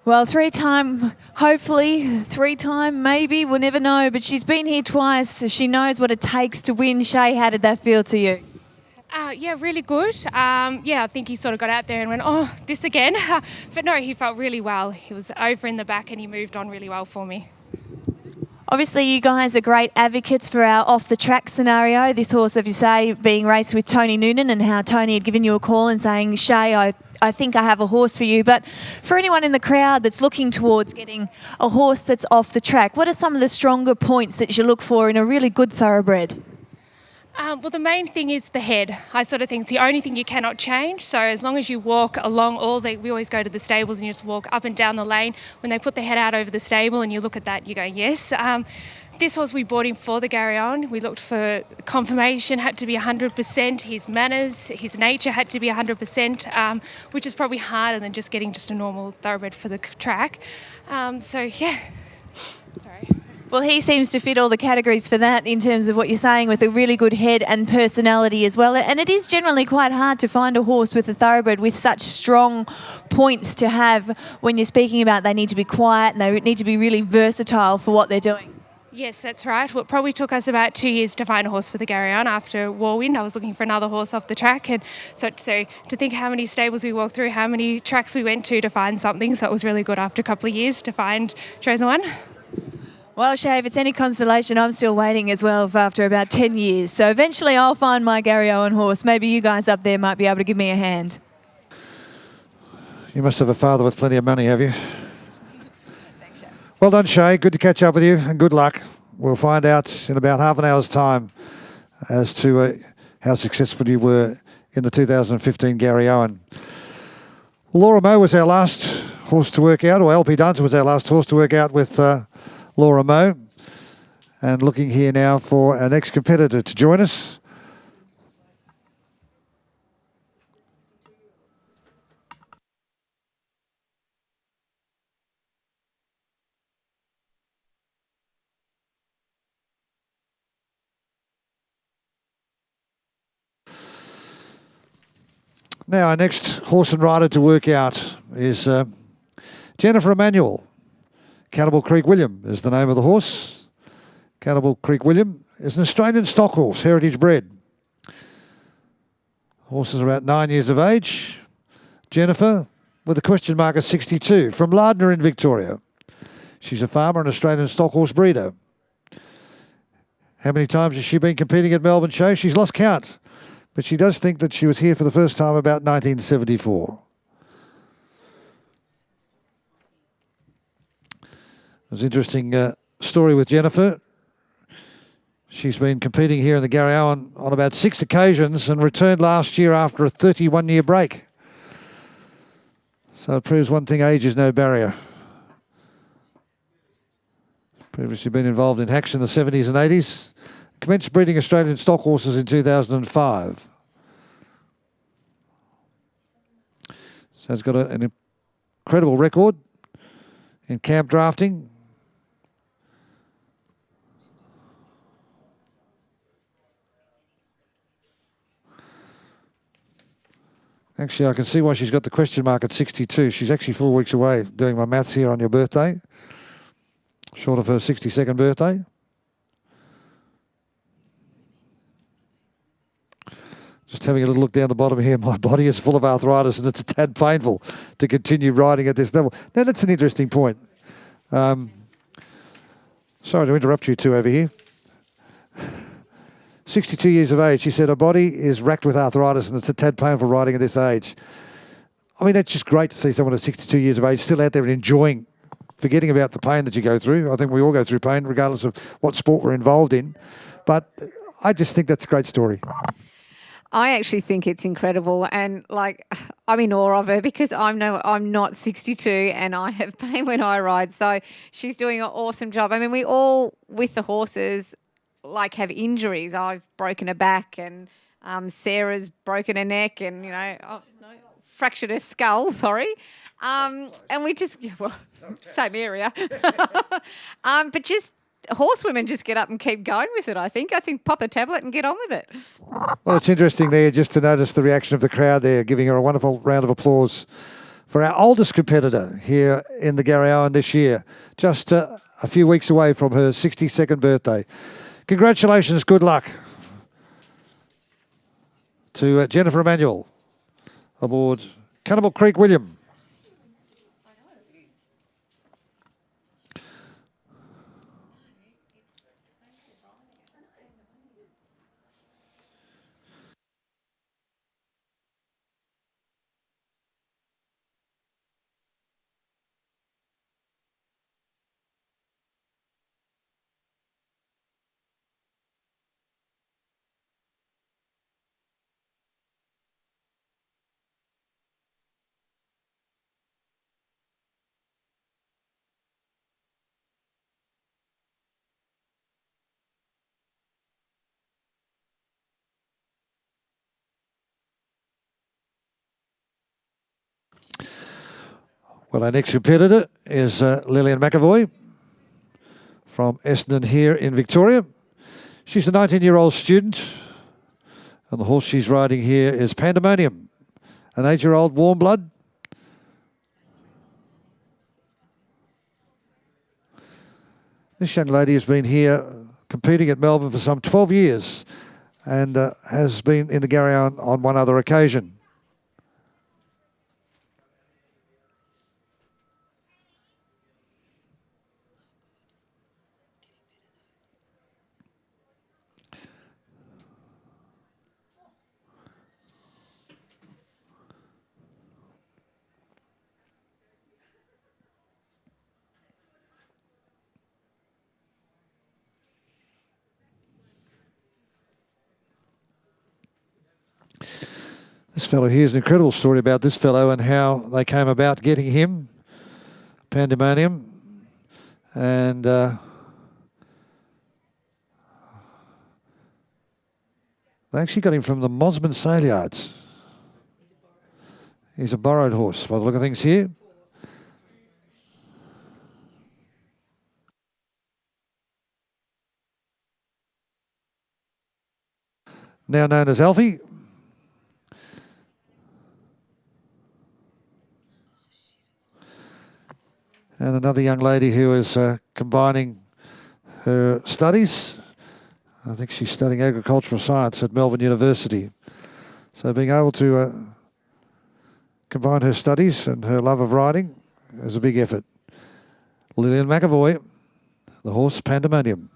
Well, three-time, hopefully, three-time maybe, we'll never know, but she's been here twice, so she knows what it takes to win. Shay, how did that feel to you? Yeah, really good. I think he sort of got out there and went, oh, this again. But no, he felt really well. He was over in the back and he moved on really well for me. Obviously, you guys are great advocates for our off-the-track scenario. This horse, as you say, being raced with Tony Noonan, and how Tony had given you a call and saying, Shay, I think I have a horse for you. But for anyone in the crowd that's looking towards getting a horse that's off the track, what are some of the stronger points that you look for in a really good thoroughbred? Well, the main thing is the head. I sort of think it's the only thing you cannot change. So as long as you walk along we always go to the stables and you just walk up and down the lane. When they put the head out over the stable and you look at that, you go, yes. This horse we bought him for the Garryowen. We looked for confirmation, had to be 100%. His manners, his nature had to be 100%, which is probably harder than just getting just a normal thoroughbred for the track. Sorry. Well, he seems to fit all the categories for that in terms of what you're saying, with a really good head and personality as well. And it is generally quite hard to find a horse with a thoroughbred with such strong points to have when you're speaking about they need to be quiet and they need to be really versatile for what they're doing. Yes, that's right. Well, it probably took us about 2 years to find a horse for the Garryowen after Warwind. I was looking for another horse off the track, and so to think how many stables we walked through, how many tracks we went to find something, so it was really good after a couple of years to find chosen one. Well, Shay, if it's any consolation, I'm still waiting as well after about 10 years. So eventually I'll find my Garryowen horse. Maybe you guys up there might be able to give me a hand. You must have a father with plenty of money, have you? Thanks, Shay. Well done, Shay. Good to catch up with you and good luck. We'll find out in about half an hour's time as to how successful you were in the 2015 Garryowen. Laura Moe was our last horse to work out, or LP Dancer was our last horse to work out with Laura Moe. And looking here now for our next competitor to join us. Now our next horse and rider to work out is Jennifer Emanuel. Cannibal Creek William is the name of the horse. Cannibal Creek William is an Australian stock horse, heritage bred. Horse is about 9 years of age. Jennifer, with a question mark of 62, from Lardner in Victoria. She's a farmer and Australian stock horse breeder. How many times has she been competing at Melbourne shows? She's lost count, but she does think that she was here for the first time about 1974. There's an interesting story with Jennifer. She's been competing here in the Garryowen on about 6 occasions and returned last year after a 31-year break. So it proves one thing, age is no barrier. Previously been involved in hacks in the 70s and 80s. Commenced breeding Australian stock horses in 2005. So it's got an incredible record in camp drafting. Actually, I can see why she's got the question mark at 62. She's actually 4 weeks away, doing my maths here, on your birthday. Short of her 62nd birthday. Just having a little look down the bottom here. My body is full of arthritis and it's a tad painful to continue riding at this level. Now, that's an interesting point. Sorry to interrupt you two over here. 62 years of age. She said her body is racked with arthritis and it's a tad painful riding at this age. I mean, that's just great to see someone at 62 years of age still out there and enjoying, forgetting about the pain that you go through. I think we all go through pain regardless of what sport we're involved in. But I just think that's a great story. I actually think it's incredible, and like I'm in awe of her because I'm not 62 and I have pain when I ride. So she's doing an awesome job. I mean, we all with the horses like have injuries. I've broken a back, and Sarah's broken a neck, and fractured her skull. Sorry, and we just same area, but just. Horsewomen just get up and keep going with it, I think. Pop a tablet and get on with it. Well, it's interesting there just to notice the reaction of the crowd there, giving her a wonderful round of applause for our oldest competitor here in the Garryowen this year, just a few weeks away from her 62nd birthday. Congratulations, good luck to Jennifer Emanuel aboard Cannibal Creek William. Well, our next competitor is Lillian McAvoy from Essendon here in Victoria. She's a 19-year-old student, and the horse she's riding here is Pandemonium, an 8-year-old warm blood. This young lady has been here competing at Melbourne for some 12 years and has been in the Garryowen on one other occasion. This fellow here is an incredible story about this fellow and how they came about getting him, Pandemonium, and they actually got him from the Mosman Sale Yards. He's a borrowed horse by the look of things here. Now known as Alfie. And another young lady who is combining her studies. I think she's studying agricultural science at Melbourne University. So being able to combine her studies and her love of riding is a big effort. Lillian McAvoy, the horse Pandemonium.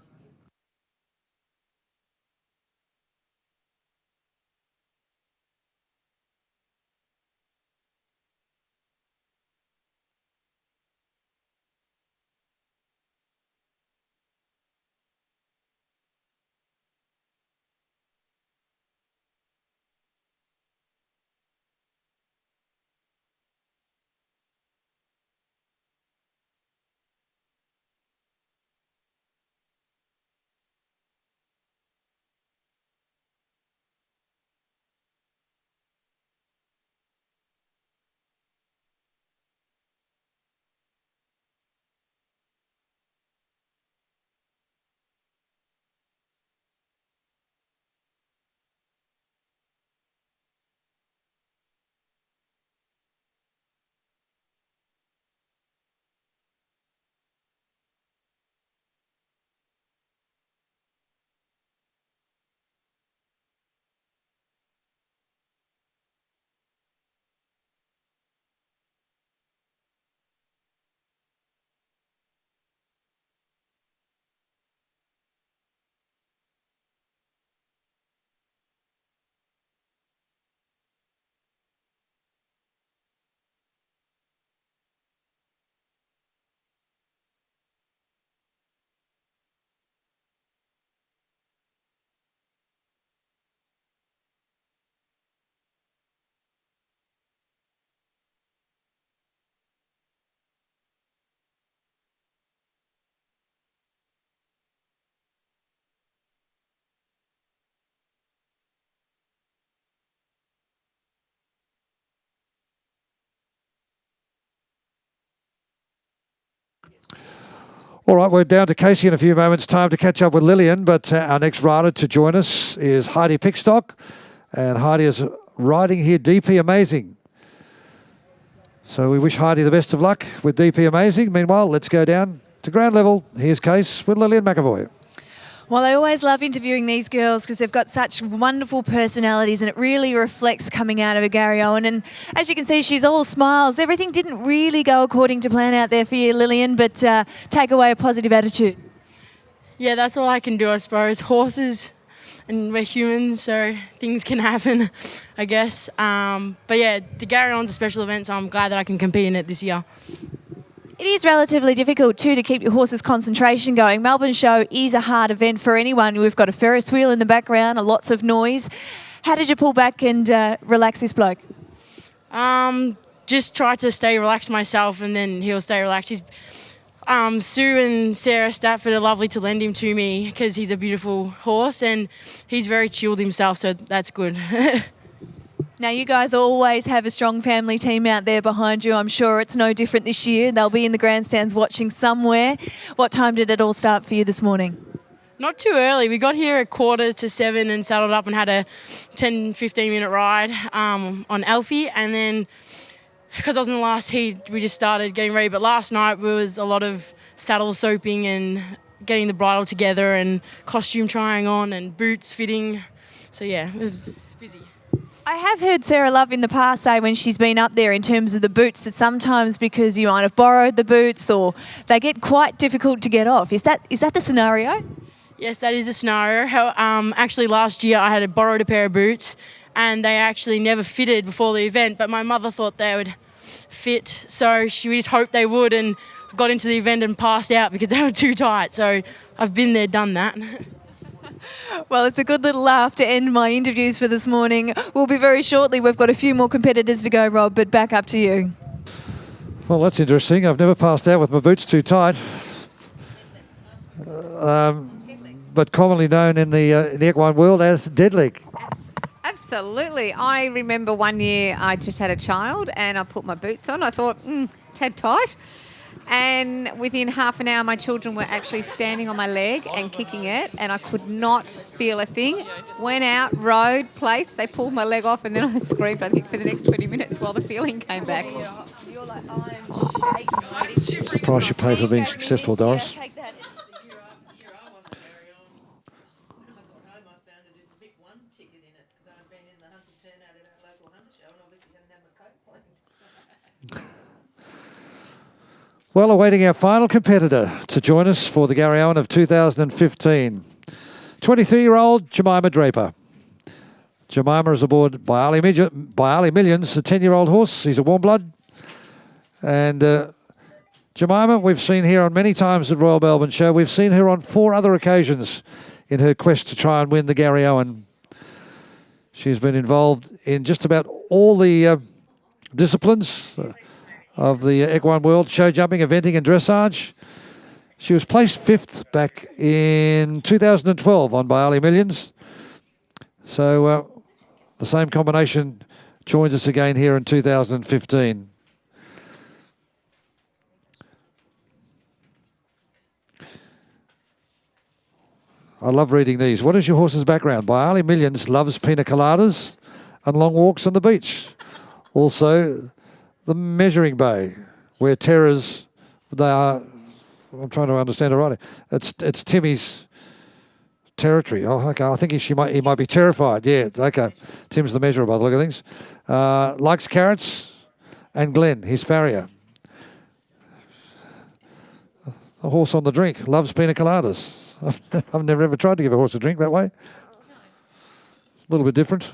All right, we're down to Casey in a few moments' time to catch up with Lillian, but our next rider to join us is Heidi Pickstock, and Heidi is riding here DP Amazing. So we wish Heidi the best of luck with DP Amazing. Meanwhile, let's go down to ground level. Here's Case with Lillian McAvoy. Well, I always love interviewing these girls because they've got such wonderful personalities and it really reflects coming out of a Garryowen. And as you can see, she's all smiles. Everything didn't really go according to plan out there for you, Lillian, but take away a positive attitude. Yeah, that's all I can do, I suppose. Horses, and we're humans, so things can happen, I guess. But yeah, the Garryowen's a special event, so I'm glad that I can compete in it this year. It is relatively difficult too to keep your horse's concentration going. Melbourne Show is a hard event for anyone. We've got a Ferris wheel in the background, lots of noise. How did you pull back and relax this bloke? Just try to stay relaxed myself, and then he'll stay relaxed. Sue and Sarah Stafford are lovely to lend him to me because he's a beautiful horse and he's very chilled himself, so that's good. Now, you guys always have a strong family team out there behind you. I'm sure it's no different this year. They'll be in the grandstands watching somewhere. What time did it all start for you this morning? Not too early. We got here at 6:45 and saddled up and had a 10-15 minute ride on Alfie, and then because I was in the last heat, we just started getting ready. But last night there was a lot of saddle soaping and getting the bridle together and costume trying on and boots fitting. So yeah, it was busy. I have heard Sarah Love in the past say when she's been up there in terms of the boots that sometimes because you might have borrowed the boots or they get quite difficult to get off. Is that the scenario? Yes, that is a scenario. Actually, last year I had borrowed a pair of boots and they actually never fitted before the event, but my mother thought they would fit, so we just hoped they would, and got into the event and passed out because they were too tight. So I've been there, done that. Well, it's a good little laugh to end my interviews for this morning. We'll be very shortly. We've got a few more competitors to go, Rob, but back up to you. Well, that's interesting. I've never passed out with my boots too tight. But commonly known in the equine world as dead leg. Absolutely. I remember one year I just had a child and I put my boots on. I thought, tad tight. And within half an hour, my children were actually standing on my leg and kicking it, and I could not feel a thing. Went out, rode, placed, they pulled my leg off, and then I screamed, I think, for the next 20 minutes while the feeling came back. It's the price you pay for being successful, Doris. Well, awaiting our final competitor to join us for the Garryowen of 2015. 23-year-old Jemima Draper. Jemima is aboard by Ali Millions, a 10-year-old horse. He's a warm blood. And Jemima, we've seen here on many times at Royal Melbourne Show. We've seen her on 4 other occasions in her quest to try and win the Garryowen. She's been involved in just about all the disciplines of the equine world: show jumping, eventing and dressage. She was placed 5th back in 2012 on by Ali Millions. So the same combination joins us again here in 2015. I love reading these. What is your horse's background? By Ali Millions loves pina coladas and long walks on the beach. Also, the measuring bay, where terrors, they are, I'm trying to understand it right. It's Timmy's territory. Oh, okay. I think he might be terrified. Yeah, okay. Tim's the measurer by the look of things. Likes carrots, and Glenn, his farrier. A horse on the drink, loves pina coladas. I've never ever tried to give a horse a drink that way. A little bit different.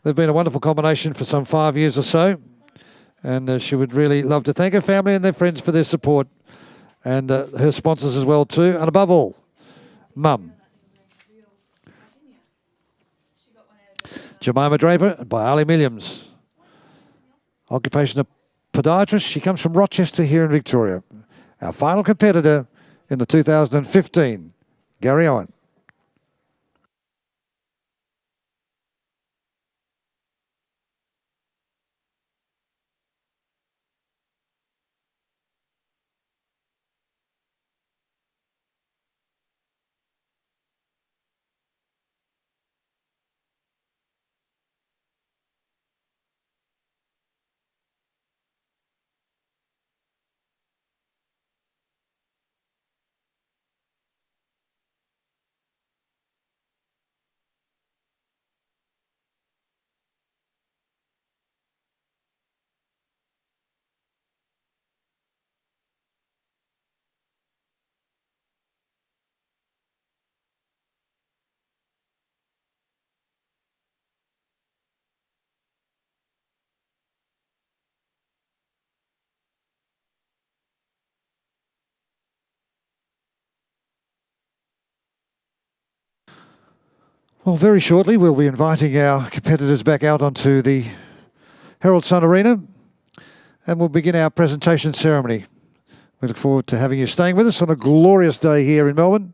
They've been a wonderful combination for some 5 years or so, and she would really love to thank her family and their friends for their support, and her sponsors as well too, and above all, Mum. Jemima Draper by Ali Millions. Occupation of podiatrist. She comes from Rochester here in Victoria. Our final competitor in the 2015 Garryowen. Well, very shortly we'll be inviting our competitors back out onto the Herald Sun Arena and we'll begin our presentation ceremony. We look forward to having you staying with us on a glorious day here in Melbourne.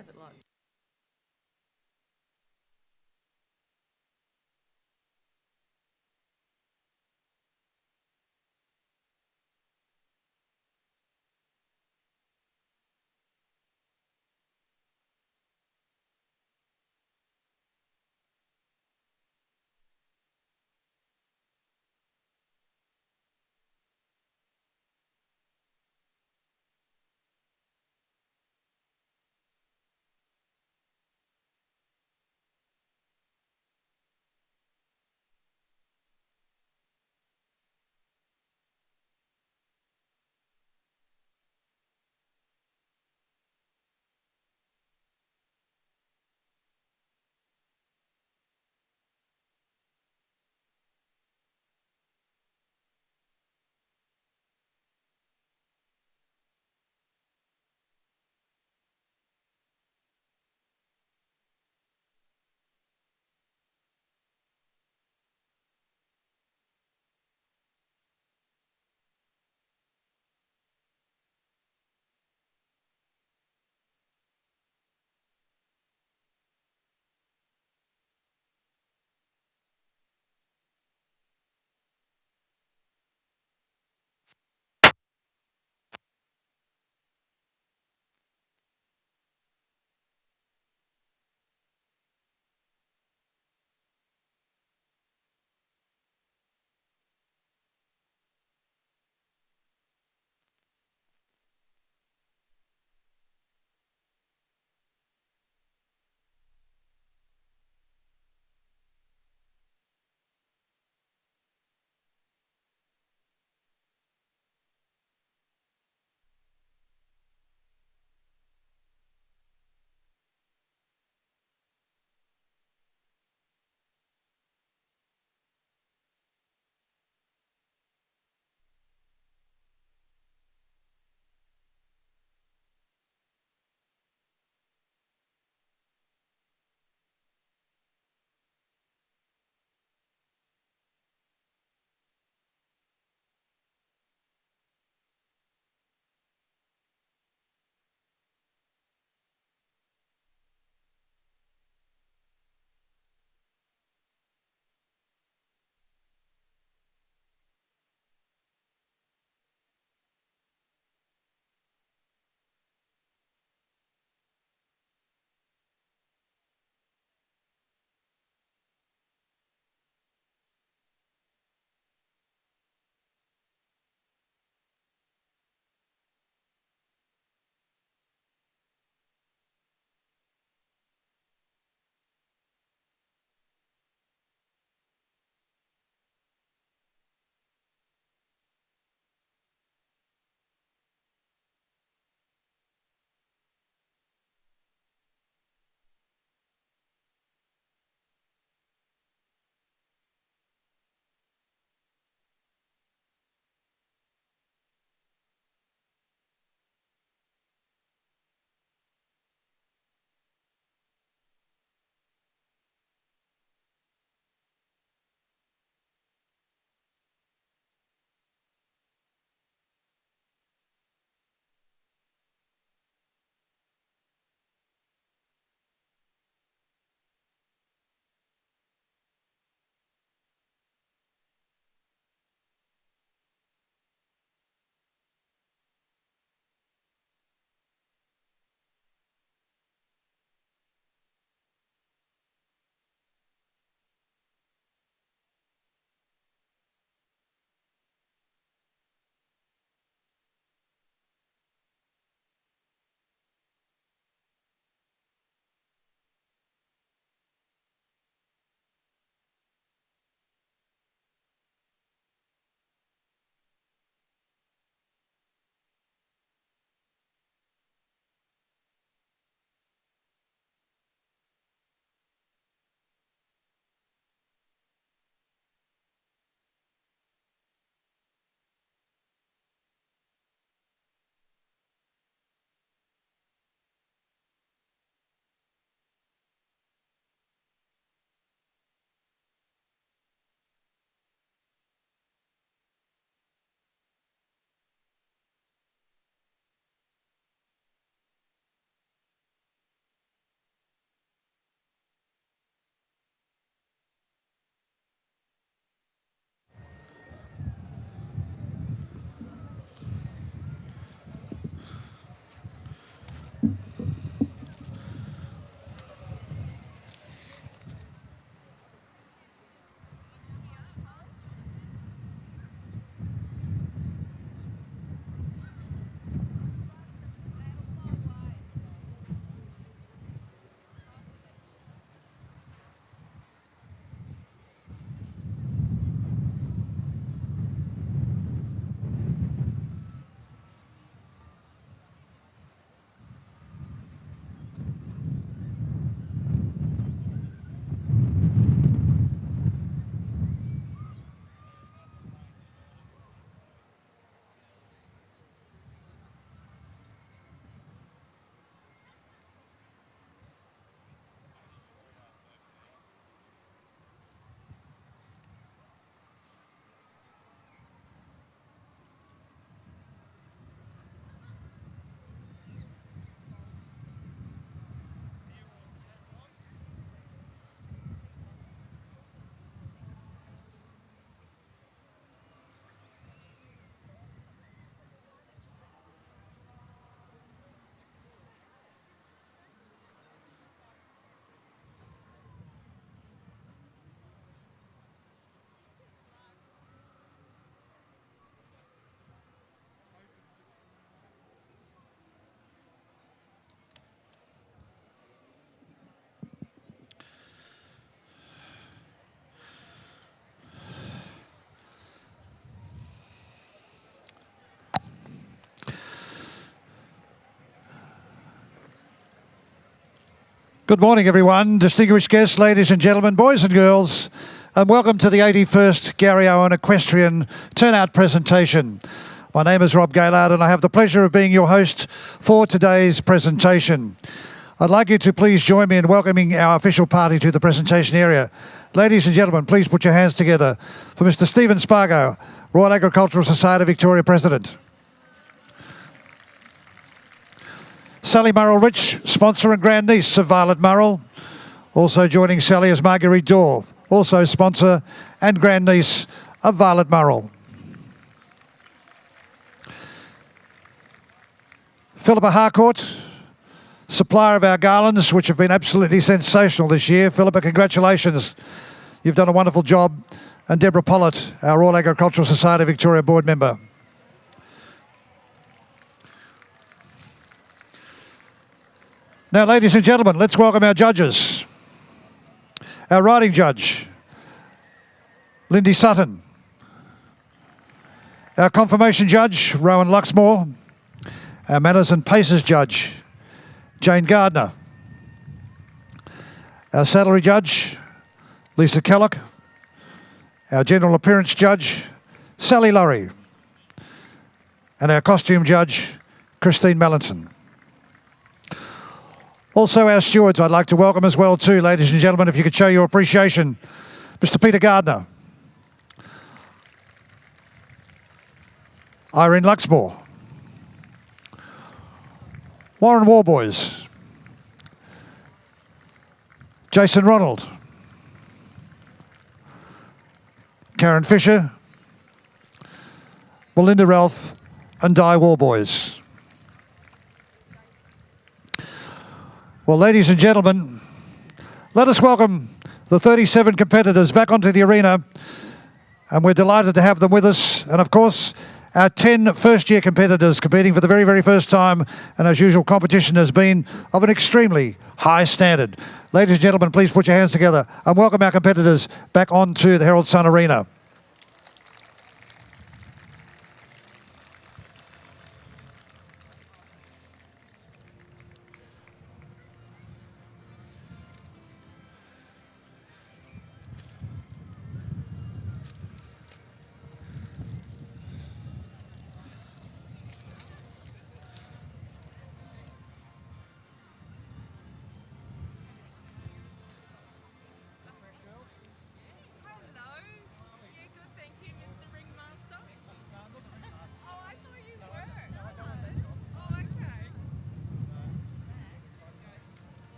have it like. Good morning, everyone. Distinguished guests, ladies and gentlemen, boys and girls, and welcome to the 81st Garryowen Equestrian Turnout presentation. My name is Rob Gaylard, and I have the pleasure of being your host for today's presentation. I'd like you to please join me in welcoming our official party to the presentation area. Ladies and gentlemen, please put your hands together for Mr. Stephen Spargo, Royal Agricultural Society Victoria President. Sally Murrell-Rich, sponsor and grandniece of Violet Murrell. Also joining Sally is Marguerite Dorr, also sponsor and grandniece of Violet Murrell. Philippa Harcourt, supplier of our garlands, which have been absolutely sensational this year. Philippa, congratulations. You've done a wonderful job. And Deborah Pollitt, our Royal Agricultural Society Victoria board member. Now, ladies and gentlemen, let's welcome our judges. Our riding judge, Lindy Sutton. Our confirmation judge, Rowan Luxmore. Our manners and paces judge, Jane Gardner. Our saddlery judge, Lisa Kellogg. Our general appearance judge, Sally Lurry. And our costume judge, Christine Mallinson. Also our stewards I'd like to welcome as well too, ladies and gentlemen, if you could show your appreciation. Mr. Peter Gardner. Irene Luxmore. Warren Warboys. Jason Ronald. Karen Fisher. Melinda Ralph and Di Warboys. Well, ladies and gentlemen, let us welcome the 37 competitors back onto the arena, and we're delighted to have them with us. And of course, our 10 first-year competitors competing for the very, very first time, and as usual, competition has been of an extremely high standard. Ladies and gentlemen, please put your hands together and welcome our competitors back onto the Herald Sun Arena.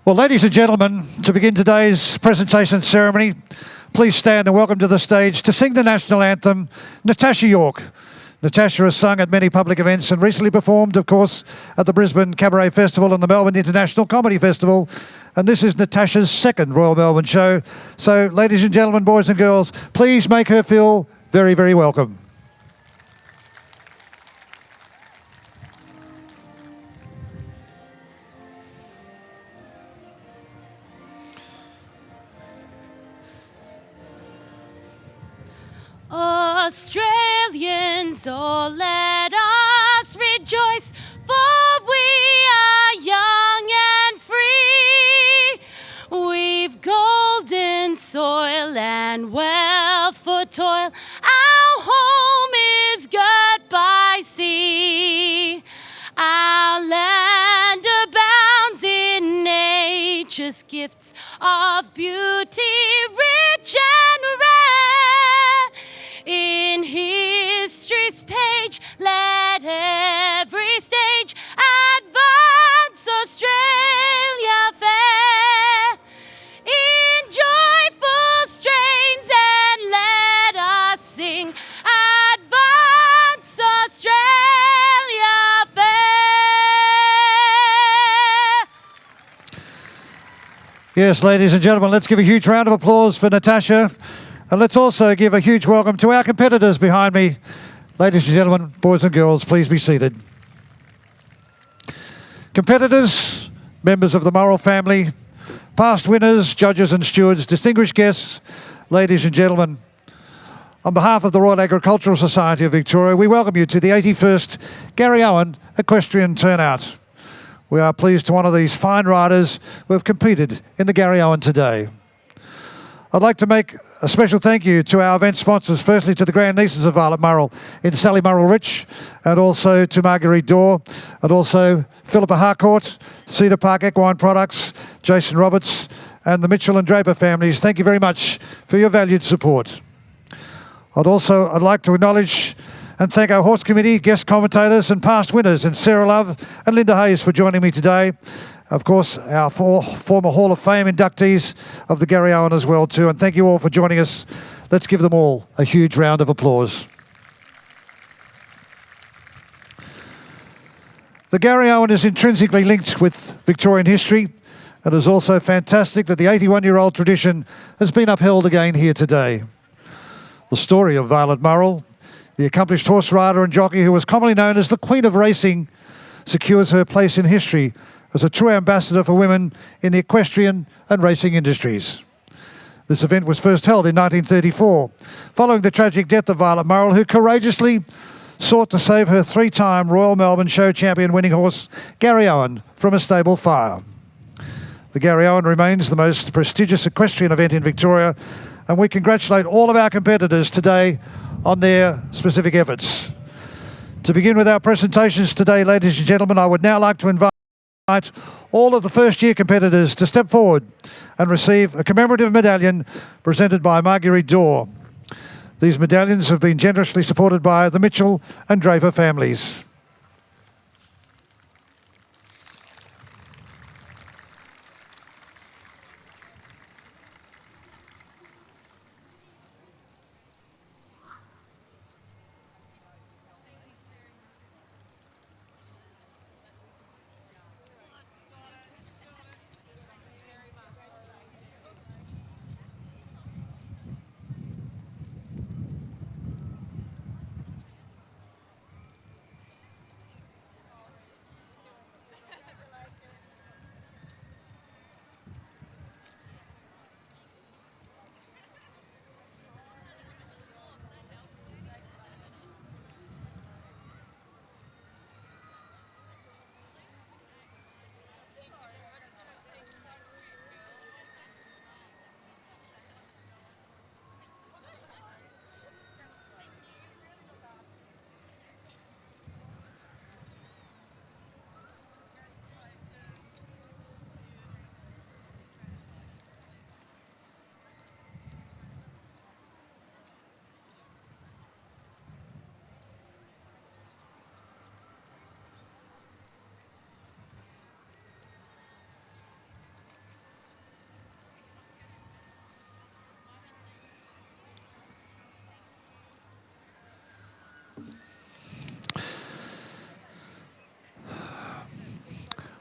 Well, ladies and gentlemen, to begin today's presentation ceremony, please stand and welcome to the stage to sing the national anthem, Natasha York. Natasha has sung at many public events and recently performed, of course, at the Brisbane Cabaret Festival and the Melbourne International Comedy Festival. And this is Natasha's second Royal Melbourne show. So, ladies and gentlemen, boys and girls, please make her feel very, very welcome. Australians, oh, let us rejoice, for we are young and free. We've golden soil and wealth for toil. Our home is girt by sea. Our land abounds in nature's gifts of beauty, rich and rare. In history's page, let every stage advance Australia fair. In joyful strains and let us sing, advance Australia fair. Yes, ladies and gentlemen, let's give a huge round of applause for Natasha. And let's also give a huge welcome to our competitors behind me. Ladies and gentlemen, boys and girls, please be seated. Competitors, members of the Murrell family, past winners, judges and stewards, distinguished guests, ladies and gentlemen, on behalf of the Royal Agricultural Society of Victoria, we welcome you to the 81st Garryowen Equestrienne Turnout. We are pleased to honour these fine riders who have competed in the Garryowen today. I'd like to make a special thank you to our event sponsors, firstly to the grandnieces of Violet Murrell in Sally Murrell-Rich, and also to Marguerite Dorr, and also Philippa Harcourt, Cedar Park Equine Products, Jason Roberts, and the Mitchell and Draper families. Thank you very much for your valued support. I'd like to acknowledge and thank our horse committee, guest commentators and past winners, and Sarah Love and Linda Hayes for joining me today. Of course, our former Hall of Fame inductees of the Garryowen as well too. And thank you all for joining us. Let's give them all a huge round of applause. The Garryowen is intrinsically linked with Victorian history. It is also fantastic that the 81-year-old tradition has been upheld again here today. The story of Violet Murrell, the accomplished horse rider and jockey who was commonly known as the Queen of Racing, secures her place in history as a true ambassador for women in the equestrian and racing industries. This event was first held in 1934, following the tragic death of Violet Murrell, who courageously sought to save her three-time Royal Melbourne Show champion winning horse, Garryowen, from a stable fire. The Garryowen remains the most prestigious equestrian event in Victoria, and we congratulate all of our competitors today on their specific efforts. To begin with our presentations today, ladies and gentlemen, I would now like to invite all of the first-year competitors to step forward and receive a commemorative medallion presented by Marguerite Dorr. These medallions have been generously supported by the Mitchell and Draper families.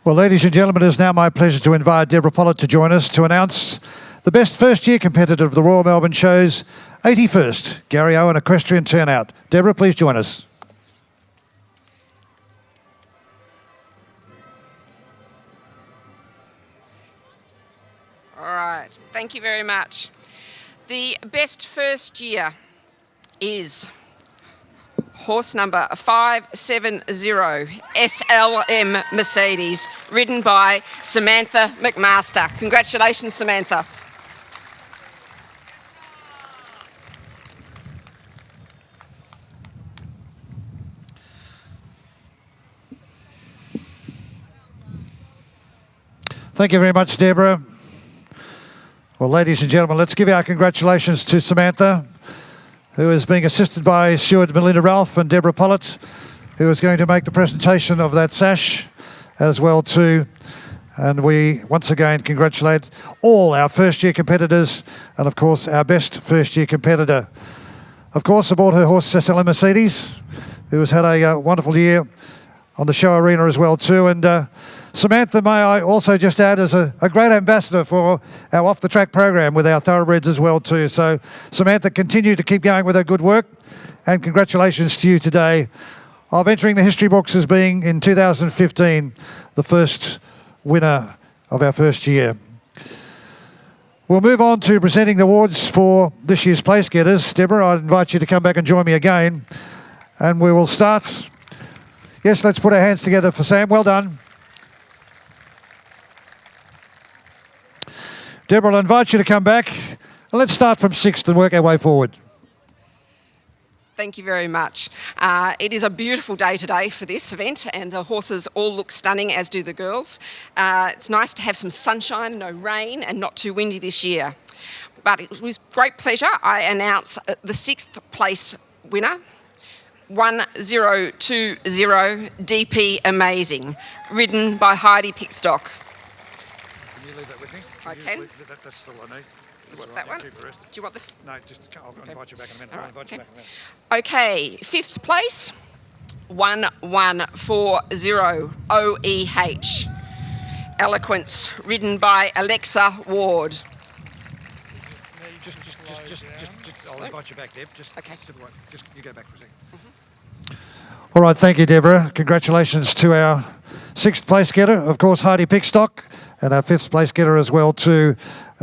Well, ladies and gentlemen, it is now my pleasure to invite Deborah Pollett to join us to announce the best first-year competitor of the Royal Melbourne Show's 81st Garryowen Equestrienne Turnout. Deborah, please join us. All right, thank you very much. The best first year is horse number 570, SLM Mercedes, ridden by Samantha McMaster. Congratulations, Samantha. Thank you very much, Deborah. Well, ladies and gentlemen, let's give our congratulations to Samantha, who is being assisted by Steward Melinda Ralph and Deborah Pollett, who is going to make the presentation of that sash as well too. And we once again congratulate all our first-year competitors and, of course, our best first-year competitor. Of course, aboard her horse, SLM Mercedes, who has had a wonderful year on the show arena as well too. And Samantha, may I also just add, is a great ambassador for our off-the-track program with our thoroughbreds as well too. So Samantha, continue to keep going with her good work, and congratulations to you today of entering the history books as being, in 2015, the first winner of our first year. We'll move on to presenting the awards for this year's place getters. Deborah, I'd invite you to come back and join me again, and we will start. Yes, let's put our hands together for Sam. Well done. Deborah, I'll invite you to come back. And let's start from sixth and work our way forward. Thank you very much. It is a beautiful day today for this event, and the horses all look stunning, as do the girls. It's nice to have some sunshine, no rain, and not too windy this year. But it was great pleasure. I announce the sixth place winner, 1020 DP Amazing, ridden by Heidi Pickstock. Can you leave that with me? I can. That's all I need. You want that one? Do you want the... No, just I'll invite you back in a minute. All right, I'll invite you back in a minute. Okay, fifth place, 1140 OEH. Eloquence, ridden by Alexa Ward. I'll invite you back, Deb. Okay. Just you go back for a second. All right, thank you, Deborah. Congratulations to our sixth place getter, of course, Heidi Pickstock, and our fifth place getter as well, to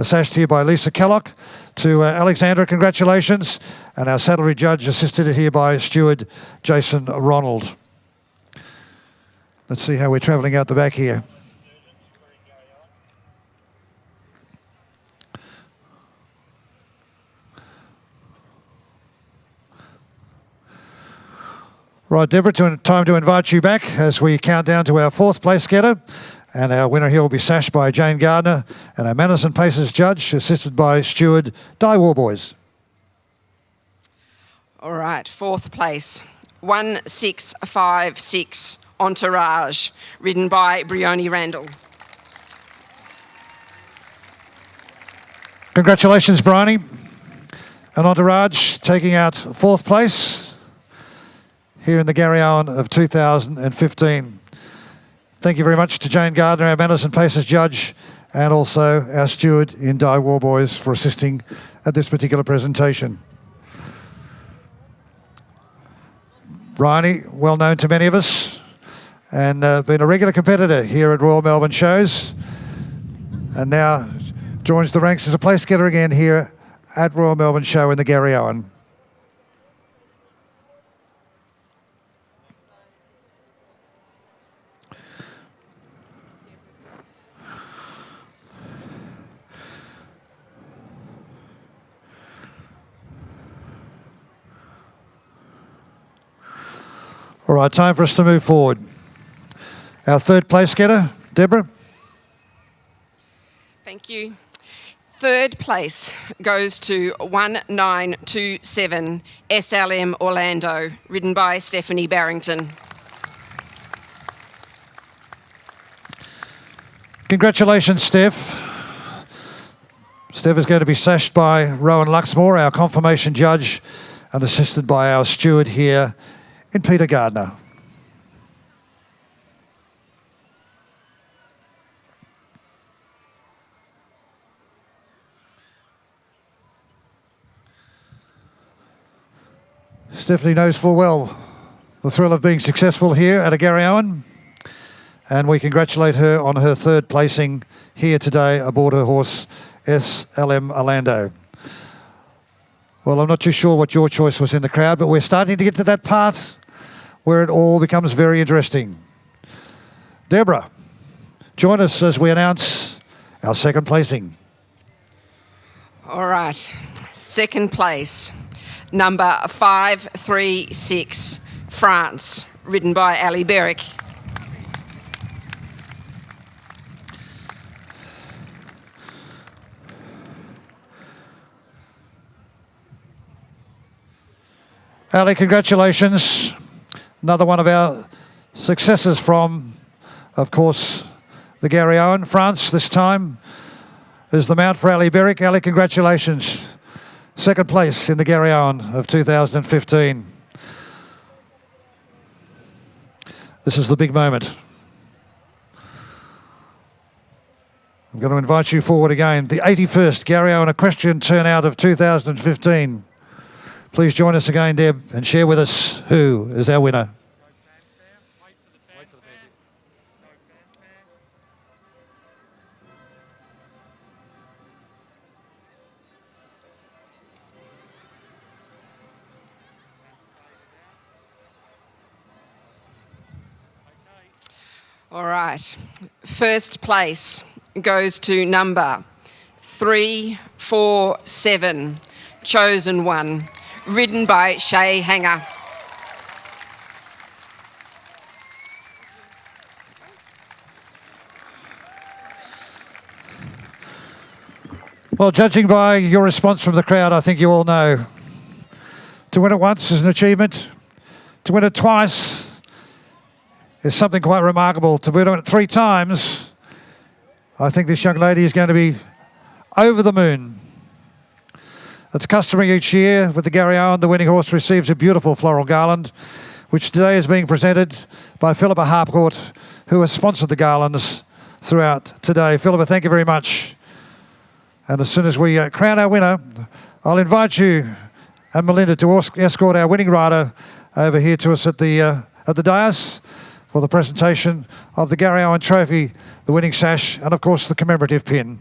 sashed here by Lisa Kellock. To Alexandra, congratulations, and our saddlery judge assisted here by steward Jason Ronald. Let's see how we're travelling out the back here. Right, Deborah, time to invite you back as we count down to our fourth place getter. And our winner here will be sashed by Jane Gardner, and our manners and paces judge, assisted by steward Di Warboys. All right, fourth place, 1656 Entourage, ridden by Brioni Randall. Congratulations, Bryony. And Entourage taking out fourth place here in the Garryowen of 2015. Thank you very much to Jane Gardner, our manners and paces judge, and also our steward in Di Warboys for assisting at this particular presentation. Bryony, well known to many of us, and been a regular competitor here at Royal Melbourne Shows, and now joins the ranks as a place getter again here at Royal Melbourne Show in the Garryowen. All right, time for us to move forward. Our third place getter, Deborah. Thank you. Third place goes to 1927 SLM Orlando, ridden by Stephanie Barrington. Congratulations, Steph. Steph is going to be sashed by Rowan Luxmore, our confirmation judge, and assisted by our steward here in Peter Gardner. Stephanie knows full well the thrill of being successful here at a Garryowen, and we congratulate her on her third placing here today aboard her horse SLM Orlando. Well, I'm not too sure what your choice was in the crowd, but we're starting to get to that part where it all becomes very interesting. Deborah, join us as we announce our second placing. All right, second place, number 536, France, ridden by Ali Berwick. Ali, congratulations. Another one of our successes from, of course, the Garryowen. France this time is the mount for Ali Berwick. Ali, congratulations. Second place in the Garryowen of 2015. This is the big moment. I'm going to invite you forward again. The 81st Garryowen Equestrienne Turnout of 2015. Please join us again, Deb, and share with us who is our winner. All right, first place goes to number 347, Chosen One, ridden by Shay Hanger. Well, judging by your response from the crowd, I think you all know. To win it once is an achievement. To win it twice is something quite remarkable. To win it 3 times, I think this young lady is going to be over the moon. It's customary each year with the Garryowen, the winning horse receives a beautiful floral garland, which today is being presented by Philippa Harcourt, who has sponsored the garlands throughout today. Philippa, thank you very much. And as soon as we crown our winner, I'll invite you and Melinda to escort our winning rider over here to us at the dais for the presentation of the Garryowen Trophy, the winning sash, and of course the commemorative pin.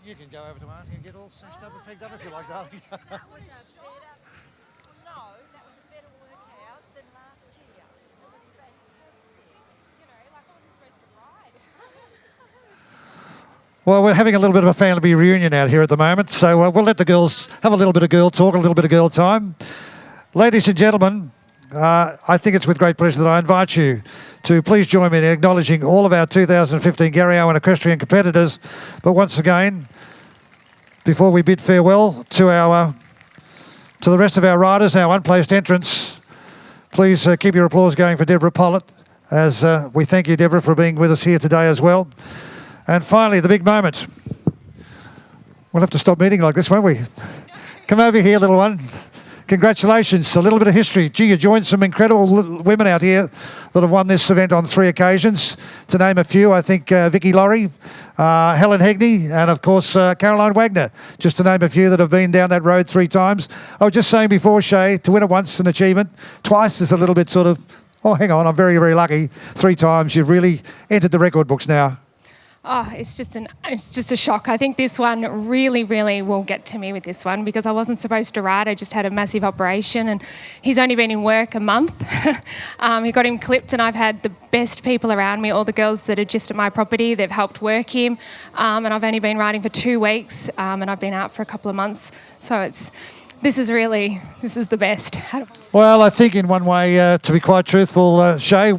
You can go over to Auntie and get all smashed up and picked up if you like, darling. That was a better, no, that was a better workout than last year. It was fantastic. You know, like I wasn't supposed to ride. Well, we're having a little bit of a family reunion out here at the moment, so we'll let the girls have a little bit of girl talk, a little bit of girl time. Ladies and gentlemen, I think it's with great pleasure that I invite you to please join me in acknowledging all of our 2015 Garryowen equestrian competitors. But once again, before we bid farewell to the rest of our riders, our unplaced entrants, please keep your applause going for Deborah Pollitt, as we thank you, Deborah, for being with us here today as well. And finally, the big moment. We'll have to stop meeting like this, won't we? Come over here, little one. Congratulations, a little bit of history. Gee, you joined some incredible women out here that have won this event on 3 occasions. To name a few, I think Vicky Laurie, Helen Hegney, and of course Caroline Wagner, just to name a few that have been down that road 3 times. I was just saying before, Shay, to win it once an achievement, twice is a little bit sort of, oh, hang on, I'm very, very lucky. 3 times, you've really entered the record books now. Oh, it's just a shock. I think this one really will get to me with this one because I wasn't supposed to ride. I just had a massive operation and he's only been in work a month. He got him clipped and I've had the best people around me, all the girls that are just at my property. They've helped work him and I've only been riding for 2 weeks and I've been out for a couple of months. So this is the best. Well, I think in one way, to be quite truthful, Shay,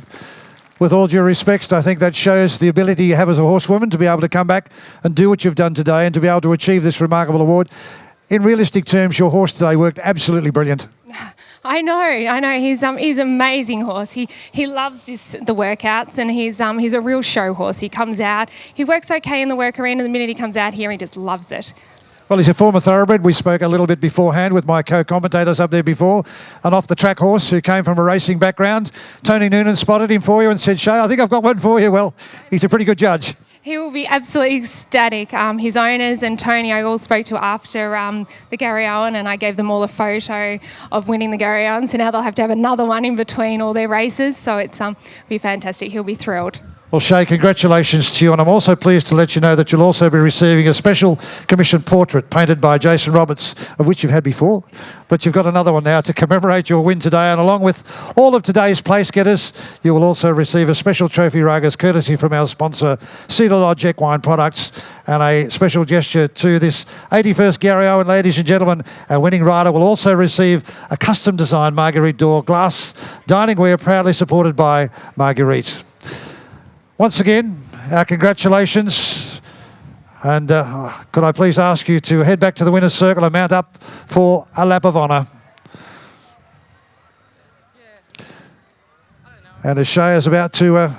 with all due respect, I think that shows the ability you have as a horsewoman to be able to come back and do what you've done today and to be able to achieve this remarkable award. In realistic terms, your horse today worked absolutely brilliant. I know. He's an amazing horse. He loves the workouts, and he's a real show horse. He comes out, he works okay in the work arena. The minute he comes out here, he just loves it. Well, he's a former thoroughbred. We spoke a little bit beforehand with my co-commentators up there before. An off-the-track horse who came from a racing background. Tony Noonan spotted him for you and said, Shay, I think I've got one for you. Well, he's a pretty good judge. He will be absolutely ecstatic. His owners and Tony I all spoke to after the Garryowen, and I gave them all a photo of winning the Garryowen. So now they'll have to have another one in between all their races. So it's be fantastic. He'll be thrilled. Well, Shay, congratulations to you, and I'm also pleased to let you know that you'll also be receiving a special commissioned portrait painted by Jason Roberts, of which you've had before, but you've got another one now to commemorate your win today, and along with all of today's place getters, you will also receive a special trophy ruggers courtesy from our sponsor, Cedar Lodge Equine Products, and a special gesture to this 81st Garryowen, ladies and gentlemen. Our winning rider will also receive a custom designed Marguerite door glass diningware, proudly supported by Marguerite. Once again, our congratulations, and could I please ask you to head back to the winner's circle and mount up for a lap of honour. And as Shay is about to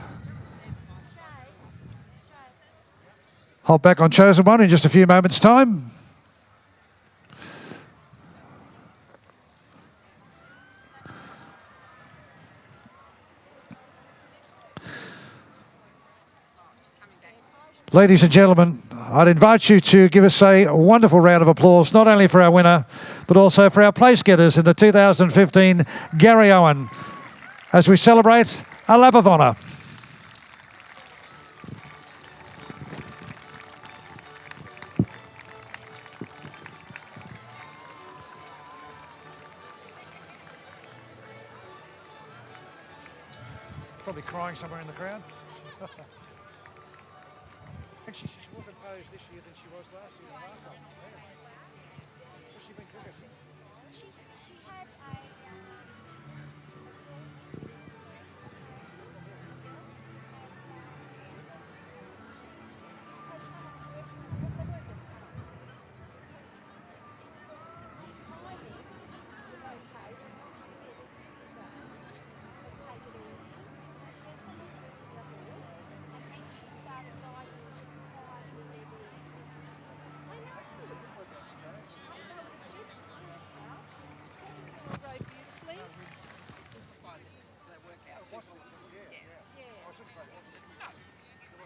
hop back on Chosen One in just a few moments' time. Ladies and gentlemen, I'd invite you to give us a wonderful round of applause, not only for our winner, but also for our place getters in the 2015 Garryowen, as we celebrate a lap of honour. Probably crying somewhere in the crowd. Actually, she's more composed this year than she was last year and last time. Yeah. Has she been quicker? She had a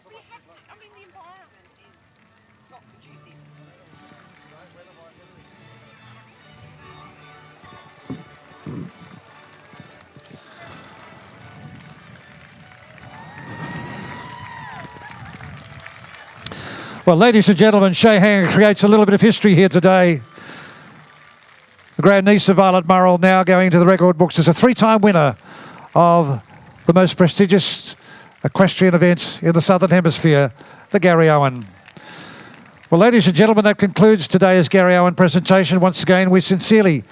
We have to, I mean, the environment is not conducive. Well, ladies and gentlemen, Shay Hanger creates a little bit of history here today. The grandniece of Violet Murrell now going into the record books as a three-time winner of the most prestigious equestrian event in the Southern Hemisphere, the Garryowen. Well, ladies and gentlemen, that concludes today's Garryowen presentation. Once again, we sincerely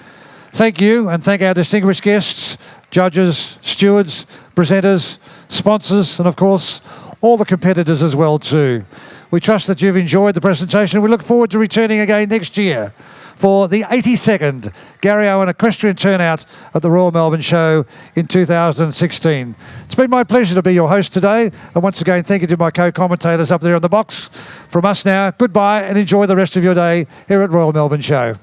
thank you and thank our distinguished guests, judges, stewards, presenters, sponsors, and of course, all the competitors as well too. We trust that you've enjoyed the presentation. We look forward to returning again next year for the 82nd Garryowen Equestrienne Turnout at the Royal Melbourne Show in 2016. It's been my pleasure to be your host today. And once again, thank you to my co-commentators up there on the box. From us now, goodbye and enjoy the rest of your day here at Royal Melbourne Show.